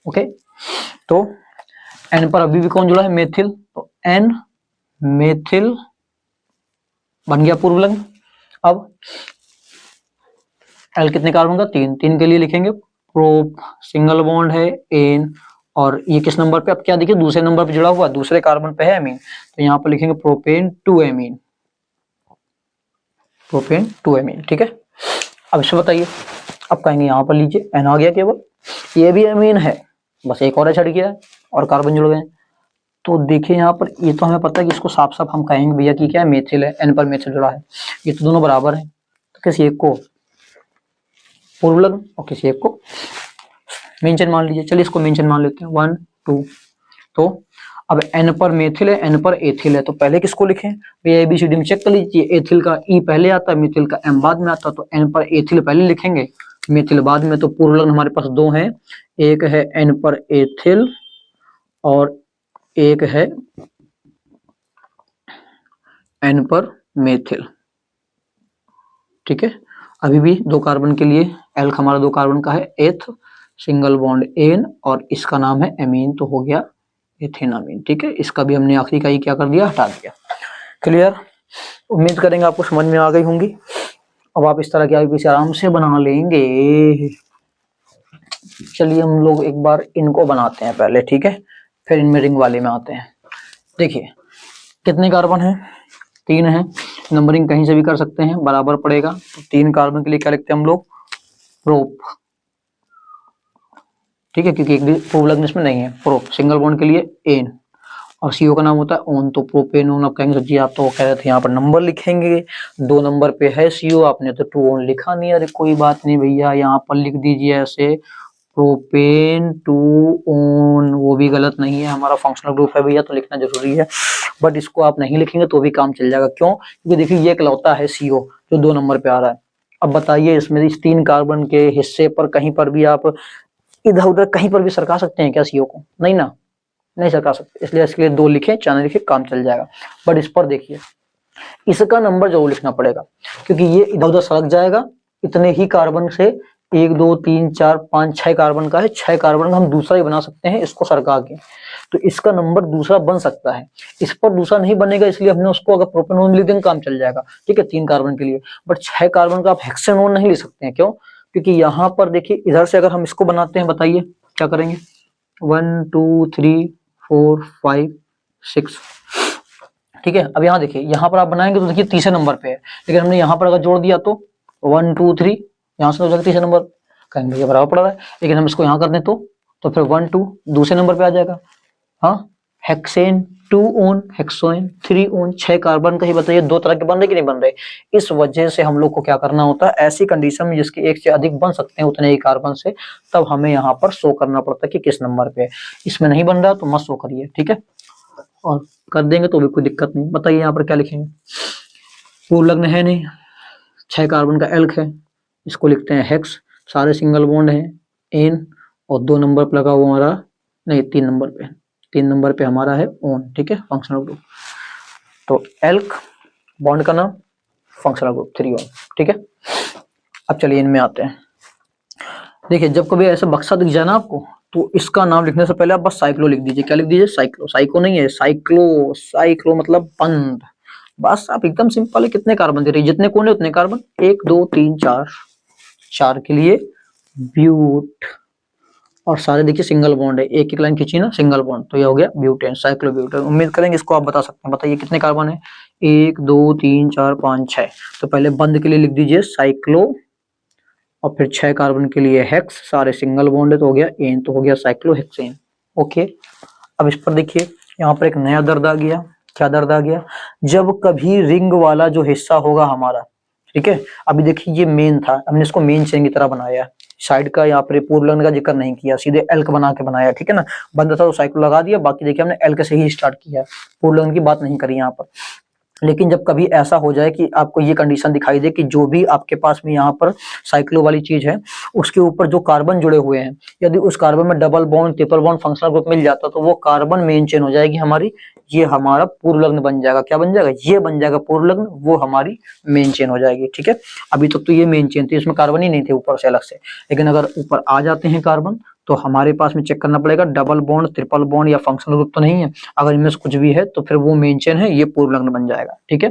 ओके। तो N पर अभी भी कौन जुड़ा है, मेथिल, तो N मेथिल बन गया पूर्व लिंग। अब L कितने कार्बन का, 3, 3 के लिए लिखेंगे प्रोप, सिंगल बॉन्ड है एन, और ये किस नंबर पे, अब क्या देखिए दूसरे नंबर पे जुड़ा हुआ, दूसरे कार्बन पे है एमीन, तो यहाँ पर लिखेंगे प्रोपेन 2 एमीन, प्रोपेन 2 एमीन, ठीक है। अब इसमें बताइए, अब कहेंगे यहाँ पर लीजिए एन आ गया केवल, ये भी एमीन है, बस एक और छड़ गया है और कार्बन जुड़ गए। तो देखिए यहाँ पर ये तो हमें पता है कि इसको साफ साफ हम कहेंगे भैया कि क्या है, मेथिल है, एन पर मेथिल जुड़ा है, ये तो दोनों बराबर है, तो किसी एक को पूर्व लग्न और किसी एक को मेंशन मान लीजिए। चलिए इसको मेंशन मान लेते हैं 1 2। तो अब एन पर मेथिल है, एन पर एथिल है, तो पहले किसको लिखें, ABCD में चेक कर लीजिए, एथिल का ई पहले आता है, मेथिल का एम बाद में आता है, तो एन पर एथिल पहले लिखेंगे, मेथिल बाद में। तो पूर्व लग्न हमारे पास 2 हैं, एक है एन पर एथिल और एक है एन पर मेथिल, ठीक है। अभी भी 2 कार्बन के लिए एल्क हमारा 2 कार्बन का है, एथ सिंगल बॉन्ड एन और इसका नाम है एमीन, तो हो गया एथेनामीन, ठीक है। इसका भी हमने आखिरी का ही क्या कर दिया, हटा दिया। क्लियर, उम्मीद करेंगे आपको समझ में आ गई होंगी। अब आप इस तरह की आईपीसी आराम से बना लेंगे। चलिए हम लोग एक बार इनको बनाते हैं पहले, ठीक है, फिर इनमें रिंग वाले में आते हैं। देखिए कितने कार्बन है, 3 है, नंबरिंग कहीं से भी कर सकते हैं, बराबर पड़ेगा। तो 3 कार्बन के लिए क्या लिखते हैं हम लोग, प्रोप, ठीक है, क्योंकि एक भी पूर्व लग्न इसमें नहीं है, प्रोप। सिंगल बॉन्ड के लिए एन और सीओ का नाम होता है ओन, तो प्रोपेन ओन। अब कहेंगे जी आप तो कह रहे थे यहाँ पर नंबर लिखेंगे, 2 नंबर पे है सीओ, आपने तो 2 ओन लिखा नहीं। अरे कोई बात नहीं भैया, यहाँ पर लिख दीजिए ऐसे प्रोपेन 2 ओन, वो भी गलत नहीं है, हमारा फंक्शनल ग्रुप है भैया, तो लिखना जरूरी है। बट इसको आप नहीं लिखेंगे तो भी काम चल जाएगा, क्यों, क्योंकि देखिए ये इकलौता है सीओ जो 2 नंबर पे आ रहा है। अब बताइए इसमें इस 3 कार्बन के हिस्से पर कहीं पर भी आप इधर उधर कहीं पर भी सरका सकते हैं क्या सीओ को, नहीं ना, नहीं सरका सकते, इसलिए इसके लिए 2 लिखे, 4 लिखे, काम चल जाएगा। बट इस पर देखिए इसका नंबर जरूर लिखना पड़ेगा, क्योंकि ये इधर उधर सरक जाएगा। इतने ही कार्बन से 1 2 3 4 5 6 कार्बन का है, 6 कार्बन का हम दूसरा ही बना सकते हैं इसको सरका के, तो इसका नंबर दूसरा बन सकता है। इस पर दूसरा नहीं बनेगा, इसलिए हमने उसको अगर प्रोपेनोन लिख देंगे काम चल जाएगा, ठीक है, 3 कार्बन के लिए। बट 6 कार्बन का आप हेक्सेनोन नहीं लिख सकते हैं, क्यों, क्योंकि यहाँ पर देखिए इधर से अगर हम इसको बनाते हैं, बताइए क्या करेंगे, 1 2 3 4 5 6, ठीक है। अब यहाँ देखिए, यहाँ पर आप बनाएंगे तो देखिए तीसरे नंबर पे है, लेकिन हमने यहाँ पर अगर जोड़ दिया तो 1 2 3, यहाँ से तो तीसरे नंबर, कहेंगे भैया बराबर पड़ रहा है, लेकिन हम इसको यहाँ कर दें तो फिर 1 2 दूसरे नंबर पे आ जाएगा। हाँ, हेक्सेन 2 ओन, हेक्सोन 3 ओन, 6 कार्बन का ही बताइए, 2 तरह के बन रहे कि नहीं बन रहे। इस वजह से हम लोग को क्या करना होता है, ऐसी कंडीशन में जिसके एक से अधिक बन सकते हैं उतने ही कार्बन से, तब हमें यहाँ पर शो करना पड़ता है कि किस नंबर पे है। इसमें नहीं बन रहा तो मत शो करिए, ठीक है, और कर देंगे तो भी कोई दिक्कत नहीं। बताइए यहाँ पर क्या लिखेंगे, पूर्व लग्न है नहीं, 6 कार्बन का एल्क है, इसको लिखते हैं हेक्स, सारे सिंगल बॉन्ड है एन, और 2 नंबर पर लगा हुआ हमारा, नहीं 3 नंबर पे हमारा है ओन, ठीक है, फंक्शनल ग्रुप। तो एल्क बॉन्ड का नाम, फंक्शनल ग्रुप 3 ओन, ठीक है। अब चलिए इनमें आते हैं। देखिए जब कभी ऐसा बक्सा दिख जाए ना आपको, तो इसका नाम लिखने से पहले आप बस साइक्लो लिख दीजिए। क्या लिख दीजिए, साइक्लो, साइको नहीं है, साइक्लो, साइक्लो मतलब बंद। बस आप एकदम सिंपल है, कितने कार्बन दे रही है, जितने कोने उतने कार्बन, 1 2 3 4, 4 के लिए ब्यूट, और सारे देखिए सिंगल बॉन्ड है, एक एक लाइन खींची ना सिंगल बॉन्ड, तो ये हो गया ब्यूटेन, साइक्लोब्यूटेन। उम्मीद करेंगे इसको आप बता सकते हैं। बताइए कितने कार्बन है, 1 2 3 4 5 6, तो पहले बंद के लिए लिख दीजिए साइक्लो और फिर 6 कार्बन के लिए हेक्स, सारे सिंगल बॉन्ड है तो हो गया एन, तो हो गया साइक्लोहेक्सेन। ओके, अब इस पर देखिए यहाँ पर एक नया दर्द आ गया। क्या दर्द आ गया? जब कभी रिंग वाला जो हिस्सा होगा हमारा, ठीक है, अभी देखिए ये मेन था, हमने इसको मेन चेन की तरह बनाया, साइड का यहाँ पर पूर्ण लग्न का जिक्र नहीं किया, सीधे एल्क बना के बनाया, ठीक है ना, बंद था तो साइक्लो लगा दिया, बाकी देखिए हमने एल्क से ही स्टार्ट किया, पूर्ण लग्न की बात नहीं करी यहाँ पर। लेकिन जब कभी ऐसा हो जाए कि आपको ये कंडीशन दिखाई दे कि जो भी आपके पास में यहाँ पर साइक्लो वाली चीज है उसके ऊपर जो कार्बन जुड़े हुए हैं, यदि उस कार्बन में double bond, triple bond, functional group मिल जाता तो वो कार्बन मेन चेन हो जाएगी हमारी, ये हमारा पूर्व लग्न बन जाएगा। क्या बन जाएगा? ये बन जाएगा पूर्व लग्न, वो हमारी मेन चेन हो जाएगी। ठीक है, अभी तक तो ये मेन चेन थी, इसमें कार्बन ही नहीं थे ऊपर से अलग से, लेकिन अगर ऊपर आ जाते हैं कार्बन तो हमारे पास में चेक करना पड़ेगा डबल बॉन्ड, ट्रिपल बॉन्ड या फंक्शनल ग्रुप तो नहीं है। अगर इनमें से कुछ भी है तो फिर वो मेन चेन है, ये पूर्व लग्न बन जाएगा। ठीक है,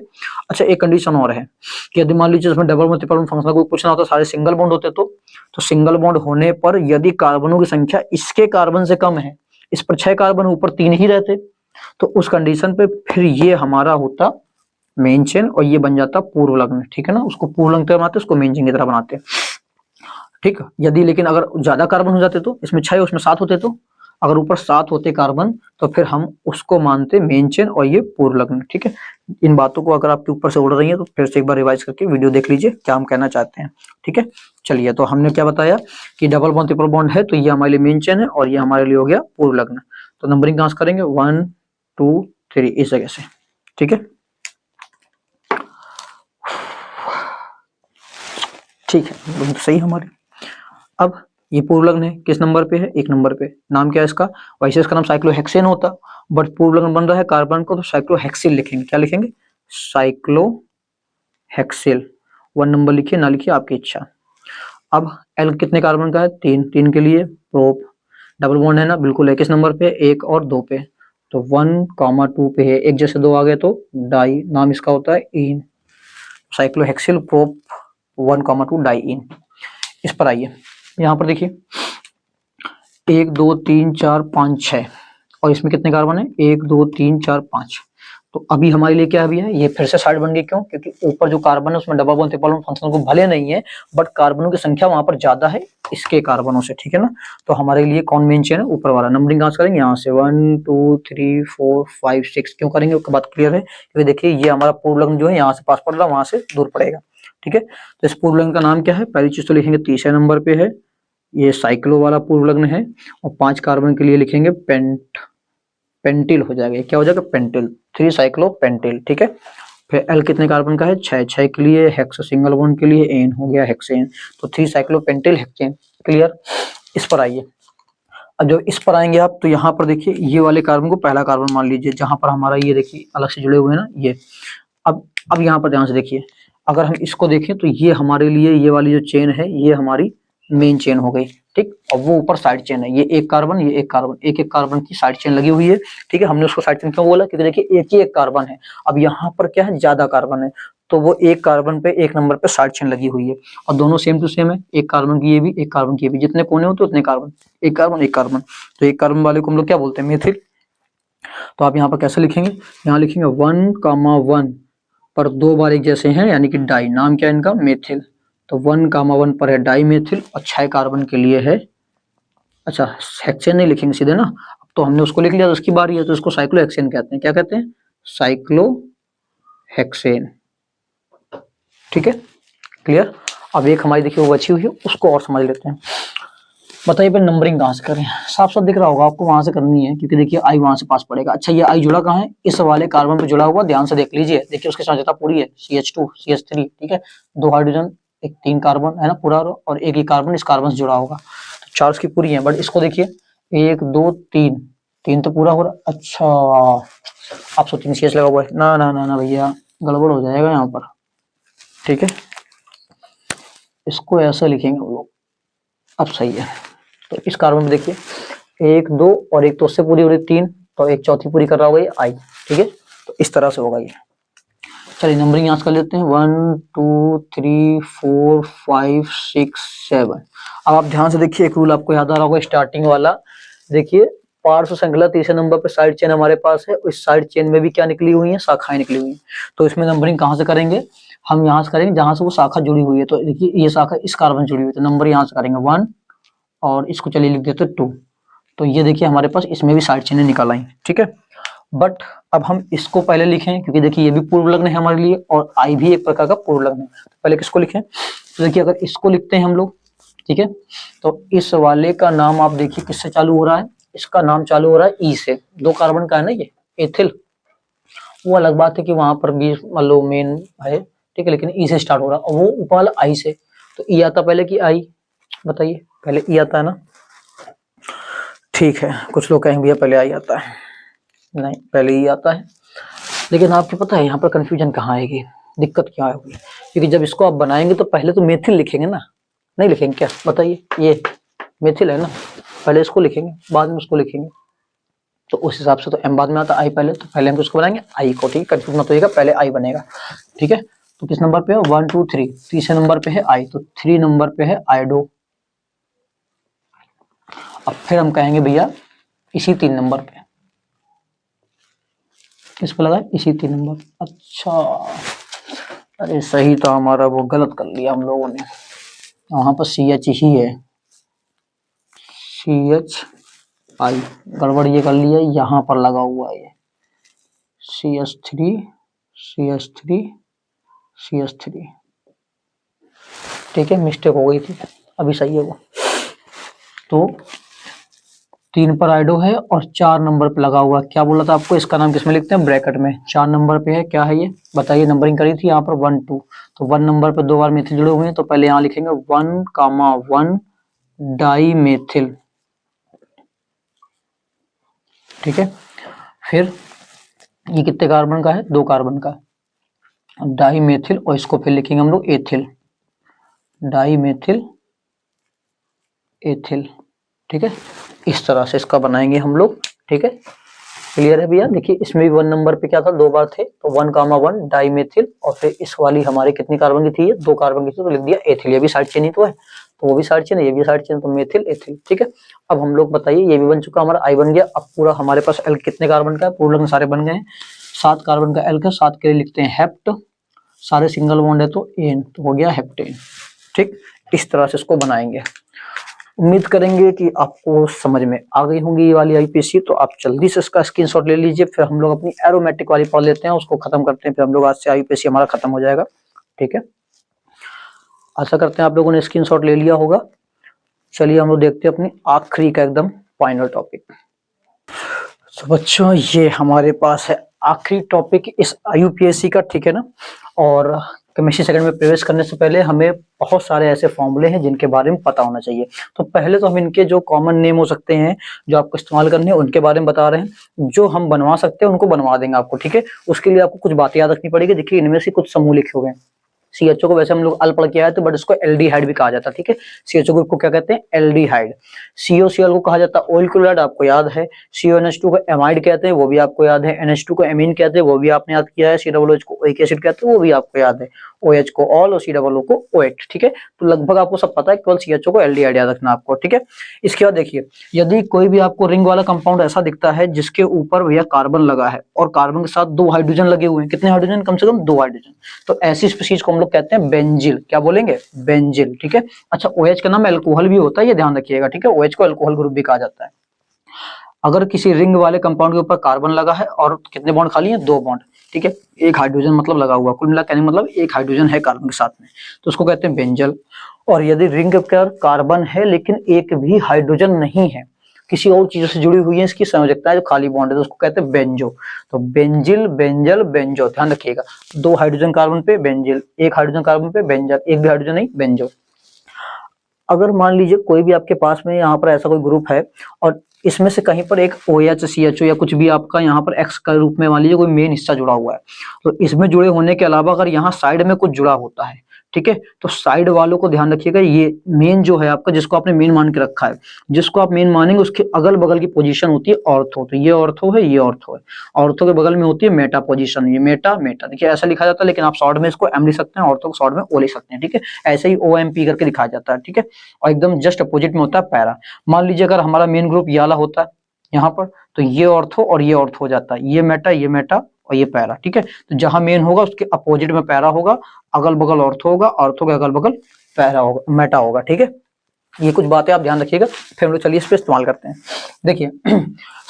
अच्छा एक कंडीशन और है कि यदि मान लीजिए इसमें double bond, triple bond, functional group कुछ ना होता, सारे सिंगल बॉन्ड होते तो सिंगल बॉन्ड होने पर यदि कार्बनों की संख्या इसके कार्बन से कम है, इस पर 6 कार्बन ऊपर 3 ही रहते, तो उस कंडीशन पे फिर ये हमारा होता मेन चेन और ये बन जाता पूर्व लग्न। ठीक है ना, उसको पूर्व लग्न की तरह बनाते, उसको मेन चेन की तरह बनाते। ठीक, यदि लेकिन अगर ज्यादा कार्बन हो जाते तो इसमें 6 उसमें 7 होते, तो अगर ऊपर 7 होते कार्बन तो फिर हम उसको मानते मेन चेन और ये पूर्व लग्न। ठीक है, इन बातों को अगर आपके ऊपर से उड़ रही है तो फिर से एक बार रिवाइज करके वीडियो देख लीजिए क्या हम कहना चाहते हैं। ठीक है, चलिए, तो हमने क्या बताया कि डबल बॉन्ड, ट्रिपल बॉन्ड है तो ये हमारे लिए मेन चेन है और ये हमारे लिए हो गया पूर्व लग्न। तो नंबरिंग कहां से करेंगे? 1 2 3 इस जगह से। ठीक है, ठीक है, तो सही हमारी। अब ये पूर्व लग्न है, किस नंबर पे है? 1 नंबर पे। नाम क्या है इसका? वैसे इसका नाम साइक्लोहेक्सेन होता, बट पूर्व लग्न बन रहा है कार्बन को तो साइक्लोहेक्सिल लिखेंगे। क्या लिखेंगे? साइक्लोहेक्सिल। 1 नंबर लिखिए, ना लिखिए आपकी इच्छा। अब एल कितने कार्बन का है? 3 के लिए प्रोप, डबल बॉन्ड है ना, बिल्कुल है। किस नंबर पे? 1 और 2 पे, तो 1,2 पे है, एक जैसे 2 आ गए तो डाई, नाम इसका होता है इन, साइक्लोहेक्सिल प्रोप 1,2 डाई इन। इस पर आइए, यहाँ पर देखिए 1 2 3 4 5 6 और इसमें कितने कार्बन है? 1 2 3 4 5। तो अभी हमारे लिए क्या अभी है? ये फिर से साइड बन गई। क्यों? क्योंकि ऊपर जो कार्बन है उसमें double bond, triple bond, functional group भले नहीं है बट कार्बनों की संख्या वहां पर ज्यादा है इसके कार्बनों से। ठीक है ना, तो हमारे लिए कौन मेन चेन है? ऊपर वाला। नंबरिंग कहां से करेंगे? यहाँ से 1 2 3 4 5 6। क्यों करेंगे? उसकी बात क्लियर है, क्योंकि देखिए ये हमारा पूर्व लग्न जो है यहाँ से पास पड़ रहा है, वहां से दूर पड़ेगा। ठीक है, तो इस पूर्व लग्न का नाम क्या है? पहली चीज तो लिखेंगे, तीसरे नंबर पे है, ये साइक्लो वाला पूर्व लग्न है और 5 कार्बन के लिए लिखेंगे पेंटिल हो जाएगा। क्या हो जाएगा? Pentyl, 3 cyclo pentyl. ठीक है, फिर एल कितने कार्बन का है? 6 के लिए हेक्स, सिंगल बॉन्ड के लिए एन हो गया हेक्सेन, तो 3 साइक्लो पेंटिल हेक्सेन। क्लियर? इस पर आइए, अब जब इस पर आएंगे आप तो यहाँ पर देखिए ये वाले कार्बन को पहला कार्बन मान लीजिए, जहां पर हमारा ये देखिए अलग से जुड़े हुए हैं ना ये। अब यहाँ पर ध्यान से देखिए, अगर हम इसको देखें तो ये हमारे लिए ये वाली जो चेन है ये हमारी मेन चेन हो गई। ठीक, और वो ऊपर साइड चेन है, ये एक कार्बन, ये एक कार्बन, एक कार्बन की साइड चेन लगी हुई है। ठीक है, हमने उसको साइड चेन क्यों बोला? क्योंकि देखिए एक ही एक कार्बन है, अब यहाँ पर क्या है? ज्यादा कार्बन है, तो वो एक कार्बन पे 1 नंबर पे साइड चेन लगी हुई है और दोनों सेम टू सेम है, एक कार्बन की ये भी, एक कार्बन की ये भी, जितने कोने होते उतने कार्बन, एक कार्बन एक कार्बन, तो एक कार्बन वाले को हम लोग क्या बोलते हैं? मेथिल। तो आप यहाँ पर कैसे लिखेंगे? यहाँ लिखेंगे 1,1 पर 2 बार एक जैसे हैं, यानी कि डाई, नाम क्या है इनका? मेथिल। तो 1,1 पर है डाई मेथिल और 6 कार्बन के लिए है, अच्छा हेक्सेन नहीं लिखेंगे सीधे ना, अब तो हमने उसको लिख लिया तो उसकी बारी है, तो इसको साइक्लोहेक्सेन कहते हैं। क्या कहते हैं? साइक्लोहेक्सेन। ठीक है, क्लियर? अब एक हमारी देखिए वो बची हुई है, उसको और समझ लेते हैं। बताइए फिर नंबरिंग कहाँ से करें? साफ साफ दिख रहा होगा आपको, वहां से करनी है, क्योंकि देखिए आई वहां से पास पड़ेगा। अच्छा ये आई जुड़ा कहाँ है? इस वाले कार्बन पे जुड़ा हुआ, ध्यान से देख लीजिए, देखिए उसकी सांद्रता पूरी है, CH2 CH3। ठीक है, 2 हाइड्रोजन, एक 3 कार्बन है ना पूरा, और एक ही कार्बन इस कार्बन से जुड़ा होगा, तो 4 उसकी पूरी है। बट इसको देखिए 1 2 3, 3 तो पूरा हो रहा। अच्छा आप सोचेंगे CH लगा हुआ है, ना ना ना ना भैया, गड़बड़ हो जाएगा यहाँ पर। ठीक है, इसको ऐसे लिखेंगे हम लोग, अब सही है। तो इस कार्बन में देखिए 1 2 और एक तो उससे पूरी हो रही 3, तो एक चौथी पूरी कर रहा होगा ये आई। ठीक है, तो इस तरह से होगा ये। चलिए नंबरिंग यहाँ कर लेते हैं, 1 2 3 4 5 6 7। अब आप ध्यान से देखिए, एक रूल आपको याद आ रहा होगा स्टार्टिंग वाला, देखिए पार्श्व श्रृंखला तीसरे नंबर पर साइड चेन हमारे पास है, इस साइड चेन में भी क्या निकली हुई है? शाखाएं निकली हुई है। तो इसमें नंबरिंग कहाँ से करेंगे? हम यहाँ से करेंगे जहां से वो शाखा जुड़ी हुई है। तो देखिए ये शाखा इस कार्बन से जुड़ी हुई है, तो नंबर यहाँ से करेंगे 1 और इसको चलिए लिख देते 2। तो ये देखिए हमारे पास इसमें भी साइड चेनें निकल आई, ठीक है। बट अब हम इसको पहले लिखें, क्योंकि देखिए ये भी पूर्व लग्न है हमारे लिए और आई भी एक प्रकार का पूर्व लग्न है। तो पहले किसको लिखें, तो देखिए अगर इसको लिखते हैं हम लोग, ठीक है, तो इस वाले का नाम आप देखिए किससे चालू हो रहा है, इसका नाम चालू हो रहा है ई से, 2 कार्बन का है ना ये एथिल। वो अलग बात है कि वहां पर भी मान लो मेन है, ठीक है, लेकिन ई से स्टार्ट हो रहा है और वो ऊपर वाला आई से। तो ई आता पहले कि आई, बताइए, पहले ई आता है ना, ठीक है। कुछ लोग कहेंगे भैया पहले आई आता है, नहीं पहले ई आता है। लेकिन आपको पता है यहाँ पर कंफ्यूजन कहाँ आएगी, दिक्कत क्या होगी, क्योंकि जब इसको आप बनाएंगे तो पहले तो मेथिल लिखेंगे ना, नहीं लिखेंगे क्या, बताइए, ये मेथिल है ना, पहले इसको लिखेंगे बाद में उसको लिखेंगे। तो उस हिसाब से तो एम बाद में आता, आई पहले, तो पहले हम किसको बनाएंगे, आई को, ठीक है, कंफ्यूज मत होइएगा, पहले आई बनेगा, ठीक है। तो किस नंबर पे है, 1 2 3, तीसरे नंबर पे है आई, तो 3 नंबर पे है आयोडो। अब फिर हम कहेंगे भैया इसी 3 नंबर पे, किस पे लगा, इसी 3 नंबर, अच्छा, अरे सही था हमारा, वो गलत कर लिया हम लोगों ने, वहां पर सी एच ही है, सी एच आई, गड़बड़ ये कर लिया, यहाँ पर लगा हुआ है ये CH3 CH3 CH3, ठीक है, मिस्टेक हो गई थी, अभी सही है वो। तो 3 पर आइडो है और 4 नंबर पे लगा हुआ, क्या बोला था आपको, इसका नाम किसमें लिखते हैं, ब्रैकेट में, 4 नंबर पे है, क्या है ये बताइए, नंबरिंग करी थी यहाँ पर 1 2, तो 1 नंबर पे 2 बार मेथिल जुड़े हुए हैं, तो पहले यहाँ लिखेंगे 1,1 डाई मेथिल, ठीक है। फिर ये कितने कार्बन का है, 2 कार्बन का, डाई मेथिल, और इसको फिर लिखेंगे हम लोग एथिल, डाई मेथिल एथिल, ठीक है, इस तरह से इसका बनाएंगे हम लोग, ठीक है, क्लियर है भैया। देखिए इसमें भी 1 नंबर पे क्या था, 2 बार थे, तो 1,1 डाई मेथिल, और फिर इस वाली हमारी कितनी कार्बन की थी, 2 कार्बन की थी, तो लिख दिया एथिल, ये भी साइड चेन ही तो है, तो वो भी साइड चेन है, ये भी साइड चेन, तो मेथिल एथिल, ठीक है। अब हम लोग बताइए, ये भी बन चुका हमारा, आई बन गया। अब पूरा हमारे पास एल कितने कार्बन का है, पूर्ण लग्न सारे बन गए हैं, 7 कार्बन का एल का, 7 के लिए लिखते हैं हेप्ट, सारे सिंगल बॉन्ड है तो एन, तो हो गया हेप्टेन, ठीक। इस तरह से इसको बनाएंगे। उम्मीद करेंगे कि आपको समझ में आ गई होंगी ये वाली आईपीसी, तो आप जल्दी से इसका स्क्रीनशॉट ले लीजिए, फिर हम लोग अपनी एरोमेटिक वाली पढ़ लेते हैं, उसको खत्म करते हैं, फिर हम लोग आज से आईपीसी हमारा खत्म हो जाएगा, ठीक है। आशा करते हैं आप लोगों ने स्क्रीनशॉट ले लिया होगा। चलिए हम लोग देखते हैं अपनी आखिरी का एकदम फाइनल टॉपिक। तो बच्चों ये हमारे पास है आखिरी टॉपिक इस यूपीएससी का, ठीक है ना। और केमिस्ट्री सेकंड में प्रवेश करने से पहले हमें बहुत सारे ऐसे फॉर्मूले हैं जिनके बारे में पता होना चाहिए। तो पहले तो हम इनके जो कॉमन नेम हो सकते हैं जो आपको इस्तेमाल करने हैं उनके बारे में बता रहे हैं, जो हम बनवा सकते हैं उनको बनवा देंगे आपको, ठीक है। उसके लिए आपको कुछ बातें याद रखनी पड़ेगी। देखिए इनमें से कुछ समूह लिखे हुए हैं, सीएचओ को वैसे हम लोग अल पढ़ के आए थे, बट इसको एल्डिहाइड भी कहा जाता है, ठीक है। सीएचओ ग्रुप को क्या कहते हैं, एल्डिहाइड। सीओसीएल को कहा जाता है ऑयल क्लोराइड, आपको याद है। सीओएनएच2 को एमाइड कहते हैं, वो भी आपको याद है। NH2 को एमीन कहते हैं, वो भी आपने याद किया है। COOH को ओइक एसिड कहते हैं, वो भी आपको याद है। OH को ऑल और COO को ओएट, ठीक है। तो लगभग आपको सब पता है, केवल सीएचओ को एल्डिहाइड याद रखना आपको, ठीक है। इसके बाद देखिए, यदि कोई भी आपको रिंग वाला कंपाउंड ऐसा दिखता है जिसके ऊपर भैया कार्बन लगा है और कार्बन के साथ 2 हाइड्रोजन लगे हुए हैं, कितने हाइड्रोजन, कम से कम 2 हाइड्रोजन, तो ऐसी स्पीशीज को हम लोग कहते हैं बेंजिल। क्या बोलेंगे, बेंजिल, ठीक है। अच्छा OH का नाम अल्कोहल भी होता है, ये ध्यान रखिएगा, ठीक है। OH को अल्कोहल ग्रुप भी कहा जाता है। अगर किसी रिंग वाले कंपाउंड के ऊपर कार्बन लगा है और कितने बॉन्ड खाली हैं, 2 बॉन्ड, ठीक है, 1 हाइड्रोजन मतलब लगा हुआ, कुल मिला कहने मतलब 1 हाइड्रोजन है कार्बन के साथ में, तो उसको कहते हैं बेंजल। और यदि रिंग पर कार्बन है लेकिन एक भी हाइड्रोजन नहीं है, किसी और चीजों से जुड़ी हुई है इसकी संयोजकता है जो खाली बॉन्ड है, तो उसको कहते हैं बेंजो। तो बेंजिल, बेंजल, बेंजो, ध्यान रखिएगा। 2 हाइड्रोजन कार्बन पे बेंजिल, 1 हाइड्रोजन कार्बन पे बेंजल, 1 भी हाइड्रोजन नहीं, बेंजो। अगर मान लीजिए कोई भी आपके पास में यहाँ पर ऐसा कोई ग्रुप है और इसमें से कहीं पर एक OH CHO या कुछ भी आपका यहाँ पर X का रूप में मान लीजिए कोई मेन हिस्सा जुड़ा हुआ है, तो इसमें जुड़े होने के अलावा अगर यहाँ साइड में कुछ जुड़ा होता है, ठीक है, तो साइड वालों को ध्यान रखिएगा, ये मेन जो है आपका, जिसको आपने मेन मान के रखा है, जिसको आप मेन मानेंगे उसके अगल बगल की पोजीशन होती है ऑर्थो। तो ये ऑर्थो है, ये ऑर्थो है, ऑर्थो के बगल में होती है मेटा पोजीशन, ये मेटा, मेटा, देखिए ऐसा लिखा जाता है, लेकिन आप शॉर्ट में इसको एम लिख सकते हैं, ऑर्थो को शॉर्ट में ओ लिख सकते हैं, ठीक है। ऐसे ही OMP करके दिखाया जाता है, ठीक है। और एकदम जस्ट अपोजिट में होता है पैरा। मान लीजिए अगर हमारा मेन ग्रुप ये वाला होता है यहाँ पर, तो ये ऑर्थो और ये ऑर्थो हो जाता है, ये मेटा और ये पैरा, ठीक है। तो जहां मेन होगा उसके अपोजिट में पैरा होगा, अगल बगल ऑर्थो होगा, ऑर्थो के अगल बगल पैरा होगा, मेटा होगा, ठीक है। ये कुछ बातें आप ध्यान रखिएगा, फिर हम लोग चलिए इस पे इस्तेमाल करते हैं। देखिए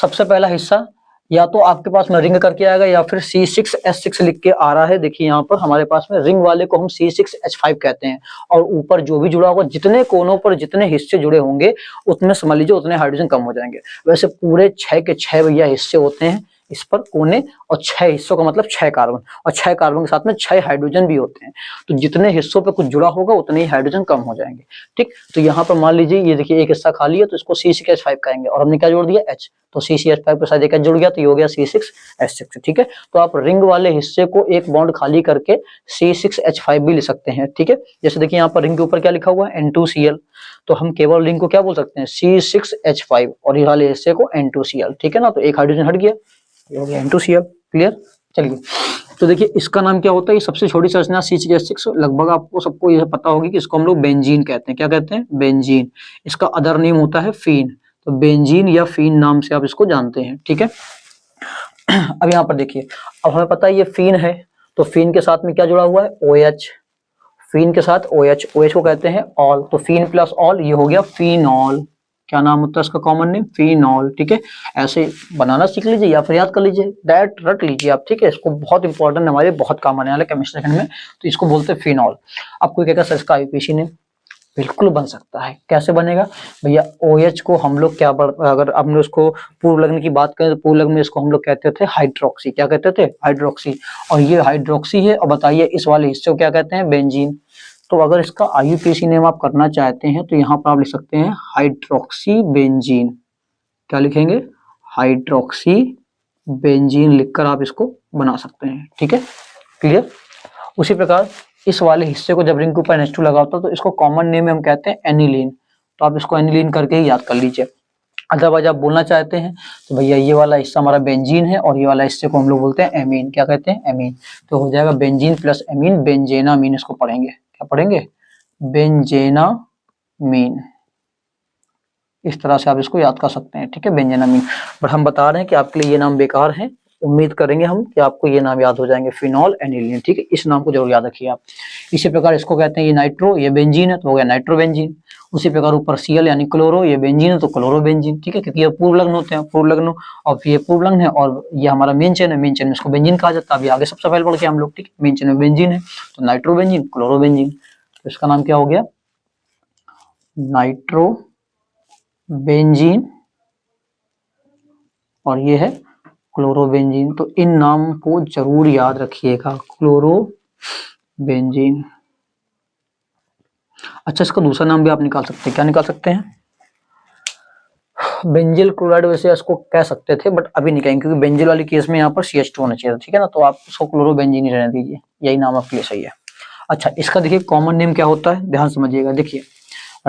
सबसे पहला हिस्सा या तो आपके पास में रिंग करके आएगा या फिर C6H6 लिख के आ रहा है। देखिए यहाँ पर हमारे पास में रिंग वाले को हम C6H5 कहते हैं, और ऊपर जो भी जुड़ा होगा, जितने कोनों पर जितने हिस्से जुड़े होंगे उतने समझ लीजिए उतने हाइड्रोजन कम हो जाएंगे। वैसे पूरे 6 के 6 भैया हिस्से होते हैं इस पर कोने, और 6 हिस्सों का मतलब 6 कार्बन, और 6 कार्बन के साथ में 6 हाइड्रोजन भी होते हैं। तो जितने हिस्सों पे कुछ जुड़ा होगा उतने ही हाइड्रोजन कम हो जाएंगे, ठीक। तो यहाँ पर मान लीजिए ये देखिए एक हिस्सा खाली है, तो इसको C6H5 कहेंगे, और हमने क्या जोड़ दिया H, तो C6H5 के साथ एक H जुड़ गया, तो ये हो गया C6H6, ठीक है। तो आप रिंग वाले हिस्से को एक बॉन्ड खाली करके C6H5 भी लिख सकते हैं, ठीक है। जैसे देखिए यहाँ पर रिंग के ऊपर क्या लिखा हुआ है, N2Cl, तो हम केवल रिंग को क्या बोल सकते हैं, C6H5, और ये वाले हिस्से को N2Cl, ठीक है ना। तो एक हाइड्रोजन हट गया, ये हो गया N2Cl, क्लियर। चलिए तो देखिए इसका नाम क्या होता है, ये सबसे छोटी संरचना C6H6, लगभग आपको सबको यह पता होगी कि इसको हम लोग बेंजीन कहते हैं। क्या कहते हैं, बेंजीन। इसका अदर नेम होता है फीन, तो बेंजीन या फीन नाम से आप इसको जानते हैं, ठीक है। अब यहाँ पर देखिए, अब हमें पता है ये फीन है, तो फीन के साथ में क्या जुड़ा हुआ है, OH, फीन के साथ OH, OH को कहते हैं ऑल, तो फीन प्लस ऑल, ये हो गया फिनॉल। क्या नाम होता है इसका कॉमन नेम, फिनॉल, ठीक है। ऐसे बनाना सीख लीजिए या फिर याद कर लीजिए, डायरेक्ट रट लीजिए आप, ठीक है। इसको बहुत इंपॉर्टेंट, हमारे बहुत काम आने वाला है केमिस्ट्री सेक्शन में, तो इसको बोलते हैं फिनॉल। अब कोई कहेगा सर इसका आईयूपीएसी नेम, बिल्कुल बन सकता है। कैसे बनेगा भैया, OH को हम लोग क्या, अगर हमने उसको पूर्व लग्न की बात करें तो पूर्व लग्न में इसको हम लोग कहते थे हाइड्रोक्सी। क्या कहते थे, हाइड्रोक्सी, और ये हाइड्रोक्सी है। और बताइए इस वाले हिस्से को क्या कहते हैं, बेंजीन। तो अगर इसका आईयूपीएसी नेम आप करना चाहते हैं तो यहाँ पर आप लिख सकते हैं हाइड्रोक्सी बेंजीन। क्या लिखेंगे, हाइड्रोक्सी बेंजीन लिखकर आप इसको बना सकते हैं, ठीक है, क्लियर। उसी प्रकार इस वाले हिस्से को जब रिंग के ऊपर NH2 लगा होता है तो इसको कॉमन नेम में हम कहते हैं एनिलीन, तो आप इसको एनिलीन करके ही याद कर लीजिए। अदरवाइज आप बोलना चाहते हैं तो भैया ये वाला हिस्सा हमारा बेंजीन है, और ये वाला हिस्से को हम लोग बोलते हैं एमीन। क्या कहते हैं, एमीन। तो हो जाएगा बेंजीन प्लस एमीन, बेंजेनामीन इसको पढ़ेंगे। क्या पढ़ेंगे, बेंजेनामीन। इस तरह से आप इसको याद कर सकते हैं, ठीक है, बेंजेनामीन। बट हम बता रहे हैं कि आपके लिए ये नाम बेकार है, उम्मीद करेंगे हम कि आपको ये नाम याद हो जाएंगे, फिनॉल एनिलीन, ठीक है। इस नाम को जरूर याद रखिए आप। इसी प्रकार इसको कहते हैं ये नाइट्रो, ये बेंजीन है तो हो गया नाइट्रोबेंजीन। उसी प्रकार ऊपर Cl यानी क्लोरो, ये बेंजीन है तो क्लोरोबेंजीन, ठीक है, क्योंकि ये पूर्व लग्न होते हैं, पूर्व लग्न, और ये पूर्व लग्न है, और ये हमारा मेन चेन है, मेन चेन में इसको बेंजीन कहा जाता है। अभी आगे सबसे पहले पढ़ के हम लोग, ठीक है, मेन चेन में बेंजीन है तो नाइट्रोबेंजीन, क्लोरोबेंजीन। तो इसका नाम क्या हो गया, नाइट्रोबेंजीन, और ये है क्लोरोबेंजीन। तो इन नाम को जरूर याद रखिएगा, क्लोरोबेंजीन। अच्छा, इसका दूसरा नाम भी आप निकाल सकते हैं। क्या निकाल सकते हैं, बेंजिल क्लोराइड, वैसे इसको कह सकते थे बट अभी नहीं कहेंगे क्योंकि बेंजिल वाली केस में यहाँ पर CH2 होना चाहिए, ठीक है ना। तो आप इसको क्लोरोबेंजीन ही रहने दीजिए, यही नाम आपके लिए सही है। अच्छा, इसका देखिए कॉमन नेम क्या होता है, ध्यान समझिएगा। देखिए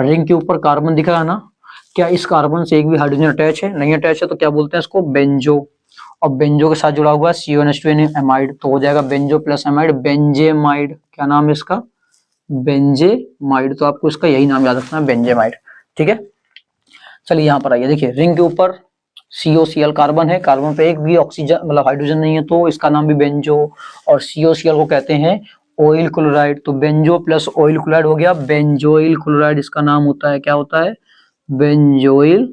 रिंग के ऊपर कार्बन दिख रहा है ना, क्या इस कार्बन से एक भी हाइड्रोजन अटैच है, नहीं अटैच है, तो क्या बोलते हैं इसको, बेंजो। और बेंजो के साथ जुड़ा हुआ है CONH2 एमाइड, तो हो जाएगा बेंजो प्लस एमाइड, बेंजेमाइड। क्या नाम है इसका, बेंजेमाइड। तो आपको इसका यही नाम याद रखना है, बेंजेमाइड, ठीक है। चलिए यहाँ पर आइए, देखिए रिंग के ऊपर COCl कार्बन है, कार्बन पे एक भी ऑक्सीजन मतलब हाइड्रोजन नहीं है, तो इसका नाम भी बेंजो। और COCl को कहते हैं ऑयल क्लोराइड, तो बेंजो प्लस ऑयल क्लोराइड हो गया बेंजोइल क्लोराइड। इसका नाम होता है, क्या होता है, बेंजोइल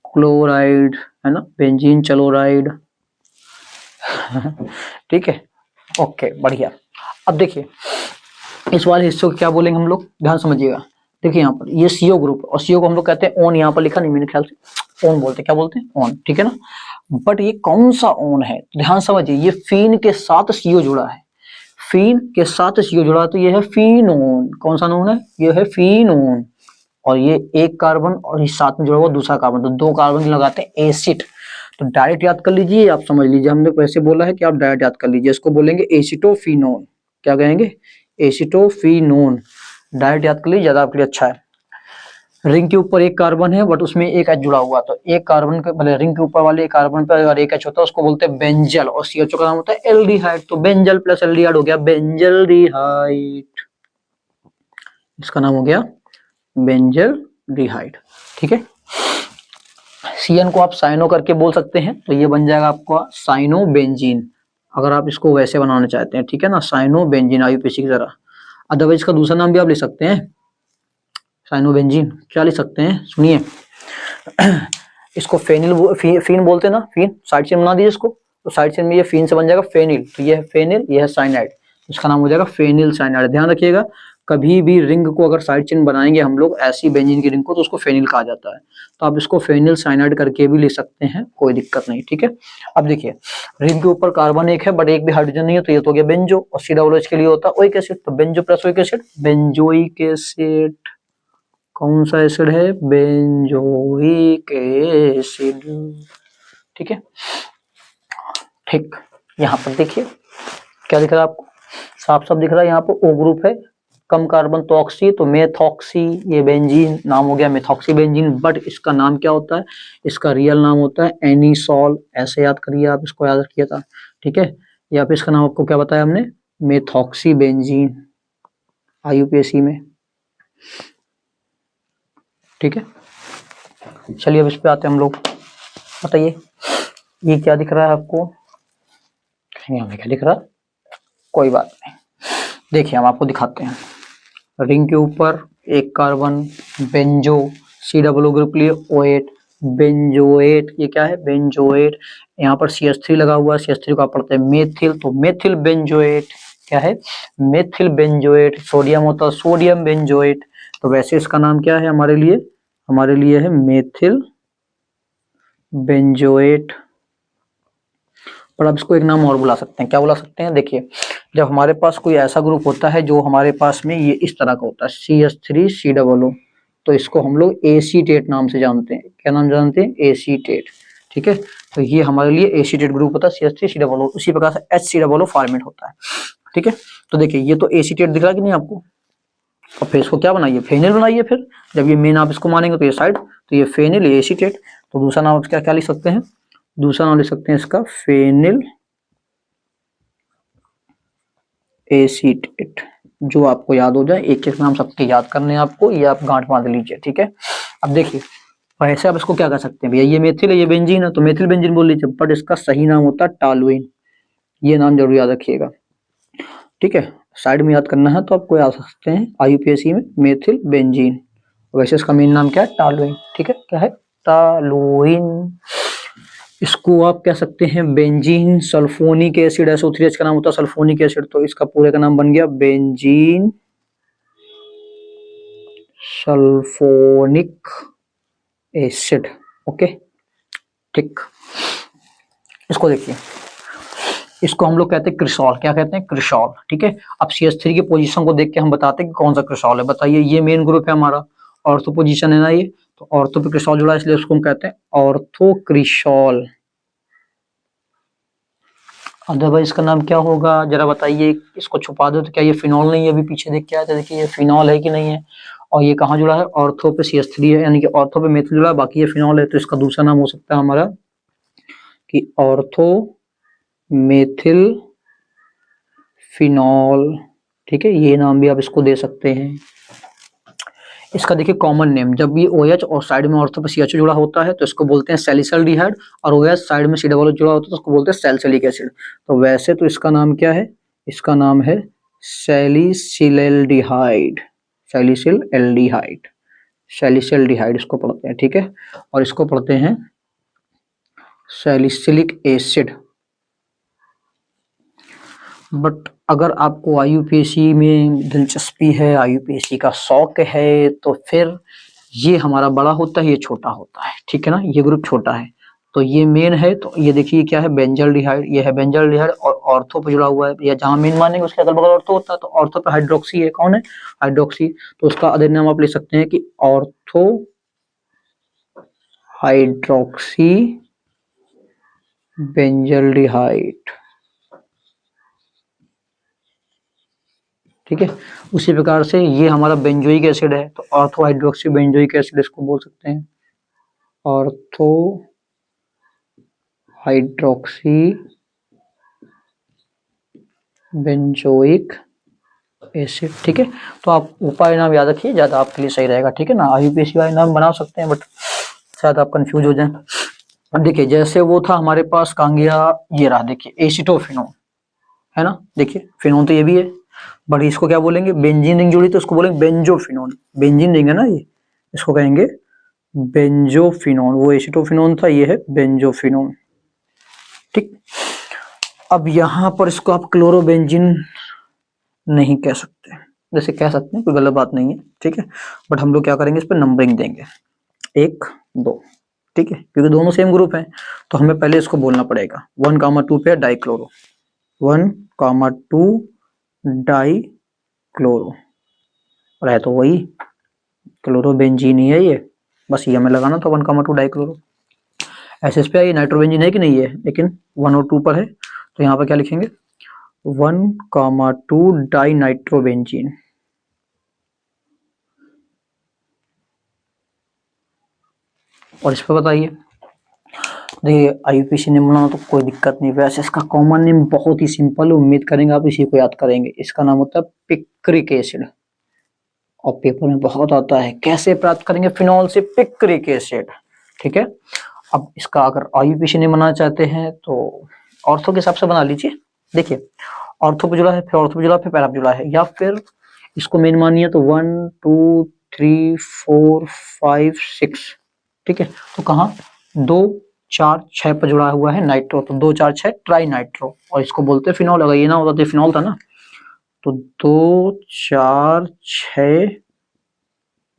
क्लोराइड, है ना, बेंजीन चलोराइड। ठीक है, ओके, बढ़िया। अब देखिए इस वाले हिस्से को क्या बोलेंगे हम लोग, ध्यान समझिएगा। देखिए यहाँ पर ये CO ग्रुप, और CO को हम लोग कहते हैं ओन, यहाँ पर लिखा नहीं मेरे ख्याल से, ओन बोलते हैं। क्या बोलते हैं, ओन, ठीक है ना। बट ये कौन सा ओन है, ध्यान समझिए, ये फीन के साथ CO जुड़ा है, फीन के साथ CO जुड़ा है, तो ये है फिनोन। कौन सा नोन है, ये है फिनोन। और ये एक कार्बन और इस साथ में जुड़ा हुआ दूसरा कार्बन, तो दो कार्बन लगाते हैं एसिड। तो डायरेक्ट याद कर लीजिए, आप समझ लीजिए, हमने वैसे बोला है कि आप डायरेक्ट याद कर लीजिए, इसको बोलेंगे एसिटोफिनोन। क्या कहेंगे, एसिटोफिनोन। डायरेक्ट याद कर लीजिए, ज्यादा आपके लिए अच्छा है। रिंग के ऊपर एक कार्बन है बट उसमें एक H जुड़ा हुआ, तो एक कार्बन के मतलब रिंग के ऊपर वाले एक कार्बन पे अगर एक H होता है उसको बोलते हैं बेंजल, और CH का नाम होता है एल्डिहाइड। तो बेंजल प्लस एल्डिहाइड हो गया बेंजल्डिहाइड, इसका नाम हो गया बेंजल्डिहाइड, ठीक है। CN को आप साइनो करके बोल सकते हैं, तो ये बन जाएगा आपका साइनोबेंजीन, अगर आप इसको वैसे बनाना चाहते हैं, ठीक है ना, साइनोबेंजीन आईयूपीएसी की तरह। अदरवाइज इसका दूसरा नाम भी आप ले सकते हैं, साइनोबेंजीन। क्या ले सकते हैं, सुनिए। इसको फीन बोलते हैं ना, फीन। साइड चेन बना दीजिए इसको, तो साइड चेन में ये फीन से बन जाएगा फेनिल, तो ये है फेनिल, ये है साइनाइड, इसका नाम हो जाएगा फेनिल साइनाइड। ध्यान रखिएगा, कभी भी रिंग को अगर साइड चेन बनाएंगे हम लोग ऐसी बेंजीन की रिंग को, तो उसको फेनिल कहा जाता है। तो आप इसको फेनिल साइनाइड करके भी ले सकते हैं, कोई दिक्कत नहीं, ठीक है। अब देखिए, रिंग के ऊपर कार्बन एक है बट एक भी हाइड्रोजन नहीं है, तो ये तो हो गया बेंजो। और COOH के लिए होता है ओइक एसिड, तो benzo plus oic acid, benzoic acid. कौन सा एसिड है, बेंजोइक एसिड, ठीक है। ठीक, यहाँ पर देखिए क्या दिख रहा है आपको, साफ साफ दिख रहा है, यहाँ पर O ग्रुप है, कम कार्बन तो ऑक्सी, तो मेथॉक्सी, ये बेंजीन नाम हो गया मेथॉक्सी बेंजीन। बट इसका नाम क्या होता है, इसका रियल नाम होता है एनिसॉल, ऐसे याद करिए आप, इसको याद रखिए था, ठीक है। या फिर इसका नाम आपको क्या बताया हमने, मेथॉक्सी बेंजीन, IUPAC में, ठीक है। चलिए अब इस पे आते हैं हम लोग, बताइए ये क्या दिख रहा है आपको, हमें क्या दिख रहा है, कोई बात नहीं, देखिए हम आपको दिखाते हैं। रिंग के ऊपर एक कार्बन, बेंजो, COO ग्रुप लिए O8, बेंजोएट, ये क्या है, बेंजोएट। यहाँ पर CH3 लगा हुआ है, CH3 को आप पढ़ते हैं मेथिल, तो मेथिल बेंजोएट, क्या है, मेथिल बेंजोएट। सोडियम होता है सोडियम बेंजोएट, तो वैसे इसका नाम क्या है हमारे लिए है मेथिल बेंजोएट। पर आप इसको एक नाम और बुला सकते हैं, क्या बुला सकते हैं, देखिए जब हमारे पास कोई ऐसा ग्रुप होता है जो हमारे पास में ये इस तरह का होता है CH3COO, तो इसको हम लोग एसीटेट नाम से जानते हैं। क्या नाम जानते हैं, एसीटेट, ठीक है। तो ये हमारे लिए एसीटेट ग्रुप होता है CH3COO, उसी प्रकार से HCOO फॉर्मेट होता है, ठीक है। तो देखिए ये तो एसीटेट दिख रहा है कि नहीं आपको, और फिर इसको क्या बनाइए, फेनिल बनाइए। फिर जब ये मेन आप इसको मानेंगे तो ये साइड, तो ये फेनिल, ये एसीटेट, तो दूसरा नाम क्या क्या लिख सकते हैं, दूसरा नाम लिख सकते हैं इसका फेनिल एसीटेट, जो आपको याद हो जाए, एक एक नाम सबके याद करने हैं आपको, ये आप गांठ बांध लीजिए, ठीक है। अब देखिए वैसे आप इसको क्या कर सकते हैं, भैया ये मेथिल है, ये बेंजीन है, तो मेथिल बेंजीन बोल लीजिए, बट इसका सही नाम होता है टॉलुइन, ये नाम जरूर याद रखिएगा, ठीक है। साइड में याद करना है तो आपको याद सकते हैं IUPAC में मेथिल बेंजीन, वैसे इसका मेन नाम क्या है, टॉलुइन, ठीक है, क्या है, टॉलुइन। इसको आप कह सकते हैं बेंजीन सल्फोनिक एसिड, SO3H का नाम होता है सल्फोनिक एसिड, तो इसका पूरे का नाम बन गया बेंजीन सल्फोनिक एसिड, ओके, ठीक। इसको देखिए, इसको हम लोग कहते हैं क्रिसॉल, क्या कहते हैं, क्रिसॉल, ठीक है। अब CH3 की पोजीशन को देख के हम बताते हैं कि कौन सा क्रिसॉल है, बताइए। ये मेन ग्रुप है हमारा, ऑर्थो पोजीशन है ना ये, तो ऑर्थो पे क्रिसॉल जुड़ा है, इसलिए उसको हम कहते हैं ऑर्थो क्रिसॉल। अदरवाइज इसका नाम क्या होगा, जरा बताइए, इसको छुपा दो तो क्या ये फिनॉल नहीं है, अभी पीछे देख के आया था, देखिए ये फिनॉल है कि नहीं है, और ये कहाँ जुड़ा है, ऑर्थो पे CH3 है, यानी कि ऑर्थो पे मेथिल जुड़ा है, बाकी ये फिनॉल है, तो इसका दूसरा नाम हो सकता है हमारा कि ऑर्थो मेथिल फिनॉल, ठीक है, ये नाम भी आप इसको दे सकते हैं। इसका देखिए कॉमन नेम, जब ये OH और साइड में ऑर्थो पे CH जुड़ा होता है तो इसको बोलते हैं सैलिसिल्डिहाइड, और OH साइड में COO जुड़ा होता है तो उसको बोलते हैं सैलिसिलिक एसिड। तो वैसे तो इसका नाम क्या है, इसका नाम है सैलिसिल्डिहाइड, सैलिसिल्डिहाइड, सैलिसिल्डिहाइड इसको पढ़ते हैं, ठीक है। और इसको पढ़ते हैं सैलिसिलिक एसिड। बट अगर आपको IUPAC में दिलचस्पी है, IUPAC का शौक है, तो फिर ये हमारा बड़ा होता है, ये छोटा होता है, ठीक है ना, ये ग्रुप छोटा है, तो ये मेन है, तो ये देखिए क्या है, बेंजल्डिहाइड, ये है बेंजल्डिहाइड, और ऑर्थो पे जुड़ा हुआ है, या जहां मेन मानेंगे उसके अगल बगल ऑर्थो होता है, तो ऑर्थो पे हाइड्रोक्सी है, कौन है, हाइड्रोक्सी, तो उसका अदर नाम आप ले सकते हैं कि ऑर्थो हाइड्रोक्सी बेंजल्डिहाइड, ठीक है। उसी प्रकार से ये हमारा बेंजोइक एसिड है, तो ऑर्थो हाइड्रोक्सी बेंजोइक एसिड इसको बोल सकते हैं, ऑर्थो हाइड्रोक्सी बेंजोइक एसिड, ठीक है। तो आप उपाय नाम याद रखिए, ज्यादा आपके लिए सही रहेगा, ठीक है ना। IUPAC वाले नाम बना सकते हैं बट शायद आप कंफ्यूज हो जाएं। अब देखिए जैसे वो था हमारे पास कांगिया, ये रहा देखिए एसिटोफिनोन, है ना, देखिए फिनोन तो ये भी है, बड़ी इसको क्या बोलेंगे, बेंजीन रिंग जुड़ी तो इसको बोलेंगे बेंजोफिनोन। बेंजीन रिंग है ना ये, इसको कहेंगे बेंजोफिनोन। वो एसिटोफिनोन था, ये है बेंजोफिनोन। ठीक, अब यहाँ पर इसको आप क्लोरोबेंजीन नहीं कह सकते, जैसे कह सकते हैं, कोई गलत बात नहीं है, ठीक है, बट हम लोग क्या करेंगे, इस पर नंबरिंग देंगे 1 2, ठीक है, क्योंकि दोनों सेम ग्रुप हैं, तो हमें पहले इसको बोलना पड़ेगा 1,2 पे डाइक्लोरो, 1,2 डाइक्लोरो, और है तो वही क्लोरोबेंजीन ही है ये, बस ये हमें लगाना था 1,2 डाइक्लोरो। ऐसे इस पे ये नाइट्रोबेंजीन है कि नहीं है, लेकिन 1 और 2 पर है, तो यहाँ पर क्या लिखेंगे 1,2 डाई नाइट्रोबेंजीन। और इस पर बताइए, देखिए आईयूपीएसी नेम बनाना तो कोई दिक्कत नहीं, वैसे इसका कॉमन नेम बहुत ही सिंपल, उम्मीद करेंगे आप इसी को याद करेंगे। इसका नाम होता है पिक्रिक एसिड, और पेपर में बहुत आता है, कैसे प्राप्त करेंगे फिनॉल से पिक्रिक एसिड, ठीक है। अब इसका अगर आईयूपीएसी नेम बनाना चाहते हैं तो ऑर्थो के हिसाब से बना लीजिए। देखिए ऑर्थो पे जुड़ा है, फिर ऑर्थो पे जुड़ा, फिर पैरा पे जुड़ा है, या फिर इसको मेन मानिए तो 1 2 3 4 5 6, ठीक है। तो कहाँ 2 4 6 पर जुड़ा हुआ है नाइट्रो, तो 2 4 6 ट्राई नाइट्रो, और इसको बोलते हैं फिनॉल। अगर ये ना होता तो फिनॉल था ना, तो 2 4 6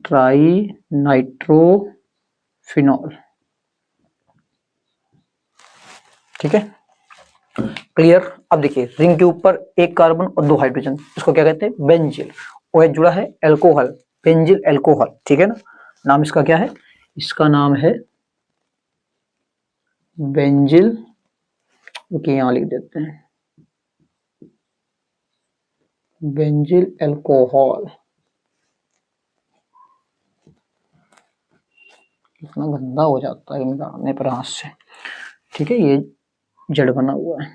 ट्राई नाइट्रो फिनॉल, ठीक है, क्लियर। अब देखिए रिंग के ऊपर 1 कार्बन और 2 हाइड्रोजन, इसको क्या कहते हैं बेंजिल। OH जुड़ा है एल्कोहल, बेंजिल एल्कोहल, ठीक है ना। नाम इसका क्या है, इसका नाम है बेंजिल, ओके यहाँ लिख देते हैं बेंजिल एल्कोहल। इतना गंदा हो जाता है मिलाने पर हाथ से, ठीक है, ये जड़ बना हुआ है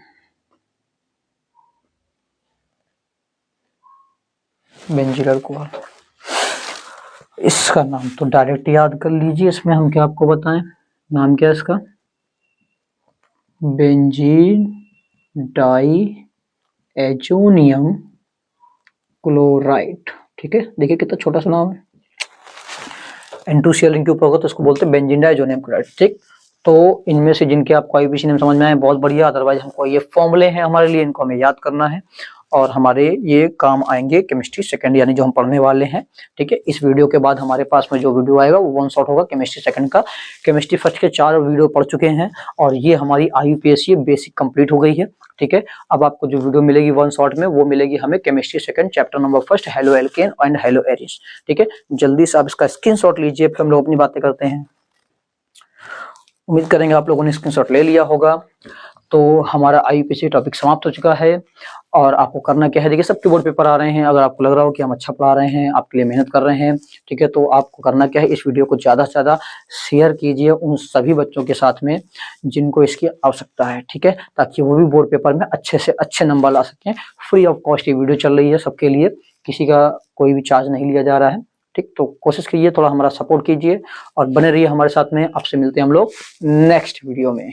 बेंजिल एल्कोहल। इसका नाम तो डायरेक्ट याद कर लीजिए, इसमें हम क्या आपको बताएं, नाम क्या है इसका, बेंजीन डाई एजोनियम क्लोराइड, ठीक है। देखिए कितना छोटा सा नाम है, N2Cl रिंग के ऊपर होगा तो इसको बोलते हैं बेंजीन डाइजोनियम क्लोराइड, ठीक। तो इनमें से जिनके आपको आईयूपीएसी नेम समझ में आए बहुत बढ़िया, अदरवाइज हमको ये फॉर्मूले हैं हमारे लिए, इनको हमें याद करना है, और हमारे ये काम आएंगे केमिस्ट्री सेकंड यानी जो हम पढ़ने वाले हैं, ठीक है। इस वीडियो के बाद हमारे पास में जो वीडियो आएगा वो 1 शॉट होगा केमिस्ट्री सेकंड का। केमिस्ट्री फर्स्ट के 4 वीडियो पढ़ चुके हैं, और ये हमारी आईयूपीएसी बेसिक कंप्लीट हो गई है, ठीक है। अब आपको जो वीडियो मिलेगी 1 शॉट में, वो मिलेगी हमें chemistry second chapter number 1 halo alkane and halo arenes, ठीक है। जल्दी से आप इसका स्क्रीनशॉट लीजिए, फिर हम लोग अपनी बातें करते हैं। उम्मीद करेंगे आप लोगों ने स्क्रीनशॉट ले लिया होगा। तो हमारा आईयूपीएसी टॉपिक समाप्त हो चुका है, और आपको करना क्या है, देखिए सबके बोर्ड पेपर आ रहे हैं, अगर आपको लग रहा हो कि हम अच्छा पढ़ा रहे हैं, आपके लिए मेहनत कर रहे हैं, ठीक है, तो आपको करना क्या है, इस वीडियो को ज़्यादा से ज़्यादा शेयर कीजिए उन सभी बच्चों के साथ में जिनको इसकी आवश्यकता है, ठीक है, ताकि वो भी बोर्ड पेपर में अच्छे से अच्छे नंबर ला सकें। फ्री ऑफ कॉस्ट ये वीडियो चल रही है सबके लिए, किसी का कोई भी चार्ज नहीं लिया जा रहा है, ठीक। तो कोशिश कीजिए, थोड़ा हमारा सपोर्ट कीजिए, और बने रहिए हमारे साथ में। आपसे मिलते हैं हम लोग नेक्स्ट वीडियो में।